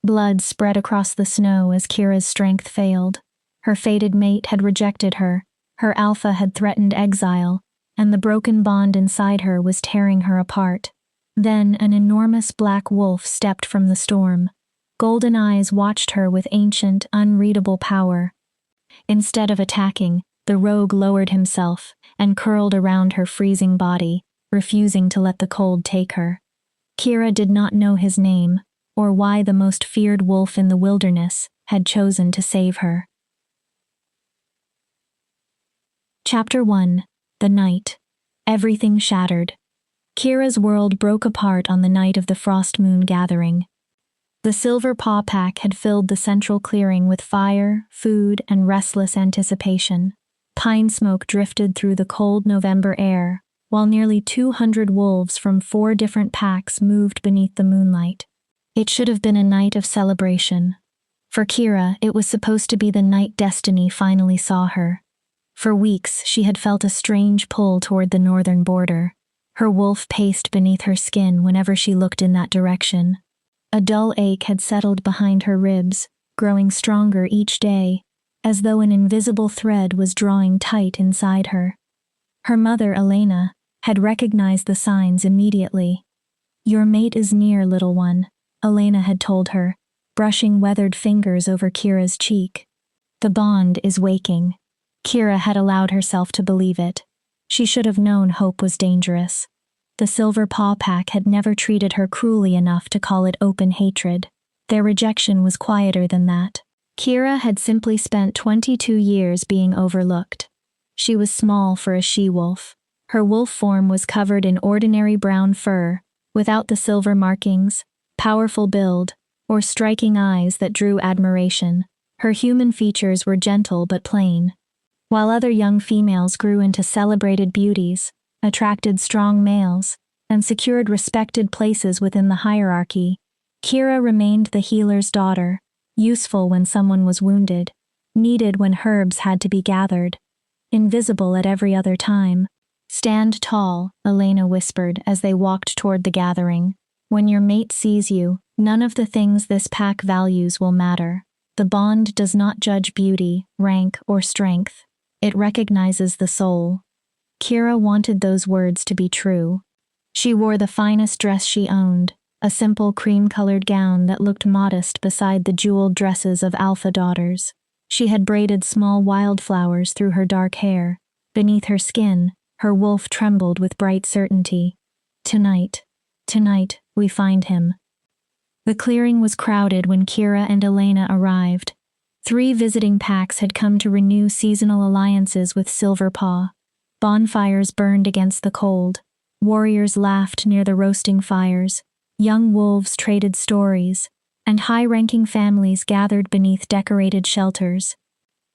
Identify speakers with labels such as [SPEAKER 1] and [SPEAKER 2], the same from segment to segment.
[SPEAKER 1] Blood spread across the snow as Kira's strength failed. Her fated mate had rejected her, her alpha had threatened exile, and the broken bond inside her was tearing her apart. Then an enormous black wolf stepped from the storm. Golden eyes watched her with ancient, unreadable power. Instead of attacking, the rogue lowered himself and curled around her freezing body, refusing to let the cold take her. Kira did not know his name, or why the most feared wolf in the wilderness had chosen to save her. Chapter 1. The Night. Everything shattered. Kira's world broke apart on the night of the Frost Moon gathering. The Silver Paw Pack had filled the central clearing with fire, food, and restless anticipation. Pine smoke drifted through the cold November air, while nearly 200 wolves from 4 different packs moved beneath the moonlight. It should have been a night of celebration. For Kira, it was supposed to be the night destiny finally saw her. For weeks, she had felt a strange pull toward the northern border. Her wolf paced beneath her skin whenever she looked in that direction. A dull ache had settled behind her ribs, growing stronger each day, as though an invisible thread was drawing tight inside her. Her mother, Elena, had recognized the signs immediately. "Your mate is near, little one," Elena had told her, brushing weathered fingers over Kira's cheek. "The bond is waking." Kira had allowed herself to believe it. She should have known hope was dangerous. The Silver Paw Pack had never treated her cruelly enough to call it open hatred. Their rejection was quieter than that. Kira had simply spent 22 years being overlooked. She was small for a she-wolf. Her wolf form was covered in ordinary brown fur, without the silver markings, powerful build, or striking eyes that drew admiration. Her human features were gentle but plain. While other young females grew into celebrated beauties, attracted strong males, and secured respected places within the hierarchy, Kira remained the healer's daughter, useful when someone was wounded, needed when herbs had to be gathered, invisible at every other time. "Stand tall," Elena whispered as they walked toward the gathering. "When your mate sees you, none of the things this pack values will matter. The bond does not judge beauty, rank, or strength. It recognizes the soul." Kira wanted those words to be true. She wore the finest dress she owned, a simple cream-colored gown that looked modest beside the jeweled dresses of alpha daughters. She had braided small wildflowers through her dark hair. Beneath her skin, her wolf trembled with bright certainty. Tonight, we find him." The clearing was crowded when Kira and Elena arrived. 3 visiting packs had come to renew seasonal alliances with Silver Paw. Bonfires burned against the cold. Warriors laughed near the roasting fires. Young wolves traded stories, and high-ranking families gathered beneath decorated shelters.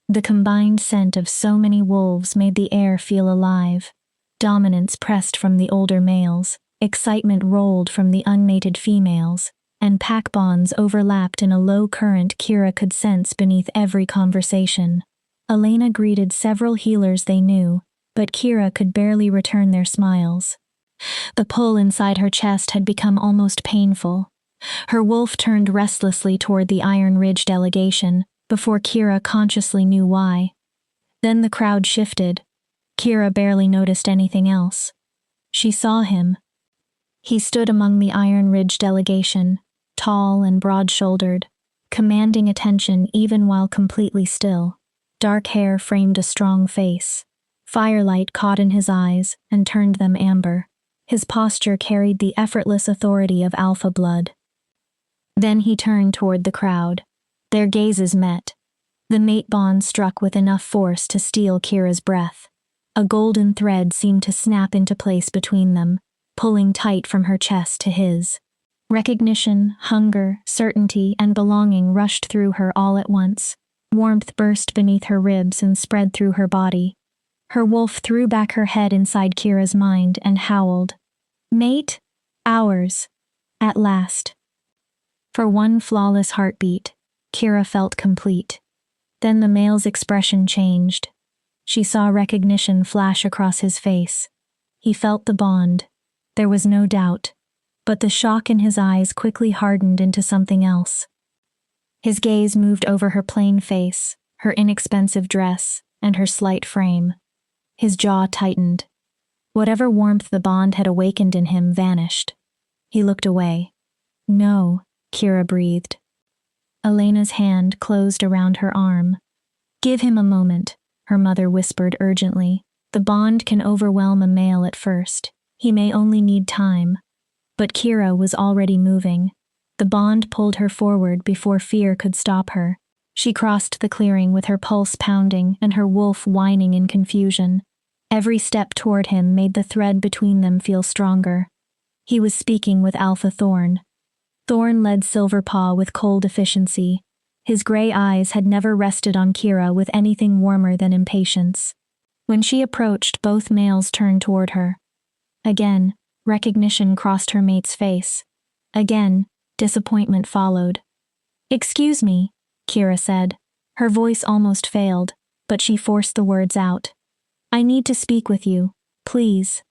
[SPEAKER 1] The combined scent of so many wolves made the air feel alive. Dominance pressed from the older males, excitement rolled from the unmated females, and pack bonds overlapped in a low current Kira could sense beneath every conversation. Elena greeted several healers they knew, but Kira could barely return their smiles. The pull inside her chest had become almost painful. Her wolf turned restlessly toward the Iron Ridge delegation, before Kira consciously knew why. Then the crowd shifted. Kira barely noticed anything else. She saw him. He stood among the Iron Ridge delegation, tall and broad-shouldered, commanding attention even while completely still. Dark hair framed a strong face. Firelight caught in his eyes and turned them amber. His posture carried the effortless authority of alpha blood. Then he turned toward the crowd. Their gazes met. The mate bond struck with enough force to steal Kira's breath. A golden thread seemed to snap into place between them, pulling tight from her chest to his. Recognition, hunger, certainty, and belonging rushed through her all at once. Warmth burst beneath her ribs and spread through her body. Her wolf threw back her head inside Kira's mind and howled. "Mate? Ours. At last." For one flawless heartbeat, Kira felt complete. Then the male's expression changed. She saw recognition flash across his face. He felt the bond. There was no doubt. But the shock in his eyes quickly hardened into something else. His gaze moved over her plain face, her inexpensive dress, and her slight frame. His jaw tightened. Whatever warmth the bond had awakened in him vanished. He looked away. No, Kira breathed. Elena's hand closed around her arm. Give him a moment, her mother whispered urgently. The bond can overwhelm a male at first. He may only need time. But Kira was already moving. The bond pulled her forward before fear could stop her. She crossed the clearing with her pulse pounding and her wolf whining in confusion. Every step toward him made the thread between them feel stronger. He was speaking with Alpha Thorn. Thorn led Silverpaw with cold efficiency. His gray eyes had never rested on Kira with anything warmer than impatience. When she approached, both males turned toward her. Again, recognition crossed her mate's face. Again, disappointment followed. Excuse me, Kira said. Her voice almost failed, but she forced the words out. I need to speak with you, please.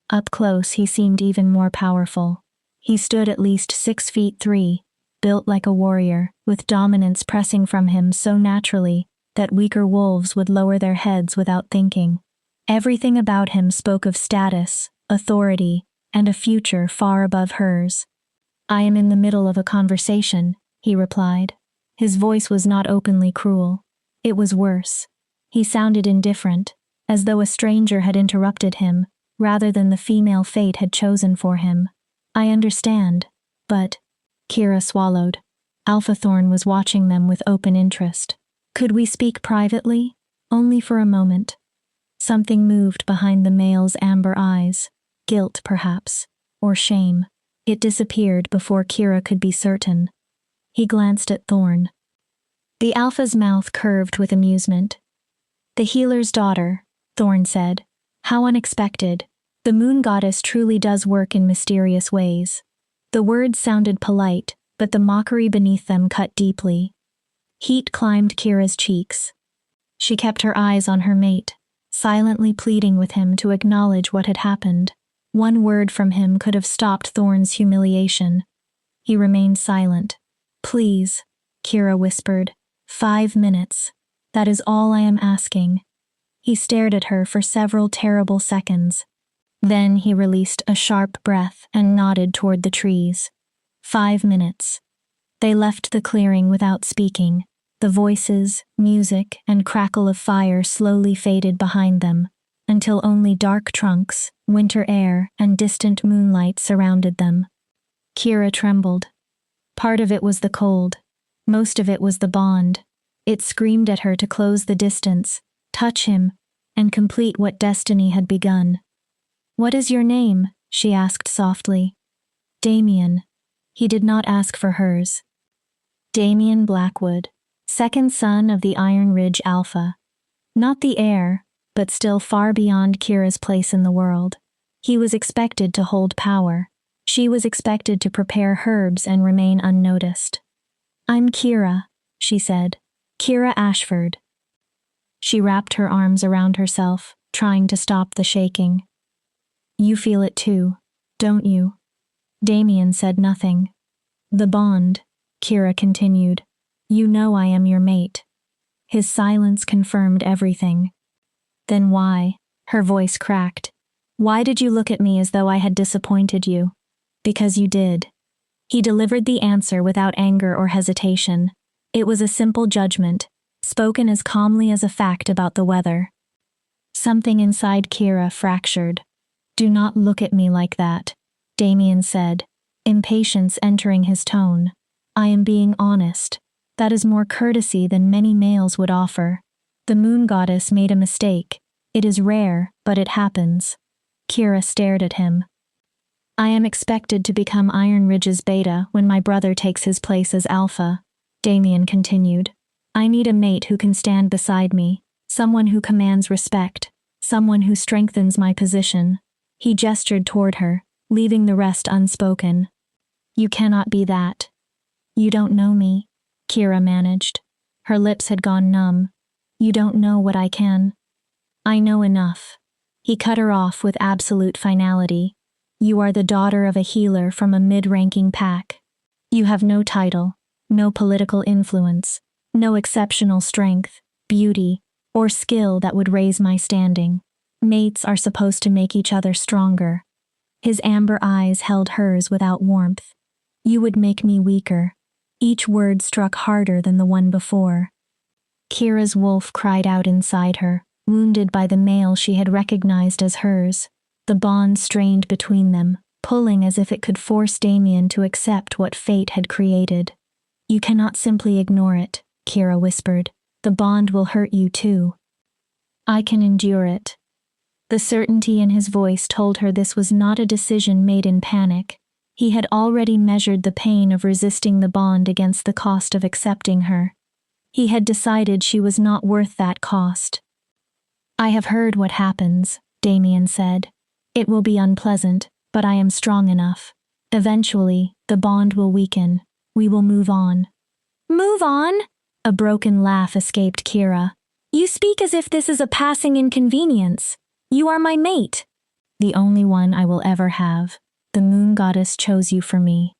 [SPEAKER 1] Up close, he seemed even more powerful. He stood at least 6'3", built like a warrior, with dominance pressing from him so naturally that weaker wolves would lower their heads without thinking. Everything about him spoke of status, authority, and a future far above hers. I am in the middle of a conversation, he replied. His voice was not openly cruel. It was worse. He sounded indifferent, as though a stranger had interrupted him, rather than the female fate had chosen for him. I understand, but... Kira swallowed. Alpha Thorn was watching them with open interest. Could we speak privately? Only for a moment. Something moved behind the male's amber eyes. Guilt, perhaps, or shame. It disappeared before Kira could be certain. He glanced at Thorn. The Alpha's mouth curved with amusement. The healer's daughter, Thorn said. How unexpected. The moon goddess truly does work in mysterious ways. The words sounded polite, but the mockery beneath them cut deeply. Heat climbed Kira's cheeks. She kept her eyes on her mate, silently pleading with him to acknowledge what had happened. One word from him could have stopped Thorn's humiliation. He remained silent. Please, Kira whispered. 5 minutes. That is all I am asking. He stared at her for several terrible seconds. Then he released a sharp breath and nodded toward the trees. 5 minutes. They left the clearing without speaking. The voices, music, and crackle of fire slowly faded behind them, until only dark trunks, winter air, and distant moonlight surrounded them. Kira trembled. Part of it was the cold. Most of it was the bond. It screamed at her to close the distance, touch him, and complete what destiny had begun. What is your name? She asked softly. Damien. He did not ask for hers. Damien Blackwood, second son of the Iron Ridge Alpha. Not the heir, but still far beyond Kira's place in the world. He was expected to hold power. She was expected to prepare herbs and remain unnoticed. I'm Kira, she said. Kira Ashford. She wrapped her arms around herself, trying to stop the shaking. You feel it too, don't you? Damien said nothing. The bond, Kira continued. You know I am your mate. His silence confirmed everything. Then why? Her voice cracked. Why did you look at me as though I had disappointed you? Because you did. He delivered the answer without anger or hesitation. It was a simple judgment, spoken as calmly as a fact about the weather. Something inside Kira fractured. Do not look at me like that, Damien said, impatience entering his tone. I am being honest. That is more courtesy than many males would offer. The moon goddess made a mistake. It is rare, but it happens. Kira stared at him. I am expected to become Iron Ridge's beta when my brother takes his place as alpha, Damien continued. I need a mate who can stand beside me, someone who commands respect, someone who strengthens my position. He gestured toward her, leaving the rest unspoken. You cannot be that. You don't know me, Kira managed. Her lips had gone numb. You don't know what I can. I know enough. He cut her off with absolute finality. You are the daughter of a healer from a mid-ranking pack. You have no title, No political influence, no exceptional strength, beauty, or skill that would raise my standing. Mates are supposed to make each other stronger. His amber eyes held hers without warmth. You would make me weaker. Each word struck harder than the one before. Kira's wolf cried out inside her, wounded by the male she had recognized as hers. The bond strained between them, pulling as if it could force Damien to accept what fate had created. You cannot simply ignore it, Kira whispered. The bond will hurt you too. I can endure it. The certainty in his voice told her this was not a decision made in panic. He had already measured the pain of resisting the bond against the cost of accepting her. He had decided she was not worth that cost. I have heard what happens, Damien said. It will be unpleasant, but I am strong enough. Eventually, the bond will weaken. We will move on. Move on? A broken laugh escaped Kira. You speak as if this is a passing inconvenience. You are my mate. The only one I will ever have. The moon goddess chose you for me.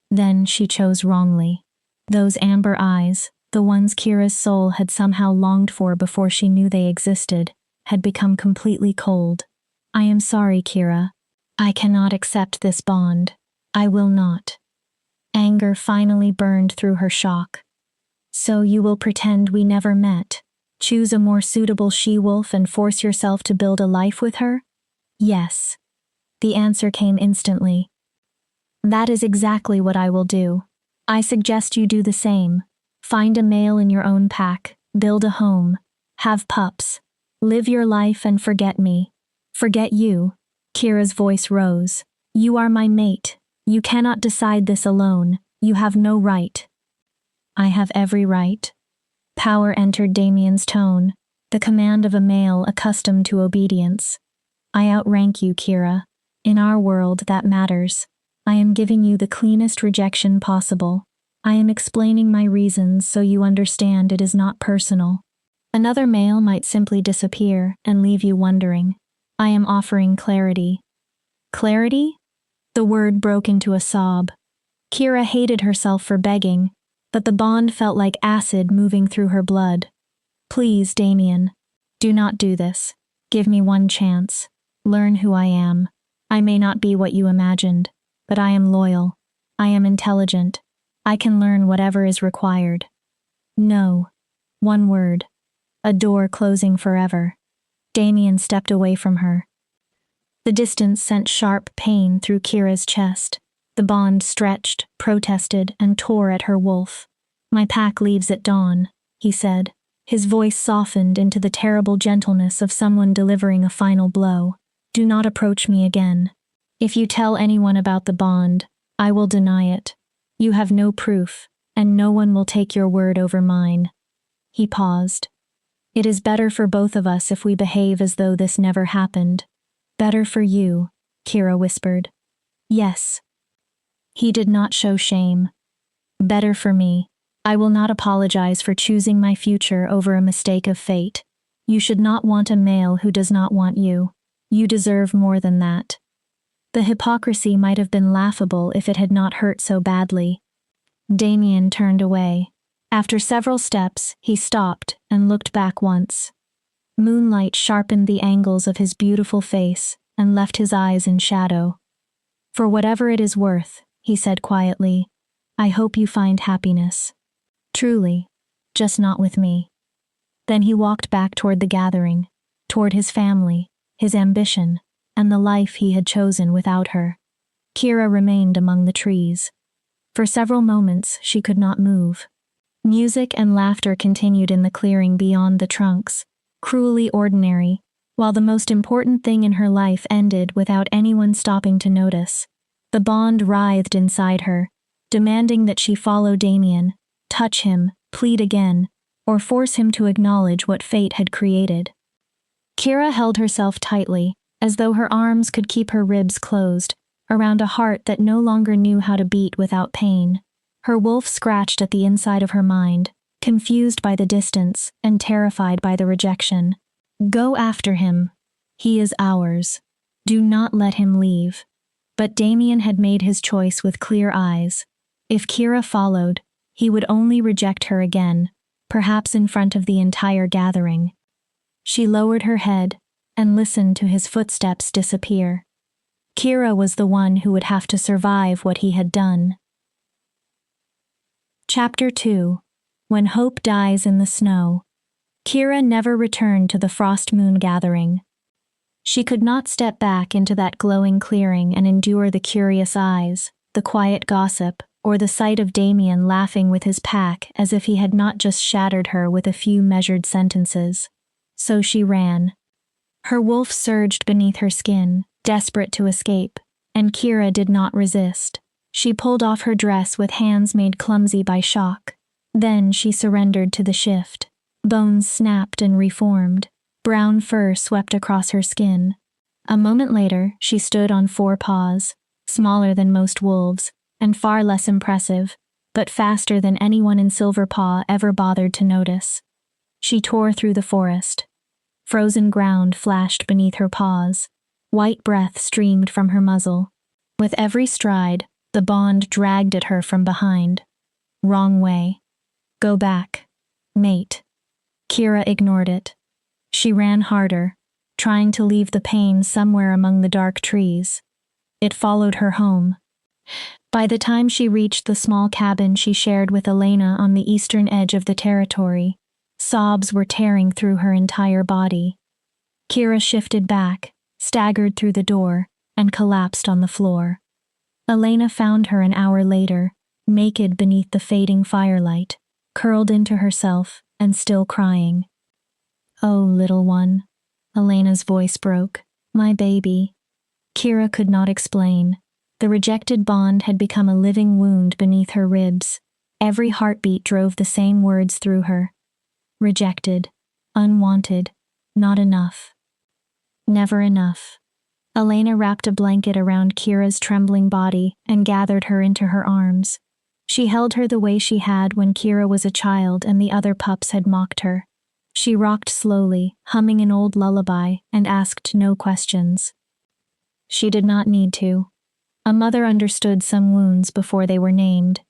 [SPEAKER 1] Then she chose wrongly. Those amber eyes, the ones Kira's soul had somehow longed for before she knew they existed, had become completely cold. I am sorry, Kira. I cannot accept this bond. I will not. Anger finally burned through her shock. So you will pretend we never met? Choose a more suitable she-wolf and force yourself to build a life with her? Yes. The answer came instantly. That is exactly what I will do. I suggest you do the same. Find a male in your own pack, build a home, have pups, live your life and forget me. Forget you. Kira's voice rose. You are my mate. You cannot decide this alone. You have no right. I have every right. Power entered Damien's tone, the command of a male accustomed to obedience. I outrank you, Kira. In our world, that matters. I am giving you the cleanest rejection possible. I am explaining my reasons so you understand it is not personal. Another male might simply disappear and leave you wondering. I am offering clarity. Clarity? The word broke into a sob. Kira hated herself for begging, but the bond felt like acid moving through her blood. Please, Damien, do not do this. Give me one chance. Learn who I am. I may not be what you imagined, but I am loyal. I am intelligent. I can learn whatever is required. No. One word. A door closing forever. Damien stepped away from her. The distance sent sharp pain through Kira's chest. The bond stretched, protested, and tore at her wolf. My pack leaves at dawn, he said. His voice softened into the terrible gentleness of someone delivering a final blow. Do not approach me again. If you tell anyone about the bond, I will deny it. You have no proof, and no one will take your word over mine. He paused. It is better for both of us if we behave as though this never happened. Better for you, Kira whispered. Yes. He did not show shame. Better for me. I will not apologize for choosing my future over a mistake of fate. You should not want a male who does not want you. You deserve more than that. The hypocrisy might have been laughable if it had not hurt so badly. Damien turned away. After several steps, he stopped and looked back once. Moonlight sharpened the angles of his beautiful face and left his eyes in shadow. For whatever it is worth, he said quietly, I hope you find happiness. Truly, just not with me. Then he walked back toward the gathering, toward his family, his ambition, and the life he had chosen without her. Kira remained among the trees. For several moments, she could not move. Music and laughter continued in the clearing beyond the trunks, cruelly ordinary, while the most important thing in her life ended without anyone stopping to notice. The bond writhed inside her, demanding that she follow Damien, touch him, plead again, or force him to acknowledge what fate had created. Kira held herself tightly, as though her arms could keep her ribs closed, around a heart that no longer knew how to beat without pain. Her wolf scratched at the inside of her mind, confused by the distance and terrified by the rejection. Go after him. He is ours. Do not let him leave. But Damien had made his choice with clear eyes. If Kira followed, He would only reject her again, perhaps in front of the entire gathering. She lowered her head and listened to his footsteps disappear. Kira was the one who would have to survive what he had done. Chapter 2. When Hope Dies in the Snow. Kira never returned to the Frost Moon gathering. She could not step back into that glowing clearing and endure the curious eyes, the quiet gossip, or the sight of Damien laughing with his pack as if he had not just shattered her with a few measured sentences. So she ran. Her wolf surged beneath her skin, desperate to escape, and Kira did not resist. She pulled off her dress with hands made clumsy by shock. Then she surrendered to the shift. Bones snapped and reformed. Brown fur swept across her skin. A moment later, she stood on 4 paws, smaller than most wolves, and far less impressive, but faster than anyone in Silverpaw ever bothered to notice. She tore through the forest. Frozen ground flashed beneath her paws. White breath streamed from her muzzle. With every stride, the bond dragged at her from behind. Wrong way. Go back. Mate. Kira ignored it. She ran harder, trying to leave the pain somewhere among the dark trees. It followed her home. By the time she reached the small cabin she shared with Elena on the eastern edge of the territory, sobs were tearing through her entire body. Kira shifted back, staggered through the door, and collapsed on the floor. Elena found her an hour later, naked beneath the fading firelight, curled into herself and still crying. "Oh, little one." Elena's voice broke. "My baby." Kira could not explain. The rejected bond had become a living wound beneath her ribs. Every heartbeat drove the same words through her. Rejected. Unwanted. Not enough. Never enough. Elena wrapped a blanket around Kira's trembling body and gathered her into her arms. She held her the way she had when Kira was a child and the other pups had mocked her. She rocked slowly, humming an old lullaby, and asked no questions. She did not need to. A mother understood some wounds before they were named.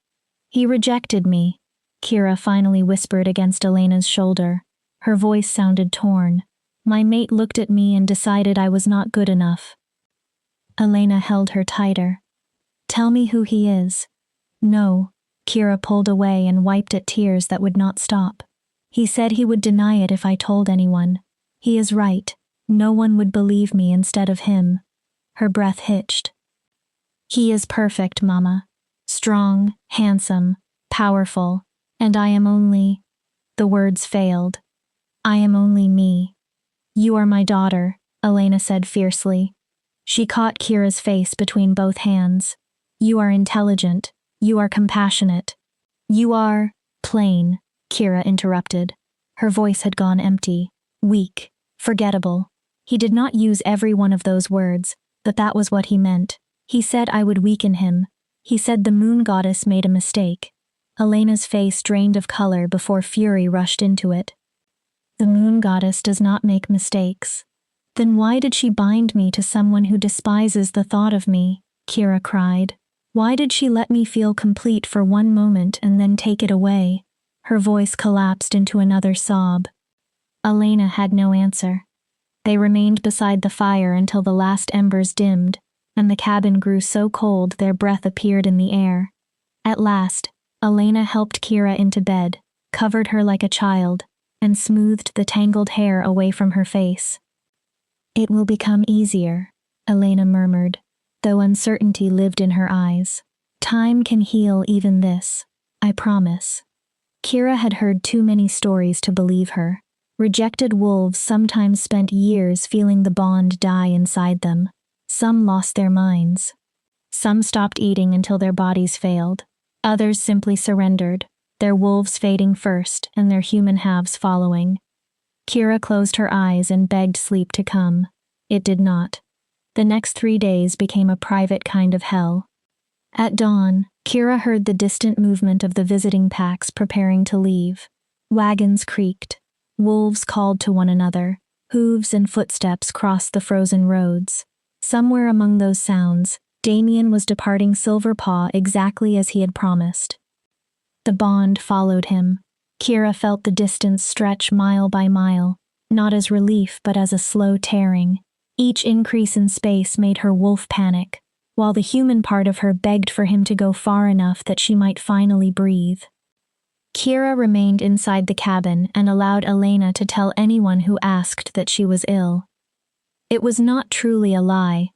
[SPEAKER 1] "He rejected me," Kira finally whispered against Elena's shoulder. Her voice sounded torn. "My mate looked at me and decided I was not good enough." Elena held her tighter. "Tell me who he is." "No." Kira pulled away and wiped at tears that would not stop. "He said he would deny it if I told anyone. He is right. No one would believe me instead of him." Her breath hitched. "He is perfect, Mama. Strong, handsome, powerful, and I am only..." The words failed. "I am only me." "You are my daughter," Elena said fiercely. She caught Kira's face between both hands. "You are intelligent. You are compassionate. You are..." "Plain," Kira interrupted. Her voice had gone empty, weak, forgettable. He did not use every one of those words, but that was what he meant. He said I would weaken him. He said the moon goddess made a mistake. Elena's face drained of color before fury rushed into it. "The moon goddess does not make mistakes." "Then why did she bind me to someone who despises the thought of me?" Kira cried. "Why did she let me feel complete for one moment and then take it away?" Her voice collapsed into another sob. Elena had no answer. They remained beside the fire until the last embers dimmed, and the cabin grew so cold their breath appeared in the air. At last, Elena helped Kira into bed, covered her like a child, and smoothed the tangled hair away from her face. "It will become easier," Elena murmured, though uncertainty lived in her eyes. "Time can heal even this. I promise." Kira had heard too many stories to believe her. Rejected wolves sometimes spent years feeling the bond die inside them. Some lost their minds. Some stopped eating until their bodies failed. Others simply surrendered, their wolves fading first and their human halves following. Kira closed her eyes and begged sleep to come. It did not. The next 3 days became a private kind of hell. At dawn, Kira heard the distant movement of the visiting packs preparing to leave. Wagons creaked. Wolves called to one another. Hooves and footsteps crossed the frozen roads. Somewhere among those sounds, Damien was departing Silverpaw exactly as he had promised. The bond followed him. Kira felt the distance stretch mile by mile, not as relief but as a slow tearing. Each increase in space made her wolf panic, while the human part of her begged for him to go far enough that she might finally breathe. Kira remained inside the cabin and allowed Elena to tell anyone who asked that she was ill. It was not truly a lie.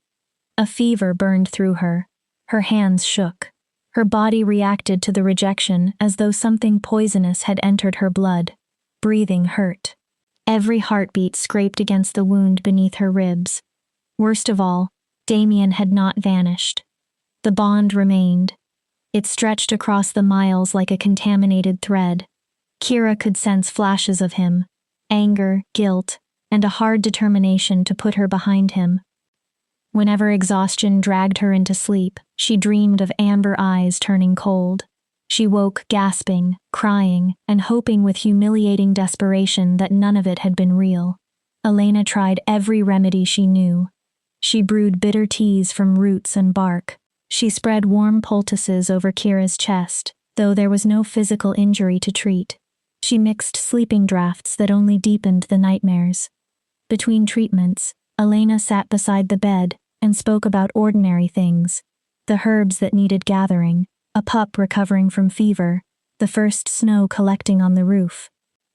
[SPEAKER 1] A fever burned through her. Her hands shook. Her body reacted to the rejection as though something poisonous had entered her blood. Breathing hurt. Every heartbeat scraped against the wound beneath her ribs. Worst of all, Damien had not vanished. The bond remained. It stretched across the miles like a contaminated thread. Kira could sense flashes of him, anger, guilt, and a hard determination to put her behind him. Whenever exhaustion dragged her into sleep, she dreamed of amber eyes turning cold. She woke gasping, crying, and hoping with humiliating desperation that none of it had been real. Elena tried every remedy she knew. She brewed bitter teas from roots and bark. She spread warm poultices over Kira's chest, though there was no physical injury to treat. She mixed sleeping draughts that only deepened the nightmares. Between treatments, Elena sat beside the bed and spoke about ordinary things, the herbs that needed gathering, a pup recovering from fever, the first snow collecting on the roof.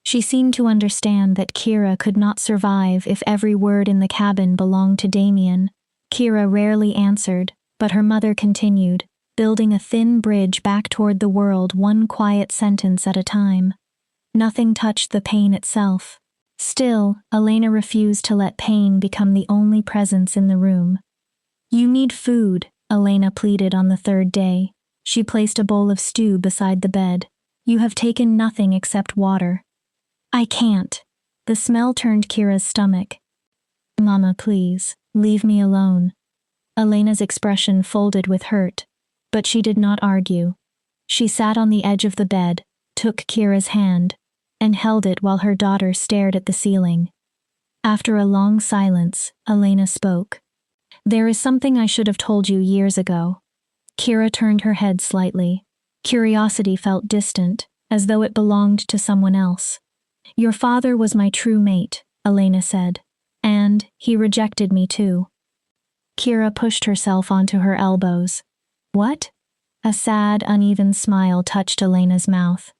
[SPEAKER 1] She seemed to understand that Kira could not survive if every word in the cabin belonged to Damien. Kira rarely answered, but her mother continued, building a thin bridge back toward the world, one quiet sentence at a time. Nothing touched the pain itself. Still, Elena refused to let pain become the only presence in the room. "You need food," Elena pleaded on the third day. She placed a bowl of stew beside the bed. "You have taken nothing except water." "I can't." The smell turned Kira's stomach. "Mama, please, leave me alone." Elena's expression folded with hurt, but she did not argue. She sat on the edge of the bed, took Kira's hand, and held it while her daughter stared at the ceiling. After a long silence, Elena spoke. "There is something I should have told you years ago." Kira turned her head slightly. Curiosity felt distant, as though it belonged to someone else. "Your father was my true mate," Elena said, "and he rejected me too." Kira pushed herself onto her elbows. "What?" A sad, uneven smile touched Elena's mouth.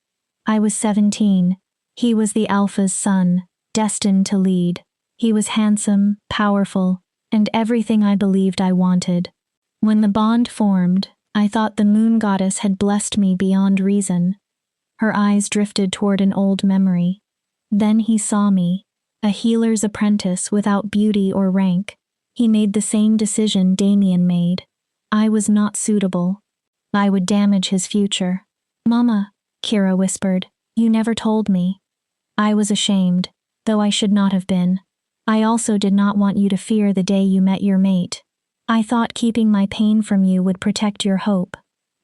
[SPEAKER 1] "I was 17. He was the Alpha's son, destined to lead. He was handsome, powerful, and everything I believed I wanted. When the bond formed, I thought the moon goddess had blessed me beyond reason." Her eyes drifted toward an old memory. "Then he saw me, a healer's apprentice without beauty or rank. He made the same decision Damien made. I was not suitable. I would damage his future." "Mama," Kira whispered, "you never told me." "I was ashamed, though I should not have been. I also did not want you to fear the day you met your mate. I thought keeping my pain from you would protect your hope."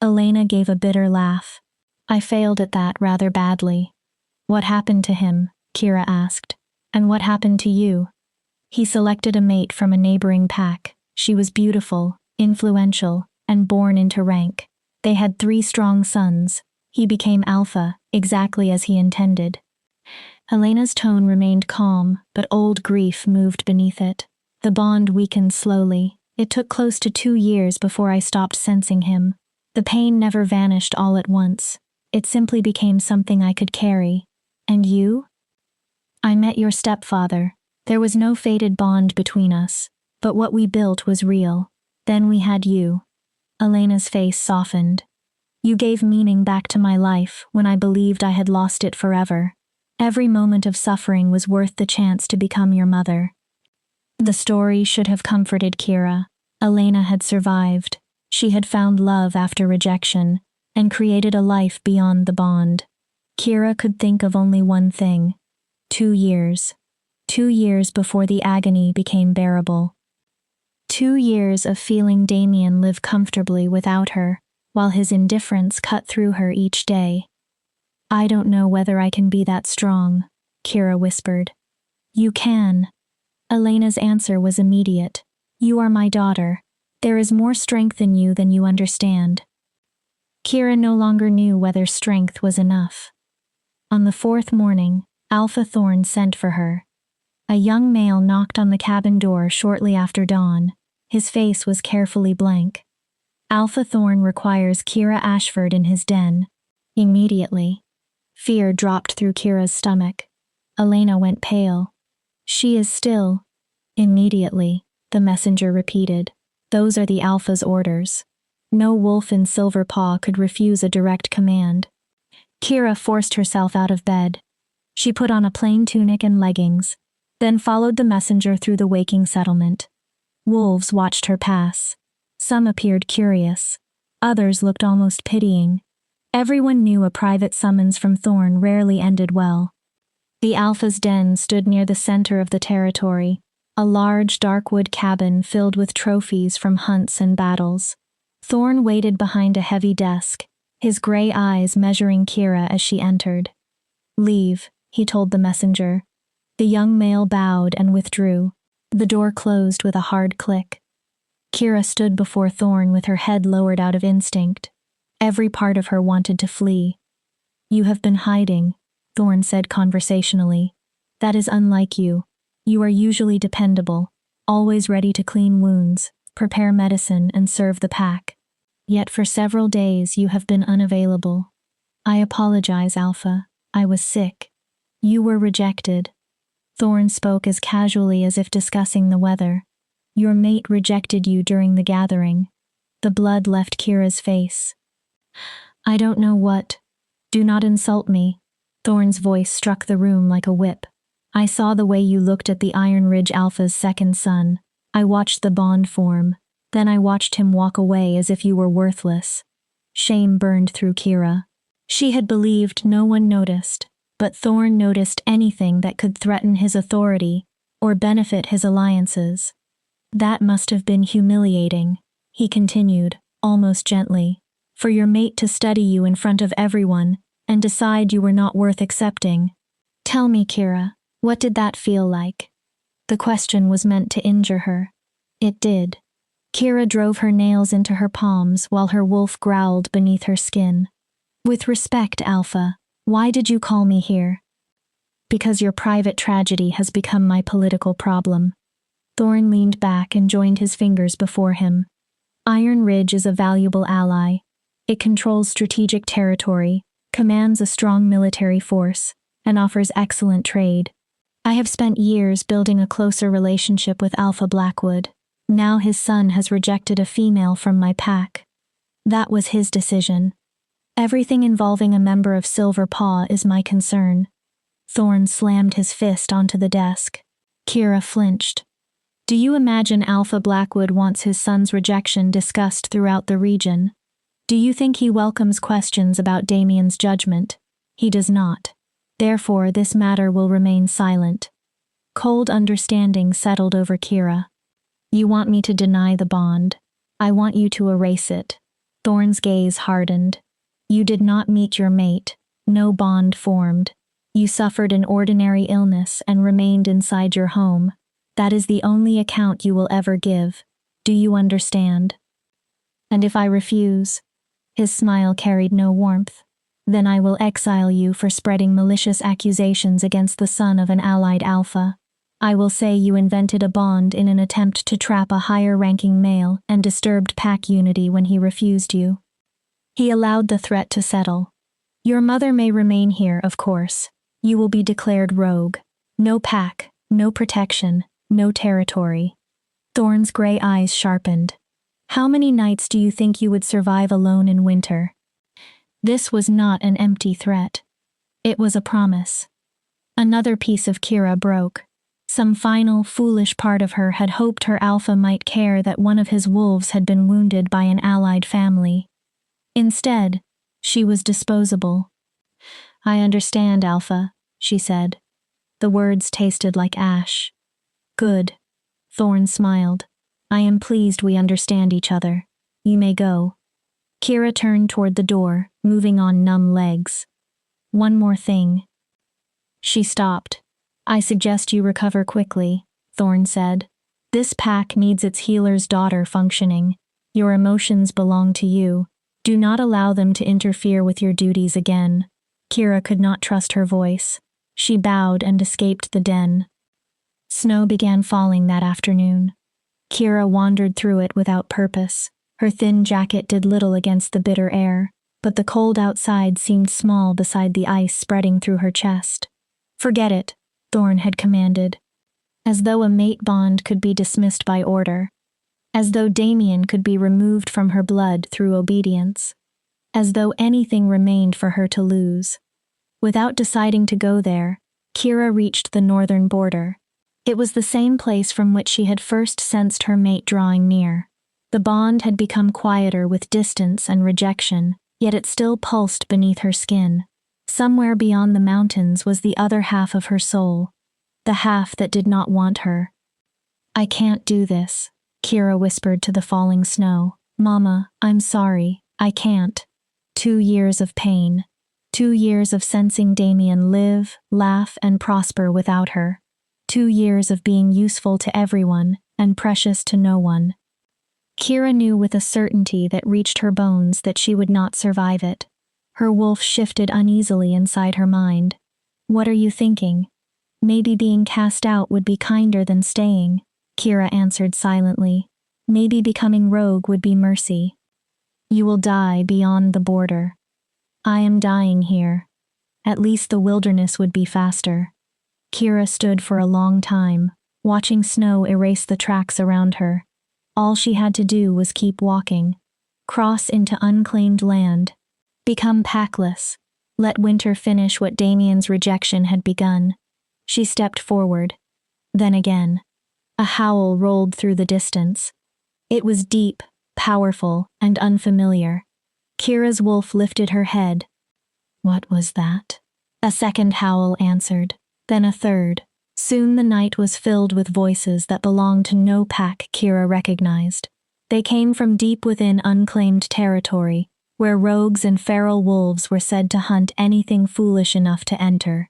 [SPEAKER 1] Elena gave a bitter laugh. "I failed at that rather badly." "What happened to him?" Kira asked. "And what happened to you?" "He selected a mate from a neighboring pack. She was beautiful, influential, and born into rank. They had 3 strong sons. He became Alpha, exactly as he intended." Elena's tone remained calm, but old grief moved beneath it. "The bond weakened slowly. It took close to 2 years before I stopped sensing him. The pain never vanished all at once. It simply became something I could carry. And you?" "I met your stepfather. There was no fated bond between us, but what we built was real. Then we had you." Elena's face softened. "You gave meaning back to my life when I believed I had lost it forever. Every moment of suffering was worth the chance to become your mother." The story should have comforted Kira. Elena had survived. She had found love after rejection, and created a life beyond the bond. Kira could think of only one thing. 2 years. 2 years before the agony became bearable. 2 years of feeling Damien live comfortably without her, while his indifference cut through her each day. "I don't know whether I can be that strong," Kira whispered. "You can." Elena's answer was immediate. "You are my daughter. There is more strength in you than you understand." Kira no longer knew whether strength was enough. On the fourth morning, Alpha Thorn sent for her. A young male knocked on the cabin door shortly after dawn. His face was carefully blank. Alpha Thorn requires Kira Ashford in his den. Immediately. Fear dropped through Kira's stomach. Elena went pale. She is still. Immediately, the messenger repeated. Those are the Alpha's orders. No wolf in Silver Paw could refuse a direct command. Kira forced herself out of bed. She put on a plain tunic and leggings, then followed the messenger through the waking settlement. Wolves watched her pass. Some appeared curious. Others looked almost pitying. Everyone knew a private summons from Thorn rarely ended well. The Alpha's den stood near the center of the territory, a large dark wood cabin filled with trophies from hunts and battles. Thorn waited behind a heavy desk, his gray eyes measuring Kira as she entered. Leave, he told the messenger. The young male bowed and withdrew. The door closed with a hard click. Kira stood before Thorn with her head lowered out of instinct. Every part of her wanted to flee. You have been hiding, Thorn said conversationally. That is unlike you. You are usually dependable, always ready to clean wounds, prepare medicine, and serve the pack. Yet for several days you have been unavailable. I apologize, Alpha. I was sick. You were rejected. Thorn spoke as casually as if discussing the weather. Your mate rejected you during the gathering. The blood left Kira's face. I don't know what. Do not insult me. Thorn's voice struck the room like a whip. I saw the way you looked at the Iron Ridge Alpha's second son. I watched the bond form. Then I watched him walk away as if you were worthless. Shame burned through Kira. She had believed no one noticed, but Thorn noticed anything that could threaten his authority or benefit his alliances. That must have been humiliating, he continued, almost gently, for your mate to study you in front of everyone and decide you were not worth accepting. Tell me, Kira, what did that feel like? The question was meant to injure her. It did. Kira drove her nails into her palms while her wolf growled beneath her skin. With respect, Alpha, why did you call me here? Because your private tragedy has become my political problem. Thorn leaned back and joined his fingers before him. Iron Ridge is a valuable ally. It controls strategic territory, commands a strong military force, and offers excellent trade. I have spent years building a closer relationship with Alpha Blackwood. Now his son has rejected a female from my pack. That was his decision. Everything involving a member of Silver Paw is my concern. Thorn slammed his fist onto the desk. Kira flinched. Do you imagine Alpha Blackwood wants his son's rejection discussed throughout the region? Do you think he welcomes questions about Damien's judgment? He does not. Therefore, this matter will remain silent. Cold understanding settled over Kira. You want me to deny the bond. I want you to erase it. Thorn's gaze hardened. You did not meet your mate. No bond formed. You suffered an ordinary illness and remained inside your home. That is the only account you will ever give. Do you understand? And if I refuse? His smile carried no warmth. Then I will exile you for spreading malicious accusations against the son of an allied Alpha. I will say you invented a bond in an attempt to trap a higher-ranking male and disturbed pack unity when he refused you. He allowed the threat to settle. Your mother may remain here, of course. You will be declared rogue. No pack, no protection, no territory. Thorn's gray eyes sharpened. How many nights do you think you would survive alone in winter? This was not an empty threat. It was a promise. Another piece of Kira broke. Some final, foolish part of her had hoped her Alpha might care that one of his wolves had been wounded by an allied family. Instead, she was disposable. I understand, Alpha, she said. The words tasted like ash. Good. Thorn smiled. I am pleased we understand each other. You may go. Kira turned toward the door, moving on numb legs. One more thing. She stopped. I suggest you recover quickly, Thorn said. This pack needs its healer's daughter functioning. Your emotions belong to you. Do not allow them to interfere with your duties again. Kira could not trust her voice. She bowed and escaped the den. Snow began falling that afternoon. Kira wandered through it without purpose. Her thin jacket did little against the bitter air, but the cold outside seemed small beside the ice spreading through her chest. "Forget it," Thorn had commanded. As though a mate bond could be dismissed by order. As though Damien could be removed from her blood through obedience. As though anything remained for her to lose. Without deciding to go there, Kira reached the northern border. It was the same place from which she had first sensed her mate drawing near. The bond had become quieter with distance and rejection, yet it still pulsed beneath her skin. Somewhere beyond the mountains was the other half of her soul, the half that did not want her. "I can't do this," Kira whispered to the falling snow. "Mama, I'm sorry, I can't." 2 years of pain. 2 years of sensing Damien live, laugh, and prosper without her. 2 years of being useful to everyone and precious to no one. Kira knew with a certainty that reached her bones that she would not survive it. Her wolf shifted uneasily inside her mind. "What are you thinking?" "Maybe being cast out would be kinder than staying," Kira answered silently. "Maybe becoming rogue would be mercy." "You will die beyond the border." "I am dying here. At least the wilderness would be faster." Kira stood for a long time, watching snow erase the tracks around her. All she had to do was keep walking, cross into unclaimed land, become packless, let winter finish what Damien's rejection had begun. She stepped forward. Then again. A howl rolled through the distance. It was deep, powerful, and unfamiliar. Kira's wolf lifted her head. "What was that?" A second howl answered, then a third. Soon the night was filled with voices that belonged to no pack Kira recognized. They came from deep within unclaimed territory, where rogues and feral wolves were said to hunt anything foolish enough to enter.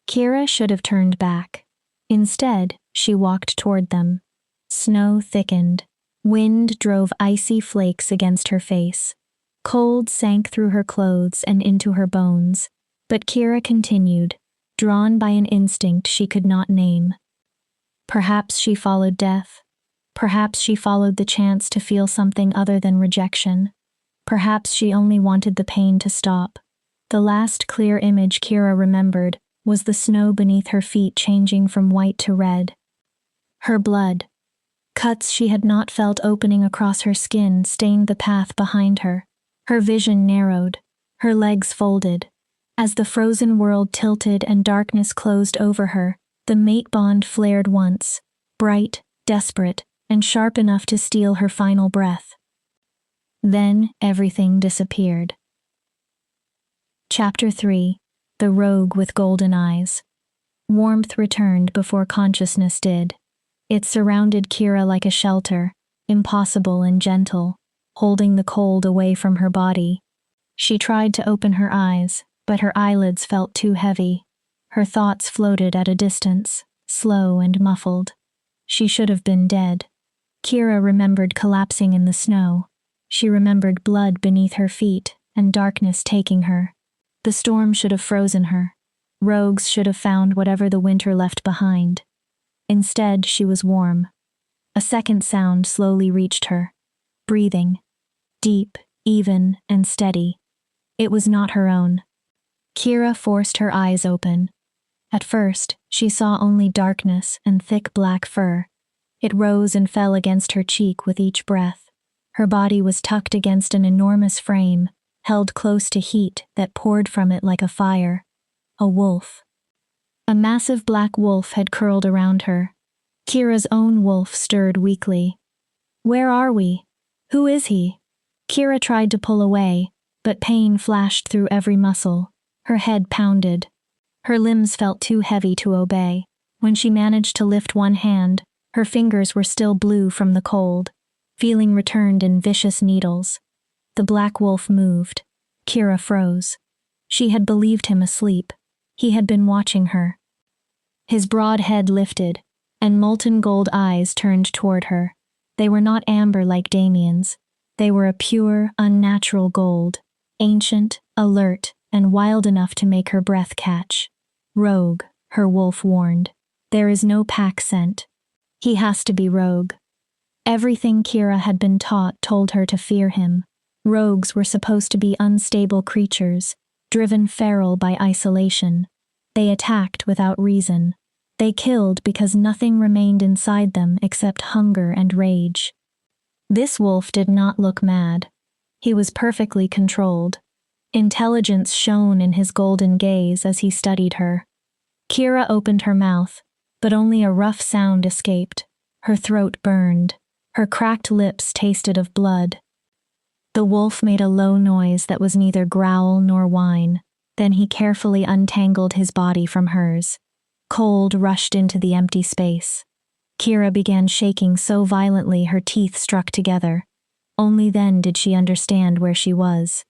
[SPEAKER 1] Kira should have turned back. Instead, she walked toward them. Snow thickened. Wind drove icy flakes against her face. Cold sank through her clothes and into her bones. But Kira continued, drawn by an instinct she could not name. Perhaps she followed death. Perhaps she followed the chance to feel something other than rejection. Perhaps she only wanted the pain to stop. The last clear image Kira remembered was the snow beneath her feet changing from white to red. Her blood. Cuts she had not felt opening across her skin stained the path behind her. Her vision narrowed. Her legs folded. As the frozen world tilted and darkness closed over her, the mate bond flared once, bright, desperate, and sharp enough to steal her final breath. Then everything disappeared. Chapter 3. The Rogue with Golden Eyes. Warmth returned before consciousness did. It surrounded Kira like a shelter, impossible and gentle, holding the cold away from her body. She tried to open her eyes, but her eyelids felt too heavy. Her thoughts floated at a distance, slow and muffled. She should have been dead. Kira remembered collapsing in the snow. She remembered blood beneath her feet and darkness taking her. The storm should have frozen her. Rogues should have found whatever the winter left behind. Instead, she was warm. A second sound slowly reached her. Breathing. Deep, even, and steady. It was not her own. Kira forced her eyes open. At first, she saw only darkness and thick black fur. It rose and fell against her cheek with each breath. Her body was tucked against an enormous frame, held close to heat that poured from it like a fire. A wolf. A massive black wolf had curled around her. Kira's own wolf stirred weakly. "Where are we? Who is he?" Kira tried to pull away, but pain flashed through every muscle. Her head pounded. Her limbs felt too heavy to obey. When she managed to lift one hand, her fingers were still blue from the cold. Feeling returned in vicious needles. The black wolf moved. Kira froze. She had believed him asleep. He had been watching her. His broad head lifted, and molten gold eyes turned toward her. They were not amber like Damien's. They were a pure, unnatural gold, ancient, alert, and wild enough to make her breath catch. Rogue, her wolf warned. There is no pack scent. He has to be Rogue. Everything Kira had been taught told her to fear him. Rogues were supposed to be unstable creatures, driven feral by isolation. They attacked without reason. They killed because nothing remained inside them except hunger and rage. This wolf did not look mad. He was perfectly controlled. Intelligence shone in his golden gaze as he studied her. Kira opened her mouth, but only a rough sound escaped. Her throat burned. Her cracked lips tasted of blood. The wolf made a low noise that was neither growl nor whine. Then he carefully untangled his body from hers. Cold rushed into the empty space. Kira began shaking so violently her teeth struck together. Only then did she understand where she was.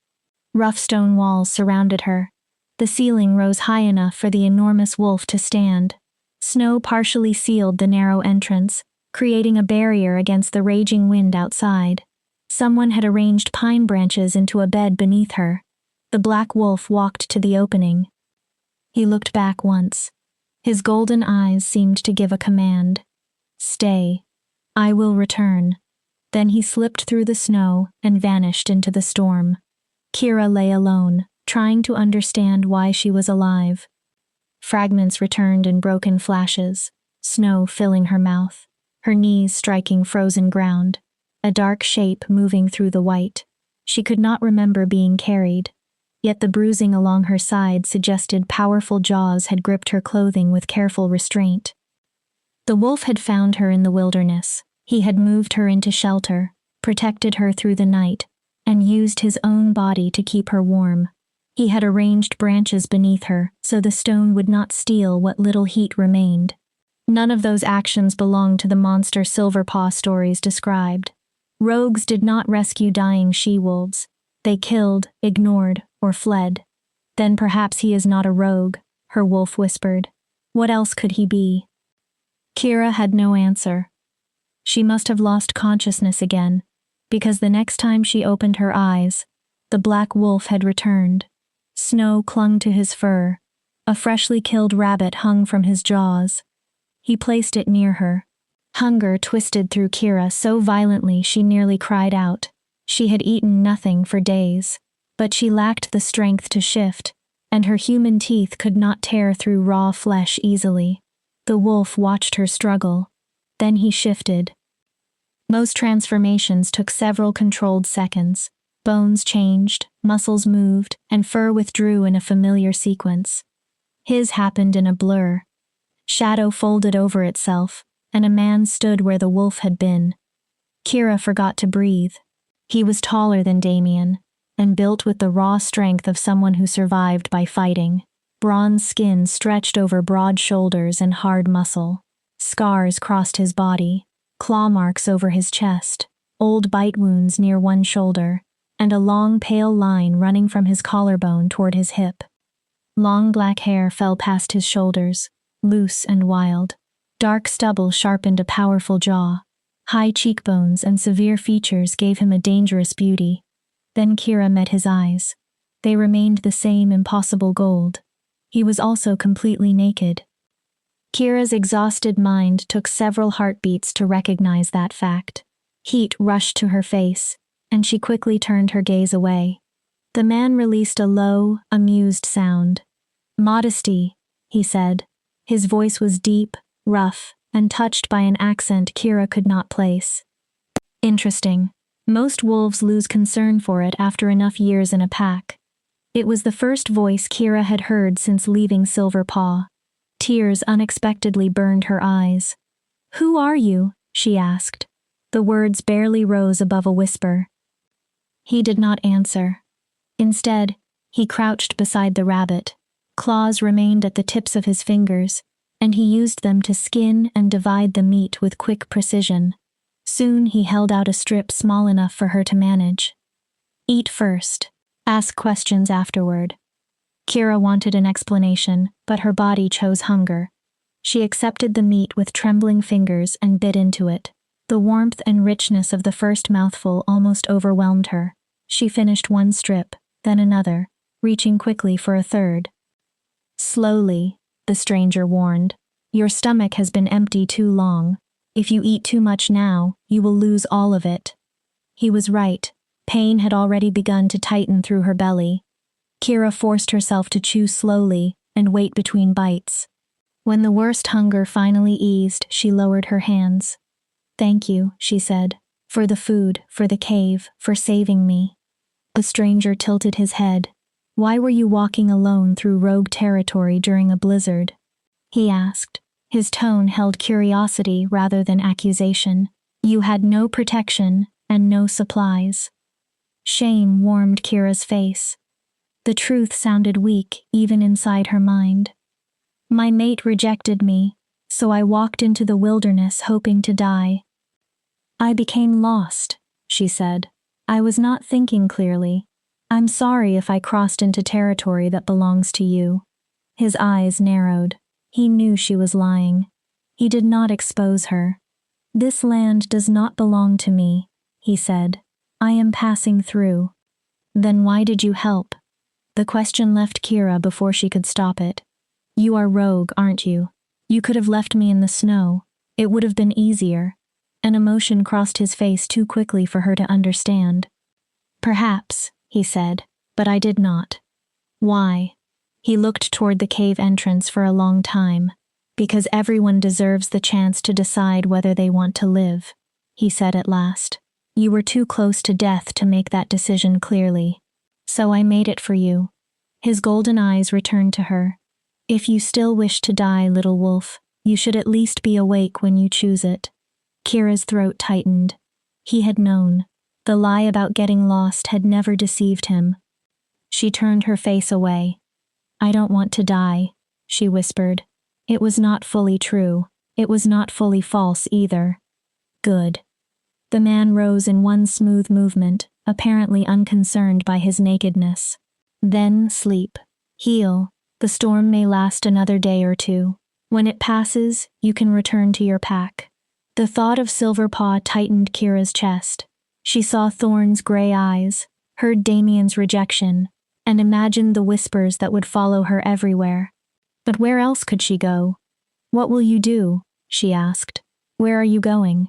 [SPEAKER 1] Rough stone walls surrounded her. The ceiling rose high enough for the enormous wolf to stand. Snow partially sealed the narrow entrance, creating a barrier against the raging wind outside. Someone had arranged pine branches into a bed beneath her. The black wolf walked to the opening. He looked back once. His golden eyes seemed to give a command. Stay. I will return. Then he slipped through the snow and vanished into the storm. Kira lay alone, trying to understand why she was alive. Fragments returned in broken flashes, snow filling her mouth, her knees striking frozen ground, a dark shape moving through the white. She could not remember being carried, yet the bruising along her side suggested powerful jaws had gripped her clothing with careful restraint. The wolf had found her in the wilderness. He had moved her into shelter, protected her through the night, and used his own body to keep her warm. He had arranged branches beneath her so the stone would not steal what little heat remained. None of those actions belonged to the monster Silverpaw stories described. Rogues did not rescue dying she-wolves. They killed, ignored, or fled. Then perhaps he is not a rogue, her wolf whispered. What else could he be? Kira had no answer. She must have lost consciousness again, because the next time she opened her eyes, the black wolf had returned. Snow clung to his fur. A freshly killed rabbit hung from his jaws. He placed it near her. Hunger twisted through Kira so violently she nearly cried out. She had eaten nothing for days, but she lacked the strength to shift, and her human teeth could not tear through raw flesh easily. The wolf watched her struggle. Then he shifted. Most transformations took several controlled seconds. Bones changed, muscles moved, and fur withdrew in a familiar sequence. His happened in a blur. Shadow folded over itself, and a man stood where the wolf had been. Kira forgot to breathe. He was taller than Damien, and built with the raw strength of someone who survived by fighting. Bronze skin stretched over broad shoulders and hard muscle. Scars crossed his body, claw marks over his chest, old bite wounds near one shoulder, and a long pale line running from his collarbone toward his hip. Long black hair fell past his shoulders, loose and wild. Dark stubble sharpened a powerful jaw. High cheekbones and severe features gave him a dangerous beauty. Then Kira met his eyes. They remained the same impossible gold. He was also completely naked. Kira's exhausted mind took several heartbeats to recognize that fact. Heat rushed to her face, and she quickly turned her gaze away. The man released a low, amused sound. Modesty, he said. His voice was deep, rough, and touched by an accent Kira could not place. Interesting. Most wolves lose concern for it after enough years in a pack. It was the first voice Kira had heard since leaving Silverpaw. Tears unexpectedly burned her eyes. "Who are you?" she asked. The words barely rose above a whisper. He did not answer. Instead, he crouched beside the rabbit. Claws remained at the tips of his fingers, and he used them to skin and divide the meat with quick precision. Soon he held out a strip small enough for her to manage. "Eat first. Ask questions afterward." Kira wanted an explanation, but her body chose hunger. She accepted the meat with trembling fingers and bit into it. The warmth and richness of the first mouthful almost overwhelmed her. She finished one strip, then another, reaching quickly for a third. Slowly, the stranger warned. Your stomach has been empty too long. If you eat too much now, you will lose all of it. He was right. Pain had already begun to tighten through her belly. Kira forced herself to chew slowly and wait between bites. When the worst hunger finally eased, she lowered her hands. Thank you, she said, for the food, for the cave, for saving me. The stranger tilted his head. Why were you walking alone through rogue territory during a blizzard? He asked. His tone held curiosity rather than accusation. You had no protection and no supplies. Shame warmed Kira's face. The truth sounded weak even inside her mind. My mate rejected me, so I walked into the wilderness hoping to die. I became lost, she said. I was not thinking clearly. I'm sorry if I crossed into territory that belongs to you. His eyes narrowed. He knew she was lying. He did not expose her. This land does not belong to me, he said. I am passing through. Then why did you help? The question left Kira before she could stop it. You are rogue, aren't you? You could have left me in the snow. It would have been easier. An emotion crossed his face too quickly for her to understand. Perhaps, he said, but I did not. Why? He looked toward the cave entrance for a long time. Because everyone deserves the chance to decide whether they want to live, he said at last. You were too close to death to make that decision clearly. So I made it for you. His golden eyes returned to her. If you still wish to die, little wolf, you should at least be awake when you choose it. Kira's throat tightened. He had known. The lie about getting lost had never deceived him. She turned her face away. I don't want to die, she whispered. It was not fully true. It was not fully false either. Good. The man rose in one smooth movement, apparently unconcerned by his nakedness. Then sleep. Heal. The storm may last another day or two. When it passes, you can return to your pack. The thought of Silverpaw tightened Kira's chest. She saw Thorn's gray eyes, heard Damien's rejection, and imagined the whispers that would follow her everywhere. But where else could she go? What will you do? She asked. Where are you going?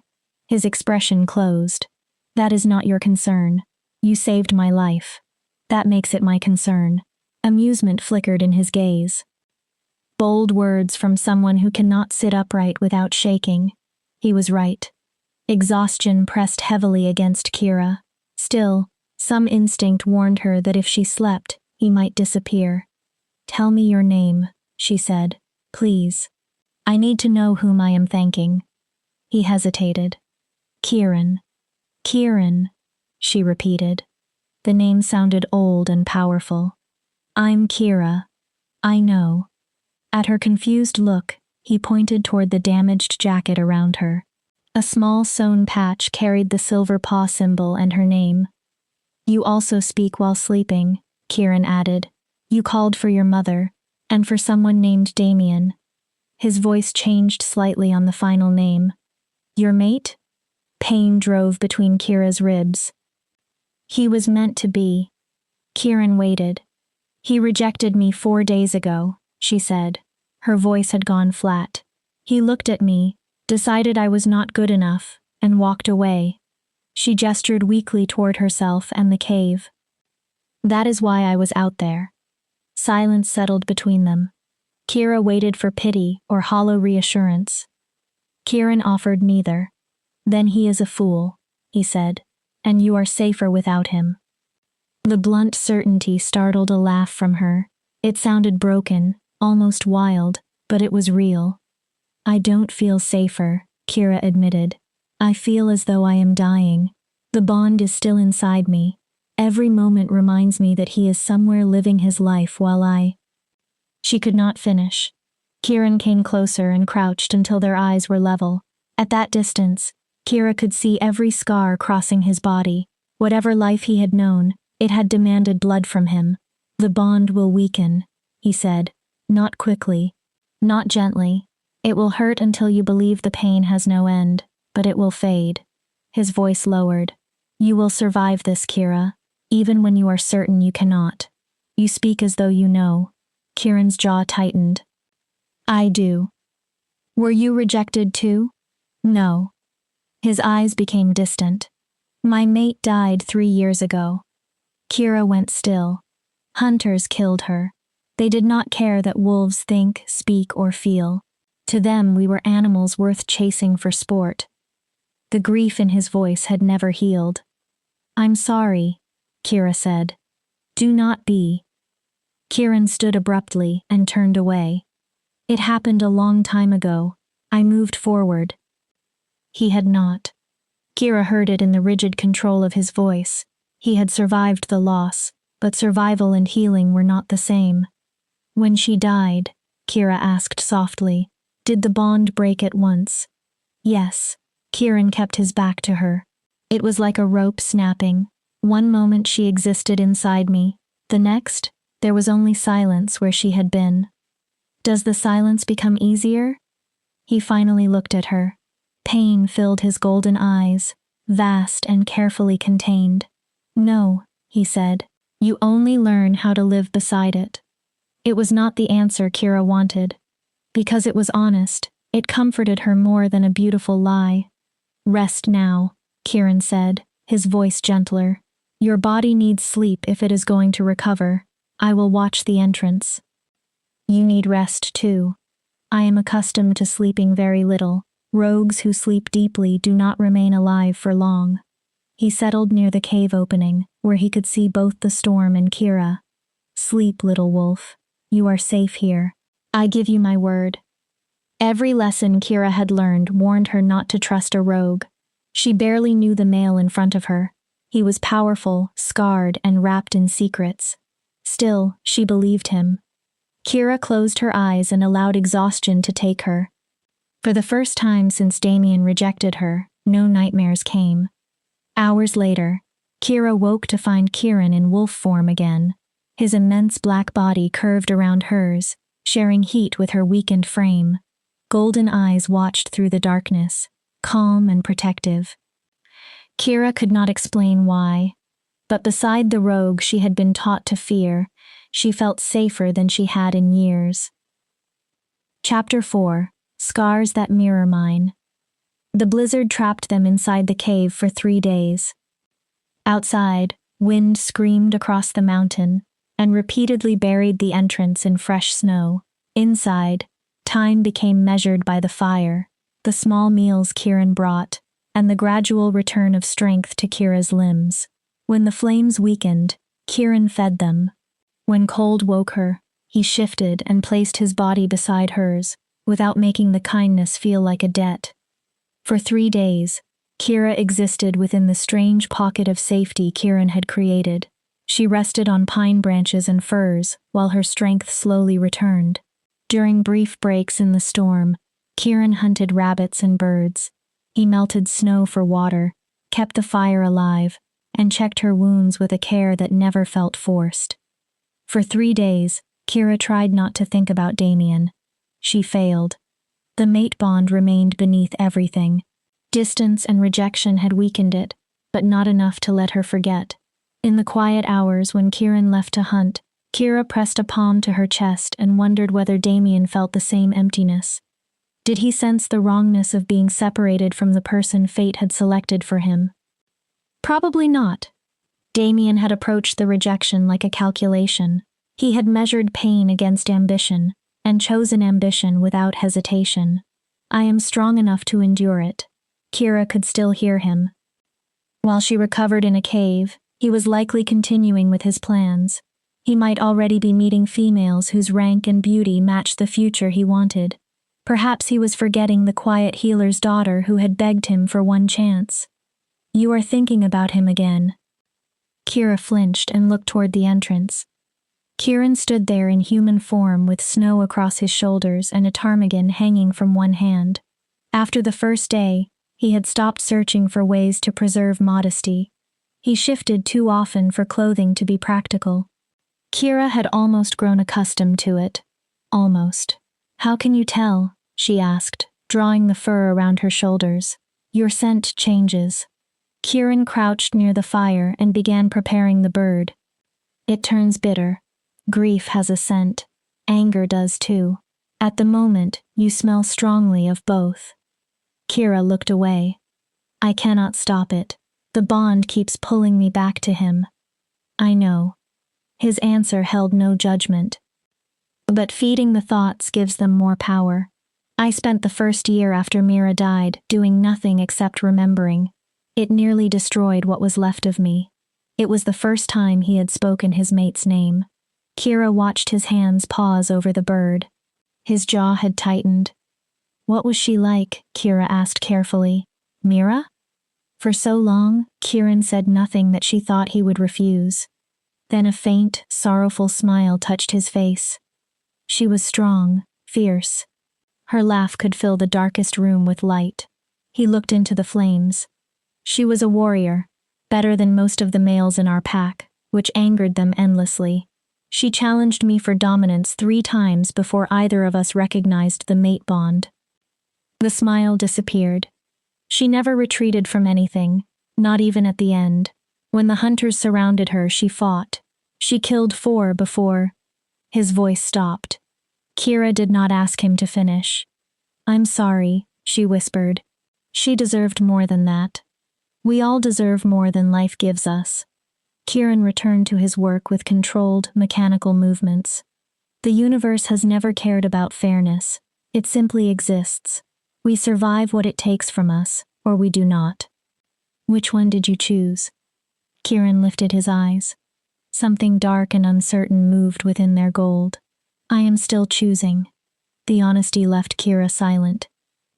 [SPEAKER 1] His expression closed. That is not your concern. You saved my life. That makes it my concern. Amusement flickered in his gaze. Bold words from someone who cannot sit upright without shaking. He was right. Exhaustion pressed heavily against Kira. Still, some instinct warned her that if she slept, he might disappear. Tell me your name, she said. Please. I need to know whom I am thanking. He hesitated. Kieran. Kieran, she repeated. The name sounded old and powerful. I'm Kira. I know. At her confused look, he pointed toward the damaged jacket around her. A small sewn patch carried the Silverpaw symbol and her name. You also speak while sleeping, Kieran added. You called for your mother, and for someone named Damien. His voice changed slightly on the final name. Your mate? Pain drove between Kira's ribs. He was meant to be. Kieran waited. He rejected me 4 days ago, she said. Her voice had gone flat. He looked at me, decided I was not good enough, and walked away. She gestured weakly toward herself and the cave. That is why I was out there. Silence settled between them. Kira waited for pity or hollow reassurance. Kieran offered neither. Then he is a fool, he said, and you are safer without him. The blunt certainty startled a laugh from her. It sounded broken, almost wild, but it was real. I don't feel safer, Kira admitted. I feel as though I am dying. The bond is still inside me. Every moment reminds me that he is somewhere living his life while I... She could not finish. Kieran came closer and crouched until their eyes were level. At that distance, Kira could see every scar crossing his body. Whatever life he had known, it had demanded blood from him. The bond will weaken, he said. Not quickly. Not gently. It will hurt until you believe the pain has no end. but it will fade. His voice lowered. You will survive this, Kira, even when you are certain you cannot. You speak as though you know. Kieran's jaw tightened. I do. Were you rejected too? No. His eyes became distant. My mate died 3 years ago. Kira went still. Hunters killed her. They did not care that wolves think, speak, or feel. To them, we were animals worth chasing for sport. The grief in his voice had never healed. I'm sorry, Kira said. Do not be. Kieran stood abruptly and turned away. It happened a long time ago. I moved forward. He had not. Kira heard it in the rigid control of his voice. He had survived the loss, but survival and healing were not the same. When she died, Kira asked softly, did the bond break at once? Yes. Kieran kept his back to her. It was like a rope snapping. One moment she existed inside me. The next, there was only silence where she had been. Does the silence become easier? He finally looked at her. Pain filled his golden eyes, vast and carefully contained. No, he said. You only learn how to live beside it. It was not the answer Kira wanted. Because it was honest, it comforted her more than a beautiful lie. Rest now, Kieran said, his voice gentler. Your body needs sleep if it is going to recover. I will watch the entrance. You need rest too. I am accustomed to sleeping very little. Rogues who sleep deeply do not remain alive for long. He settled near the cave opening, where he could see both the storm and Kira. Sleep, little wolf. You are safe here. I give you my word. Every lesson Kira had learned warned her not to trust a rogue. She barely knew the male in front of her. He was powerful, scarred, and wrapped in secrets. Still, she believed him. Kira closed her eyes and allowed exhaustion to take her. For the first time since Damien rejected her, no nightmares came. Hours later, Kira woke to find Kieran in wolf form again. His immense black body curved around hers, sharing heat with her weakened frame. Golden eyes watched through the darkness, calm and protective. Kira could not explain why, but beside the rogue she had been taught to fear, she felt safer than she had in years. Chapter 4: Scars That Mirror Mine. The blizzard trapped them inside the cave for 3 days. Outside, wind screamed across the mountain and repeatedly buried the entrance in fresh snow. Inside, time became measured by the fire, the small meals Kieran brought, and the gradual return of strength to Kira's limbs. When the flames weakened, Kieran fed them. When cold woke her, he shifted and placed his body beside hers, without making the kindness feel like a debt. For 3 days, Kira existed within the strange pocket of safety Kieran had created. She rested on pine branches and firs, while her strength slowly returned. During brief breaks in the storm, Kieran hunted rabbits and birds. He melted snow for water, kept the fire alive, and checked her wounds with a care that never felt forced. For 3 days, Kira tried not to think about Damien. She failed. The mate bond remained beneath everything. Distance and rejection had weakened it, but not enough to let her forget. In the quiet hours when Kieran left to hunt, Kira pressed a palm to her chest and wondered whether Damien felt the same emptiness. Did he sense the wrongness of being separated from the person fate had selected for him? Probably not. Damien had approached the rejection like a calculation. He had measured pain against ambition, and chosen ambition without hesitation. I am strong enough to endure it. Kira could still hear him. While she recovered in a cave, he was likely continuing with his plans. He might already be meeting females whose rank and beauty matched the future he wanted. Perhaps he was forgetting the quiet healer's daughter who had begged him for one chance. You are thinking about him again. Kira flinched and looked toward the entrance. Kieran stood there in human form with snow across his shoulders and a ptarmigan hanging from one hand. After the first day, he had stopped searching for ways to preserve modesty. He shifted too often for clothing to be practical. Kira had almost grown accustomed to it. Almost. How can you tell? She asked, drawing the fur around her shoulders. Your scent changes. Kieran crouched near the fire and began preparing the bird. It turns bitter. Grief has a scent. Anger does too. At the moment, you smell strongly of both. Kira looked away. I cannot stop it. The bond keeps pulling me back to him. I know. His answer held no judgment. But feeding the thoughts gives them more power. I spent the first year after Mira died doing nothing except remembering. It nearly destroyed what was left of me. It was the first time he had spoken his mate's name. Kira watched his hands pause over the bird. His jaw had tightened. What was she like? Kira asked carefully. Mira? For so long, Kieran said nothing that she thought he would refuse. Then a faint, sorrowful smile touched his face. She was strong, fierce. Her laugh could fill the darkest room with light. He looked into the flames. She was a warrior, better than most of the males in our pack, which angered them endlessly. She challenged me for dominance 3 times before either of us recognized the mate bond. The smile disappeared. She never retreated from anything, not even at the end. When the hunters surrounded her, she fought. She killed 4 before. His voice stopped. Kira did not ask him to finish. I'm sorry, she whispered. She deserved more than that. We all deserve more than life gives us. Kieran returned to his work with controlled, mechanical movements. The universe has never cared about fairness. It simply exists. We survive what it takes from us, or we do not. Which one did you choose? Kieran lifted his eyes. Something dark and uncertain moved within their gold. I am still choosing. The honesty left Kira silent.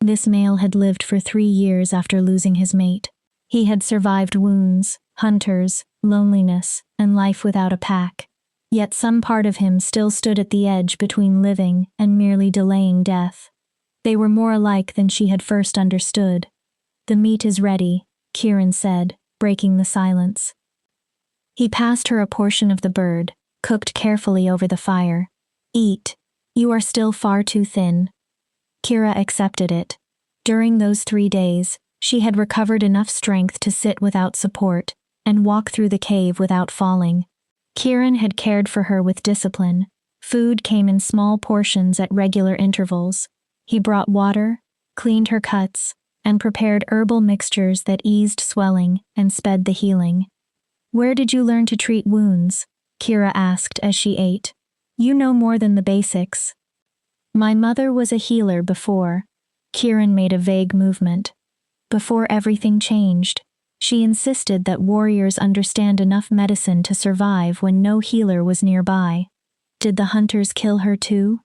[SPEAKER 1] This male had lived for 3 years after losing his mate. He had survived wounds, hunters, loneliness, and life without a pack. Yet some part of him still stood at the edge between living and merely delaying death. They were more alike than she had first understood. The meat is ready, Kieran said, breaking the silence. He passed her a portion of the bird, cooked carefully over the fire. Eat. You are still far too thin. Kira accepted it. During those 3 days, she had recovered enough strength to sit without support and walk through the cave without falling. Kieran had cared for her with discipline. Food came in small portions at regular intervals. He brought water, cleaned her cuts, and prepared herbal mixtures that eased swelling and sped the healing. Where did you learn to treat wounds? Kira asked as she ate. You know more than the basics. My mother was a healer before. Kieran made a vague movement. Before everything changed, she insisted that warriors understand enough medicine to survive when no healer was nearby. Did the hunters kill her too?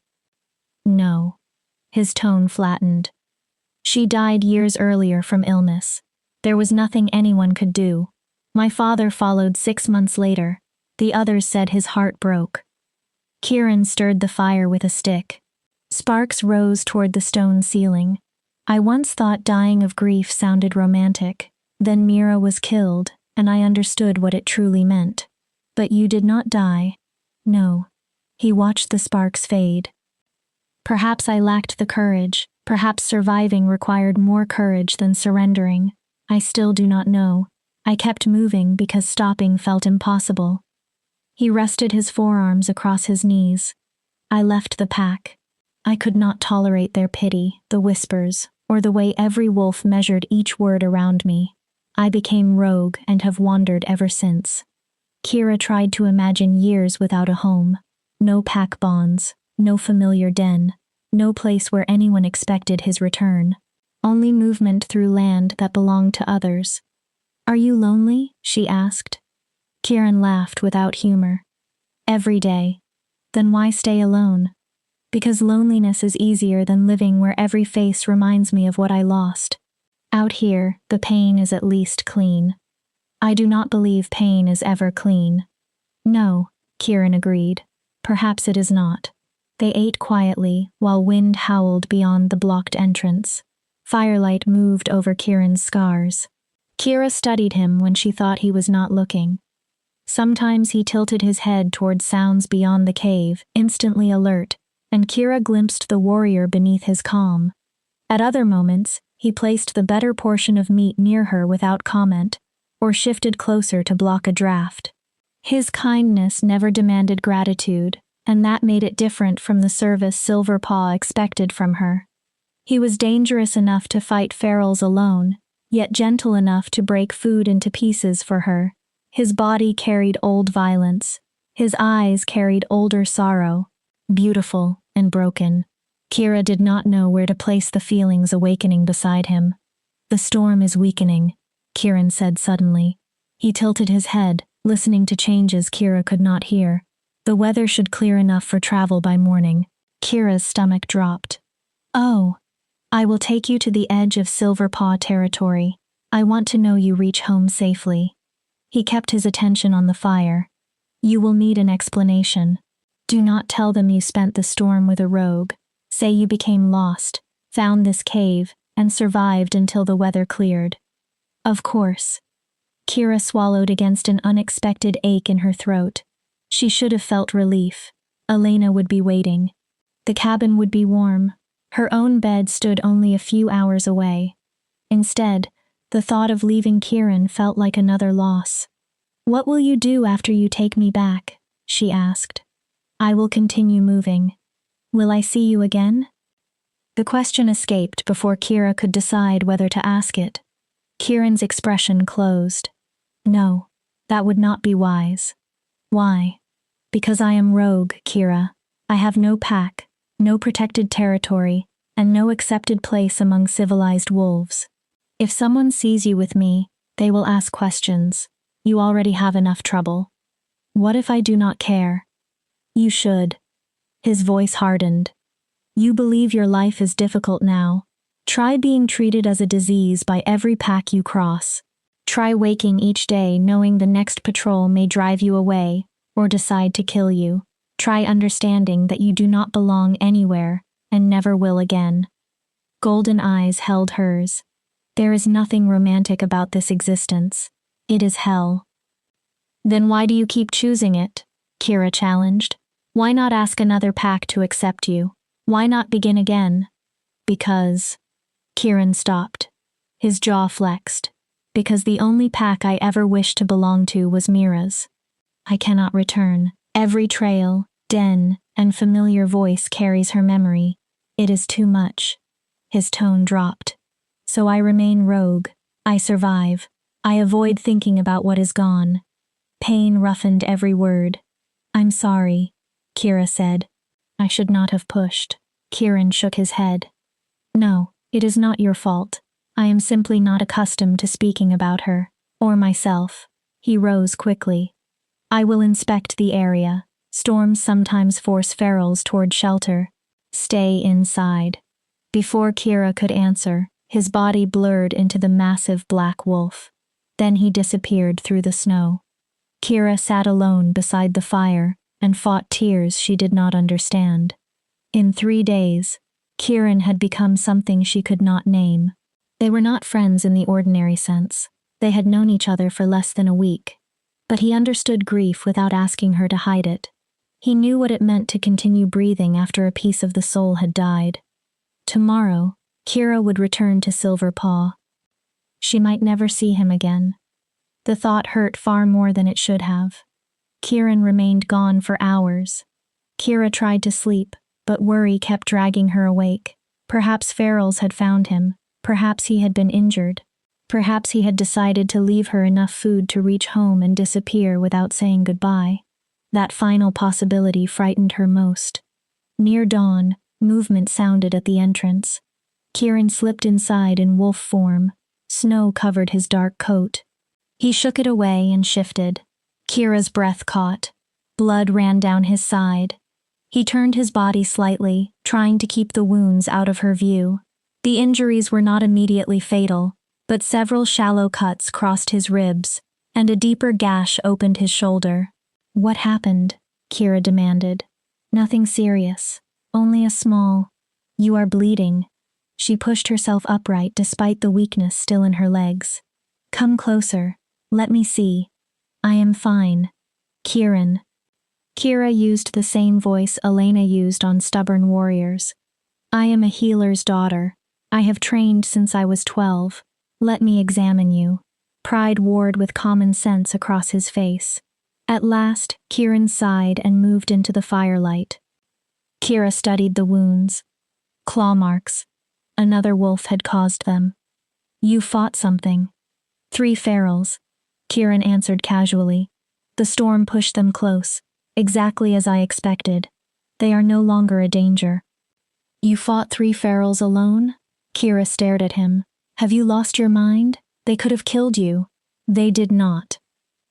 [SPEAKER 1] No. His tone flattened. She died years earlier from illness. There was nothing anyone could do. My father followed 6 months later. The others said his heart broke. Kieran stirred the fire with a stick. Sparks rose toward the stone ceiling. I once thought dying of grief sounded romantic. Then Mira was killed, and I understood what it truly meant. But you did not die. No. He watched the sparks fade. Perhaps I lacked the courage. Perhaps surviving required more courage than surrendering. I still do not know. I kept moving because stopping felt impossible. He rested his forearms across his knees. I left the pack. I could not tolerate their pity, the whispers, or the way every wolf measured each word around me. I became rogue and have wandered ever since. Kira tried to imagine years without a home. No pack bonds, no familiar den, no place where anyone expected his return. Only movement through land that belonged to others. Are you lonely? She asked. Kieran laughed without humor. Every day. Then why stay alone? Because loneliness is easier than living where every face reminds me of what I lost. Out here, the pain is at least clean. I do not believe pain is ever clean. No, Kieran agreed. Perhaps it is not. They ate quietly while wind howled beyond the blocked entrance. Firelight moved over Kieran's scars. Kira studied him when she thought he was not looking. Sometimes he tilted his head toward sounds beyond the cave, instantly alert, and Kira glimpsed the warrior beneath his calm. At other moments, He placed the better portion of meat near her without comment, or shifted closer to block a draft. His kindness never demanded gratitude, and that made it different from the service Silverpaw expected from her. He was dangerous enough to fight ferals alone, yet gentle enough to break food into pieces for her. His body carried old violence. His eyes carried older sorrow, beautiful and broken. Kira did not know where to place the feelings awakening beside him. "The storm is weakening," Kieran said suddenly. He tilted his head, listening to changes Kira could not hear. "The weather should clear enough for travel by morning." Kira's stomach dropped. "Oh, I will take you to the edge of Silverpaw territory. I want to know you reach home safely." He kept his attention on the fire. "You will need an explanation. Do not tell them you spent the storm with a rogue. Say you became lost, found this cave, and survived until the weather cleared." "Of course." Kira swallowed against an unexpected ache in her throat. She should have felt relief. Elena would be waiting. The cabin would be warm. Her own bed stood only a few hours away. Instead, the thought of leaving Kieran felt like another loss. "What will you do after you take me back?" she asked. "I will continue moving. Will I see you again?" The question escaped before Kira could decide whether to ask it. Kieran's expression closed. "No, that would not be wise." "Why?" "Because I am rogue, Kira. I have no pack, no protected territory, and no accepted place among civilized wolves. If someone sees you with me, they will ask questions. You already have enough trouble. What if I do not care?" "You should." His voice hardened. "You believe your life is difficult now. Try being treated as a disease by every pack you cross. Try waking each day knowing the next patrol may drive you away or decide to kill you. Try understanding that you do not belong anywhere and never will again." Golden eyes held hers. "There is nothing romantic about this existence. It is hell." "Then why do you keep choosing it?" Kira challenged. "Why not ask another pack to accept you? Why not begin again?" "Because..." Kieran stopped. His jaw flexed. "Because the only pack I ever wished to belong to was Mira's. I cannot return. Every trail, den, and familiar voice carries her memory. It is too much." His tone dropped. "So I remain rogue. I survive. I avoid thinking about what is gone." Pain roughened every word. "I'm sorry," Kira said. "I should not have pushed." Kieran shook his head. "No, it is not your fault. I am simply not accustomed to speaking about her, or myself." He rose quickly. "I will inspect the area. Storms sometimes force ferals toward shelter. Stay inside." Before Kira could answer, his body blurred into the massive black wolf. Then he disappeared through the snow. Kira sat alone beside the fire and fought tears she did not understand. In 3 days, Kieran had become something she could not name. They were not friends in the ordinary sense. They had known each other for less than a week. But he understood grief without asking her to hide it. He knew what it meant to continue breathing after a piece of the soul had died. Tomorrow, Kira would return to Silverpaw. She might never see him again. The thought hurt far more than it should have. Kieran remained gone for hours. Kira tried to sleep, but worry kept dragging her awake. Perhaps ferals had found him. Perhaps he had been injured. Perhaps he had decided to leave her enough food to reach home and disappear without saying goodbye. That final possibility frightened her most. Near dawn, movement sounded at the entrance. Kieran slipped inside in wolf form. Snow covered his dark coat. He shook it away and shifted. Kira's breath caught. Blood ran down his side. He turned his body slightly, trying to keep the wounds out of her view. The injuries were not immediately fatal, but several shallow cuts crossed his ribs, and a deeper gash opened his shoulder. "What happened?" Kira demanded. "Nothing serious. Only a small..." "You are bleeding." She pushed herself upright despite the weakness still in her legs. "Come closer. Let me see." "I am fine. Kieran." Kira used the same voice Elena used on Stubborn Warriors. "I am a healer's daughter. I have trained since I was 12. Let me examine you. Pride warred with common sense across his face. At last, Kieran sighed and moved into the firelight. Kira studied the wounds. Claw marks. Another wolf had caused them. You fought something. 3 ferals. Kieran answered casually. The storm pushed them close, exactly as I expected. They are no longer a danger. You fought 3 ferals alone? Kira stared at him. Have you lost your mind? They could have killed you. They did not.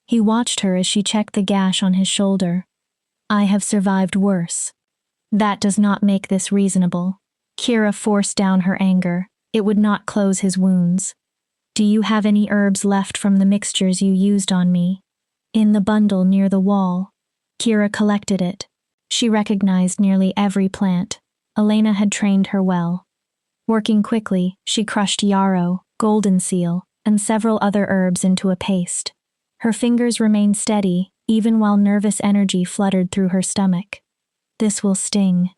[SPEAKER 1] He watched her as she checked the gash on his shoulder. I have survived worse. That does not make this reasonable. Kira forced down her anger. It would not close his wounds. Do you have any herbs left from the mixtures you used on me? In the bundle near the wall. Kira collected it. She recognized nearly every plant. Elena had trained her well. Working quickly, she crushed yarrow, golden seal, and several other herbs into a paste. Her fingers remained steady, even while nervous energy fluttered through her stomach. This will sting.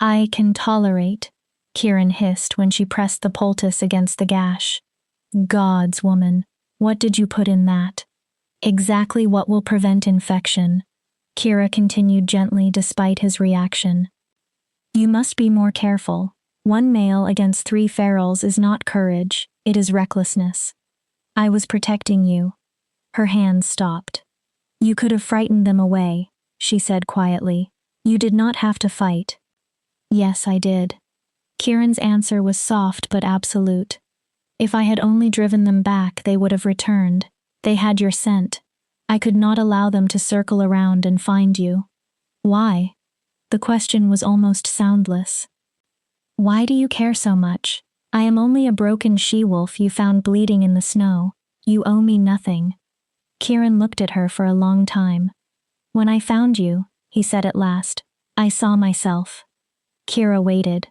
[SPEAKER 1] I can tolerate, Kieran hissed when she pressed the poultice against the gash. Gods, woman, what did you put in that? Exactly what will prevent infection, Kira continued gently despite his reaction. You must be more careful. 1 male against 3 ferals is not courage, it is recklessness. I was protecting you. Her hands stopped. You could have frightened them away, she said quietly. You did not have to fight. Yes, I did. Kieran's answer was soft but absolute. If I had only driven them back, they would have returned. They had your scent. I could not allow them to circle around and find you. Why? The question was almost soundless. Why do you care so much? I am only a broken she-wolf you found bleeding in the snow. You owe me nothing. Kieran looked at her for a long time. When I found you, he said at last, I saw myself. Kira waited.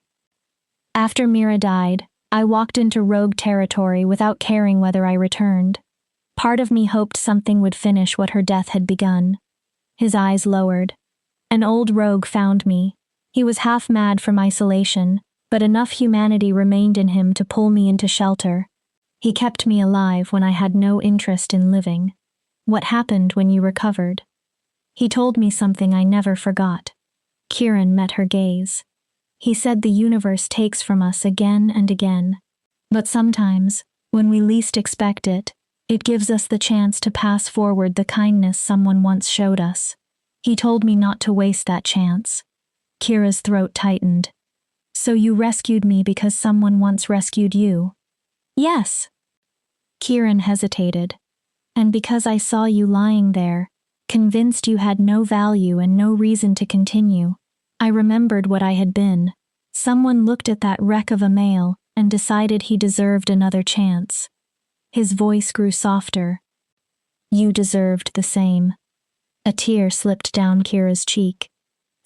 [SPEAKER 1] After Mira died, I walked into rogue territory without caring whether I returned. Part of me hoped something would finish what her death had begun. His eyes lowered. An old rogue found me. He was half mad from isolation, but enough humanity remained in him to pull me into shelter. He kept me alive when I had no interest in living. What happened when you recovered? He told me something I never forgot. Kieran met her gaze. He said the universe takes from us again and again. But sometimes, when we least expect it, it gives us the chance to pass forward the kindness someone once showed us. He told me not to waste that chance. Kira's throat tightened. So you rescued me because someone once rescued you? Yes. Kieran hesitated. And because I saw you lying there, convinced you had no value and no reason to continue, I remembered what I had been. Someone looked at that wreck of a male and decided he deserved another chance. His voice grew softer. You deserved the same. A tear slipped down Kira's cheek.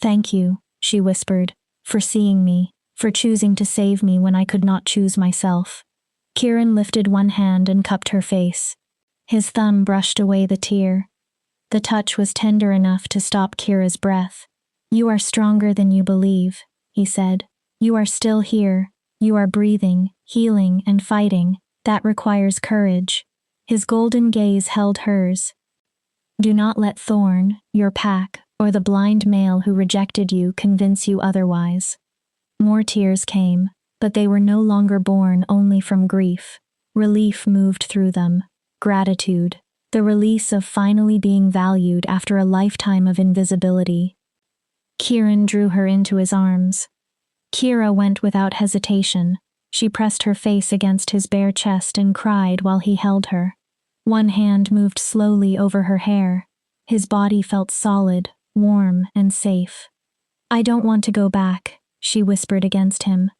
[SPEAKER 1] Thank you, she whispered, for seeing me, for choosing to save me when I could not choose myself. Kieran lifted one hand and cupped her face. His thumb brushed away the tear. The touch was tender enough to stop Kira's breath. You are stronger than you believe, he said. You are still here. You are breathing, healing, and fighting. That requires courage. His golden gaze held hers. Do not let Thorn, your pack, or the blind male who rejected you convince you otherwise. More tears came, but they were no longer born only from grief. Relief moved through them. Gratitude. The release of finally being valued after a lifetime of invisibility. Kieran drew her into his arms. Kira went without hesitation. She pressed her face against his bare chest and cried while he held her. One hand moved slowly over her hair. His body felt solid, warm, and safe. I don't want to go back, she whispered against him.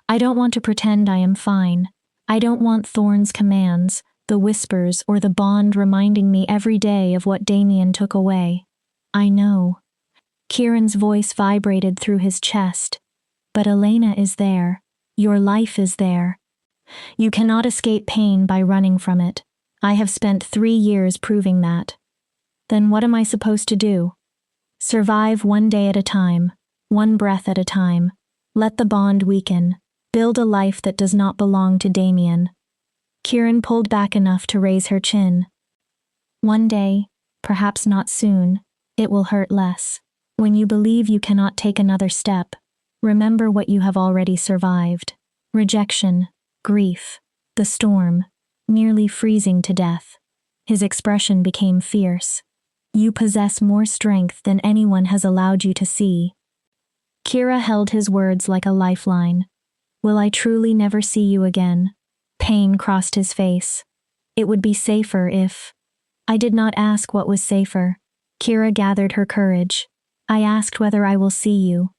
[SPEAKER 1] I don't want to pretend I am fine. I don't want Thorn's commands, the whispers, or the bond reminding me every day of what Damien took away. I know. Kieran's voice vibrated through his chest. But Elena is there. Your life is there. You cannot escape pain by running from it. I have spent 3 years proving that. Then what am I supposed to do? Survive one day at a time, one breath at a time. Let the bond weaken. Build a life that does not belong to Damien. Kieran pulled back enough to raise her chin. One day, perhaps not soon, it will hurt less. When you believe you cannot take another step, remember what you have already survived. Rejection, grief, the storm, nearly freezing to death. His expression became fierce. You possess more strength than anyone has allowed you to see. Kira held his words like a lifeline. Will I truly never see you again? Pain crossed his face. It would be safer if... I did not ask what was safer. Kira gathered her courage. I asked whether I will see you.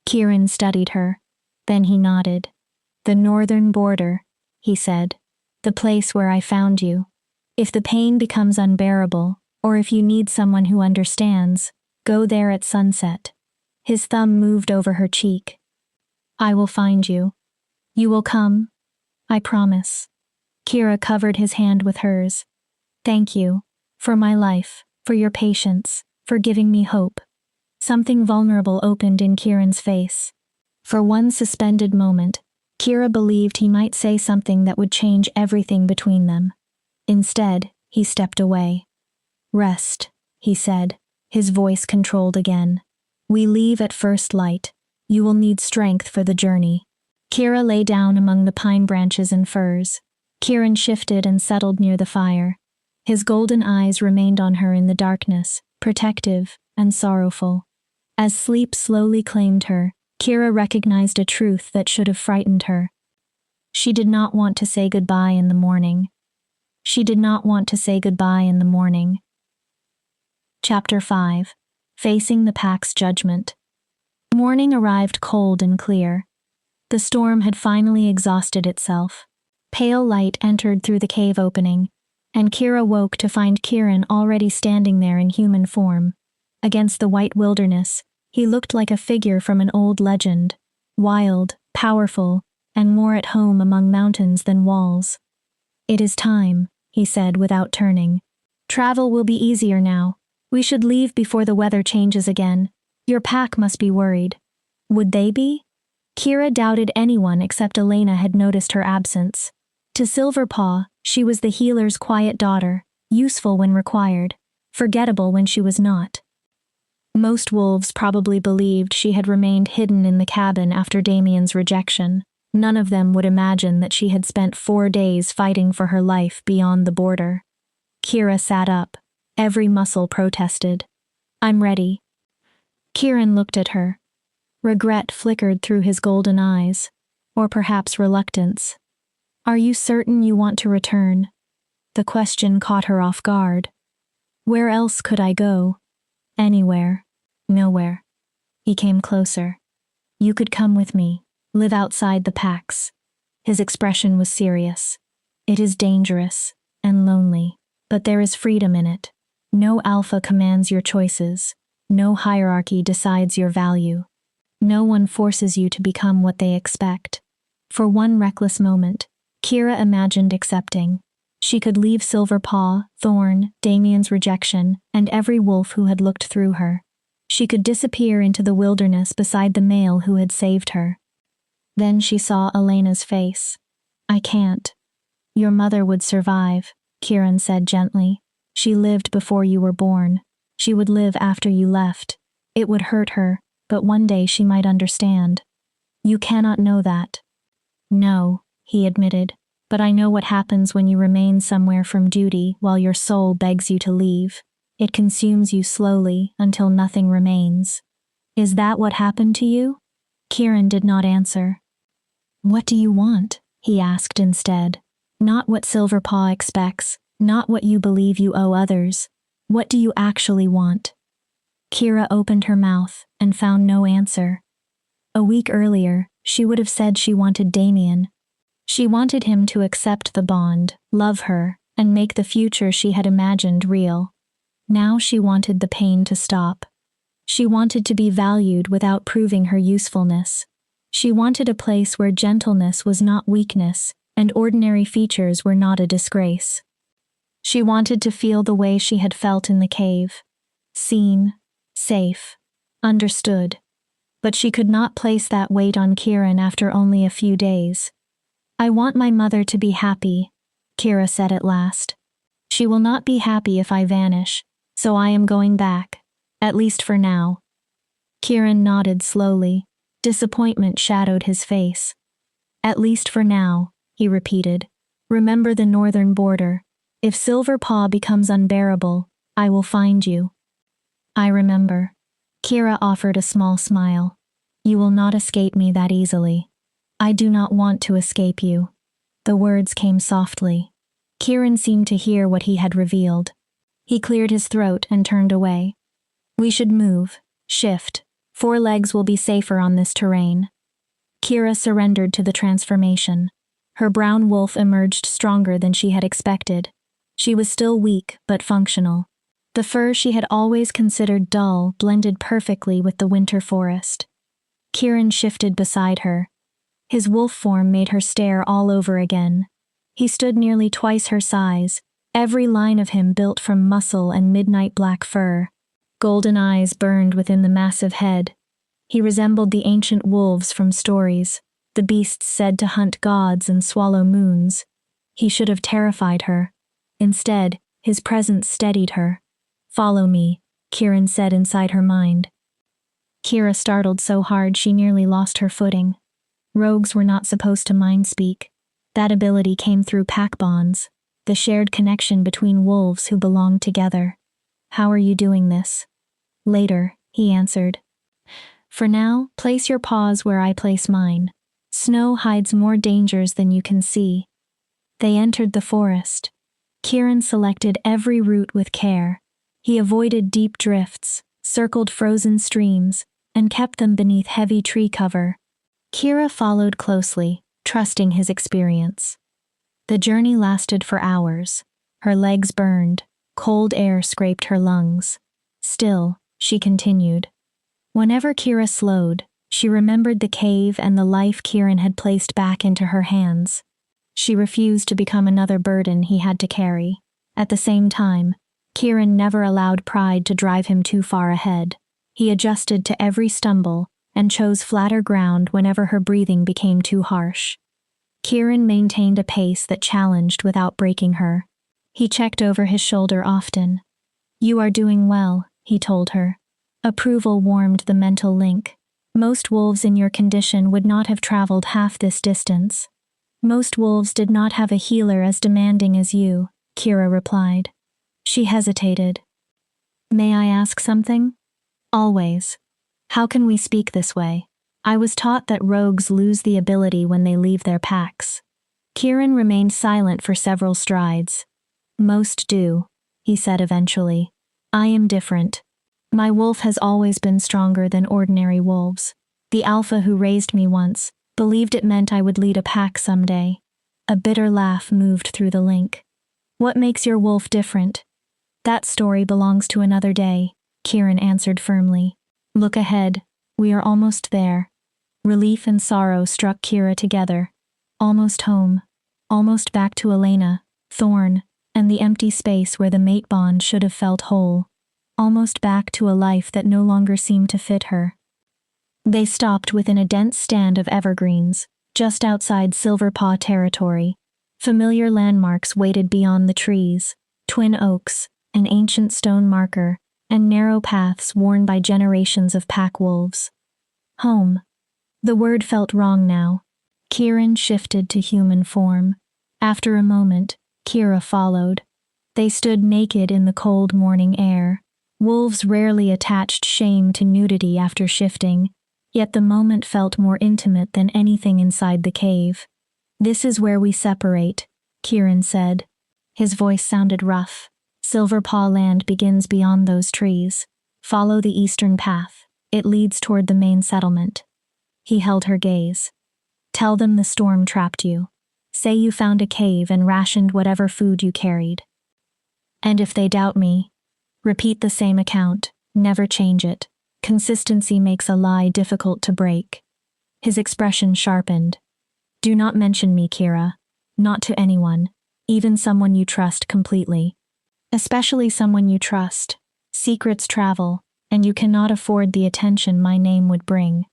[SPEAKER 1] Kieran studied her. Then he nodded. The northern border, he said. The place where I found you. If the pain becomes unbearable, or if you need someone who understands, go there at sunset. His thumb moved over her cheek. I will find you. You will come. I promise. Kira covered his hand with hers. Thank you. For my life, for your patience, for giving me hope. Something vulnerable opened in Kieran's face. For one suspended moment, Kira believed he might say something that would change everything between them. Instead, he stepped away. Rest, he said, his voice controlled again. We leave at first light. You will need strength for the journey. Kira lay down among the pine branches and firs. Kieran shifted and settled near the fire. His golden eyes remained on her in the darkness, protective and sorrowful. As sleep slowly claimed her, Kira recognized a truth that should have frightened her. She did not want to say goodbye in the morning. She did not want to say goodbye in the morning. Chapter 5. Facing the Pack's Judgment. Morning arrived cold and clear. The storm had finally exhausted itself. Pale light entered through the cave opening, and Kira woke to find Kieran already standing there in human form. Against the white wilderness, he looked like a figure from an old legend, wild, powerful, and more at home among mountains than walls. It is time, he said without turning. Travel will be easier now. We should leave before the weather changes again. Your pack must be worried. Would they be? Kira doubted anyone except Elena had noticed her absence. To Silverpaw, she was the healer's quiet daughter, useful when required, forgettable when she was not. Most wolves probably believed she had remained hidden in the cabin after Damien's rejection. None of them would imagine that she had spent 4 days fighting for her life beyond the border. Kira sat up. Every muscle protested. I'm ready. Kieran looked at her. Regret flickered through his golden eyes, or perhaps reluctance. Are you certain you want to return? The question caught her off guard. Where else could I go? Anywhere. Nowhere. He came closer. You could come with me, live outside the packs. His expression was serious. It is dangerous and lonely, but there is freedom in it. No alpha commands your choices. No hierarchy decides your value. No one forces you to become what they expect. For one reckless moment, Kira imagined accepting. She could leave Silverpaw, Thorn, Damien's rejection, and every wolf who had looked through her. She could disappear into the wilderness beside the male who had saved her. Then she saw Elena's face. I can't. Your mother would survive, Kieran said gently. She lived before you were born. She would live after you left. It would hurt her, but one day she might understand. You cannot know that. No, he admitted, but I know what happens when you remain somewhere from duty while your soul begs you to leave. It consumes you slowly until nothing remains. Is that what happened to you? Kieran did not answer. What do you want? He asked instead. Not what Silverpaw expects. Not what you believe you owe others. What do you actually want? Kira opened her mouth and found no answer. A week earlier, she would have said she wanted Damien. She wanted him to accept the bond, love her, and make the future she had imagined real. Now she wanted the pain to stop. She wanted to be valued without proving her usefulness. She wanted a place where gentleness was not weakness and ordinary features were not a disgrace. She wanted to feel the way she had felt in the cave. Seen, safe, understood. But she could not place that weight on Kieran after only a few days. I want my mother to be happy, Kira said at last. She will not be happy if I vanish, so I am going back, at least for now. Kieran nodded slowly. Disappointment shadowed his face. At least for now, he repeated. Remember the northern border. If Silver Paw becomes unbearable, I will find you. I remember. Kira offered a small smile. You will not escape me that easily. I do not want to escape you. The words came softly. Kieran seemed to hear what he had revealed. He cleared his throat and turned away. We should move, shift. 4 legs will be safer on this terrain. Kira surrendered to the transformation. Her brown wolf emerged stronger than she had expected. She was still weak, but functional. The fur she had always considered dull blended perfectly with the winter forest. Kieran shifted beside her. His wolf form made her stare all over again. He stood nearly twice her size, every line of him built from muscle and midnight black fur. Golden eyes burned within the massive head. He resembled the ancient wolves from stories, the beasts said to hunt gods and swallow moons. He should have terrified her. Instead, his presence steadied her. Follow me, Kieran said inside her mind. Kira startled so hard she nearly lost her footing. Rogues were not supposed to mind speak. That ability came through pack bonds, the shared connection between wolves who belonged together. How are you doing this? Later, he answered. For now, place your paws where I place mine. Snow hides more dangers than you can see. They entered the forest. Kieran selected every route with care. He avoided deep drifts, circled frozen streams, and kept them beneath heavy tree cover. Kira followed closely, trusting his experience. The journey lasted for hours. Her legs burned, cold air scraped her lungs. Still, she continued. Whenever Kira slowed, she remembered the cave and the life Kieran had placed back into her hands. She refused to become another burden he had to carry. At the same time, Kieran never allowed pride to drive him too far ahead. He adjusted to every stumble and chose flatter ground whenever her breathing became too harsh. Kieran maintained a pace that challenged without breaking her. He checked over his shoulder often. You are doing well, he told her. Approval warmed the mental link. Most wolves in your condition would not have traveled half this distance. Most wolves did not have a healer as demanding as you, Kira replied. She hesitated. May I ask something? Always. How can we speak this way? I was taught that rogues lose the ability when they leave their packs. Kieran remained silent for several strides. Most do, he said eventually. I am different. My wolf has always been stronger than ordinary wolves. The alpha who raised me once believed it meant I would lead a pack someday. A bitter laugh moved through the link. What makes your wolf different? That story belongs to another day, Kieran answered firmly. Look ahead. We are almost there. Relief and sorrow struck Kira together. Almost home. Almost back to Elena, Thorn, and the empty space where the mate bond should have felt whole. Almost back to a life that no longer seemed to fit her. They stopped within a dense stand of evergreens, just outside Silver Paw territory. Familiar landmarks waited beyond the trees, twin oaks, an ancient stone marker, and narrow paths worn by generations of pack wolves. Home. The word felt wrong now. Kieran shifted to human form. After a moment, Kira followed. They stood naked in the cold morning air. Wolves rarely attached shame to nudity after shifting, yet the moment felt more intimate than anything inside the cave. This is where we separate, Kieran said. His voice sounded rough. Silver Paw land begins beyond those trees. Follow the eastern path. It leads toward the main settlement. He held her gaze. Tell them the storm trapped you. Say you found a cave and rationed whatever food you carried. And if they doubt me, repeat the same account. Never change it. Consistency makes a lie difficult to break. His expression sharpened. Do not mention me, Kira. Not to anyone, even someone you trust completely. Especially someone you trust. Secrets travel, and you cannot afford the attention my name would bring.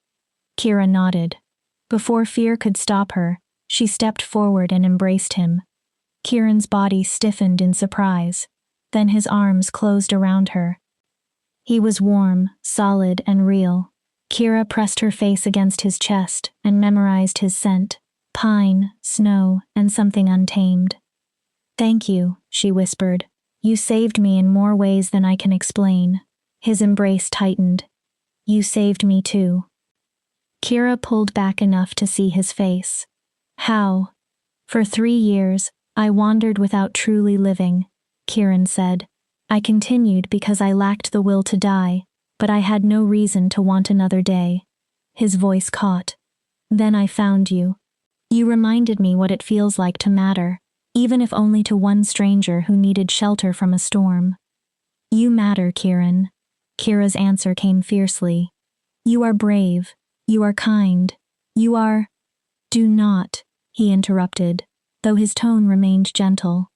[SPEAKER 1] Kira nodded. Before fear could stop her, she stepped forward and embraced him. Kieran's body stiffened in surprise. Then his arms closed around her. He was warm, solid, and real. Kira pressed her face against his chest and memorized his scent: pine, snow, and something untamed. "Thank you," she whispered. "You saved me in more ways than I can explain." His embrace tightened. "You saved me too." Kira pulled back enough to see his face. "How?" "For 3 years, I wandered without truly living," Kieran said. "I continued because I lacked the will to die, but I had no reason to want another day." His voice caught. "Then I found you. You reminded me what it feels like to matter, even if only to one stranger who needed shelter from a storm." "You matter, Kieran." Kira's answer came fiercely. "You are brave. You are kind. You are—" "Do not," he interrupted, though his tone remained gentle.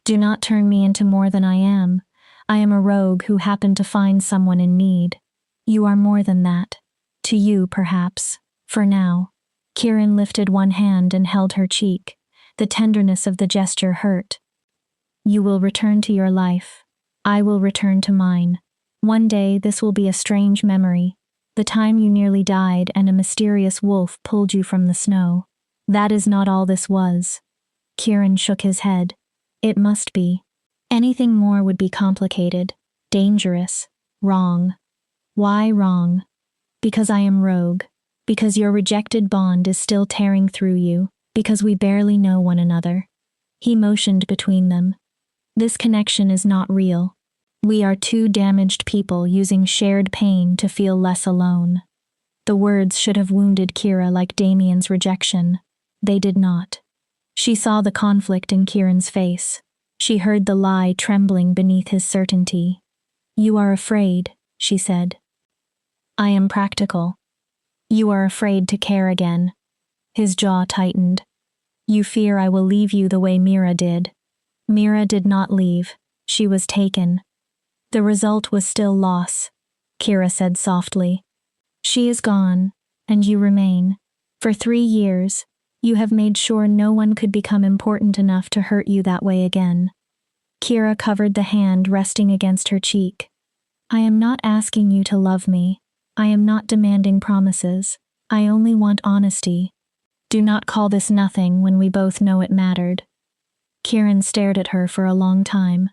[SPEAKER 1] "Do not turn me into more than I am. I am a rogue who happened to find someone in need. You are more than that. To you, perhaps. For now." Kieran lifted one hand and held her cheek. The tenderness of the gesture hurt. "You will return to your life. I will return to mine. One day this will be a strange memory. The time you nearly died and a mysterious wolf pulled you from the snow. That is not all this was." Kieran shook his head. "It must be. Anything more would be complicated, dangerous, wrong." "Why wrong?" "Because I am rogue. Because your rejected bond is still tearing through you. Because we barely know one another." He motioned between them. "This connection is not real. We are two damaged people using shared pain to feel less alone." The words should have wounded Kira like Damien's rejection. They did not. She saw the conflict in Kieran's face. She heard the lie trembling beneath his certainty. "You are afraid," she said. "I am practical." "You are afraid to care again." His jaw tightened. "You fear I will leave you the way Mira did." "Mira did not leave. She was taken." "The result was still loss," Kira said softly. "She is gone, and you remain. For 3 years, you have made sure no one could become important enough to hurt you that way again." Kira covered the hand resting against her cheek. "I am not asking you to love me. I am not demanding promises. I only want honesty. Do not call this nothing when we both know it mattered." Kieran stared at her for a long time.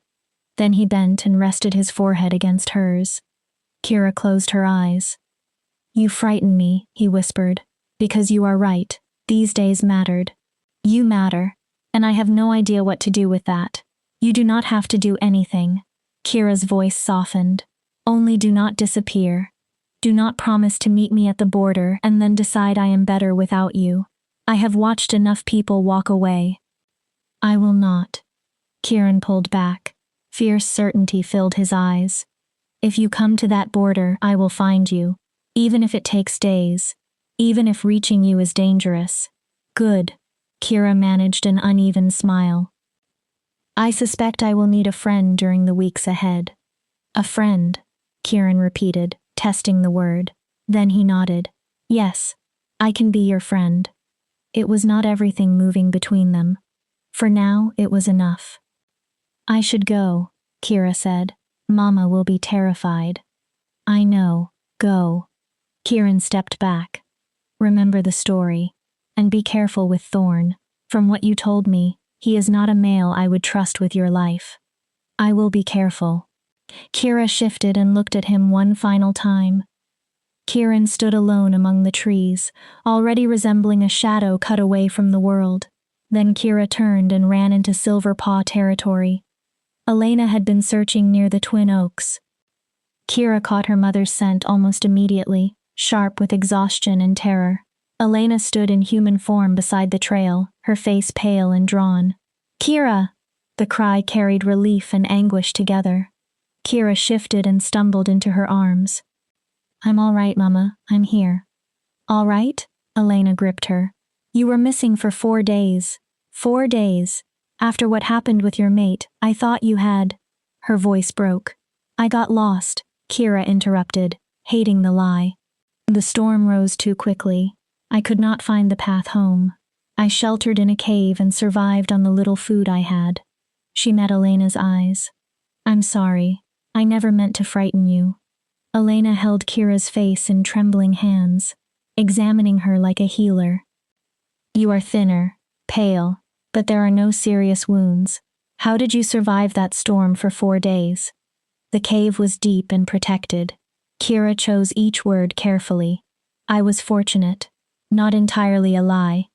[SPEAKER 1] Then he bent and rested his forehead against hers. Kira closed her eyes. "You frighten me," he whispered, "because you are right. These days mattered. You matter, and I have no idea what to do with that. You do not have to do anything." Kira's voice softened. "Only do not disappear. Do not promise to meet me at the border and then decide I am better without you. I have watched enough people walk away." "I will not." Kieran pulled back. Fierce certainty filled his eyes. "If you come to that border, I will find you, even if it takes days, even if reaching you is dangerous." "Good." Kira managed an uneven smile. "I suspect I will need a friend during the weeks ahead." "A friend," Kieran repeated, testing the word. Then he nodded. "Yes, I can be your friend." It was not everything moving between them. For now, it was enough. "I should go," Kira said. "Mama will be terrified." "I know. Go." Kieran stepped back. "Remember the story. And be careful with Thorn. From what you told me, he is not a male I would trust with your life." "I will be careful." Kira shifted and looked at him one final time. Kieran stood alone among the trees, already resembling a shadow cut away from the world. Then Kira turned and ran into Silverpaw territory. Elena had been searching near the Twin Oaks. Kira caught her mother's scent almost immediately, sharp with exhaustion and terror. Elena stood in human form beside the trail, her face pale and drawn. "Kira!" The cry carried relief and anguish together. Kira shifted and stumbled into her arms. "I'm all right, Mama. I'm here." "All right?" Elena gripped her. "You were missing for 4 days. 4 days. After what happened with your mate, I thought you had—" Her voice broke. "I got lost," Kira interrupted, hating the lie. The storm rose too quickly. I could not find the path home. I sheltered in a cave and survived on the little food I had. She met Elena's eyes. I'm sorry. I never meant to frighten you. Elena held Kira's face in trembling hands, examining her like a healer. You are thinner, pale, but there are no serious wounds. How did you survive that storm for 4 days? The cave was deep and protected. Kira chose each word carefully. I was fortunate. Not entirely a lie.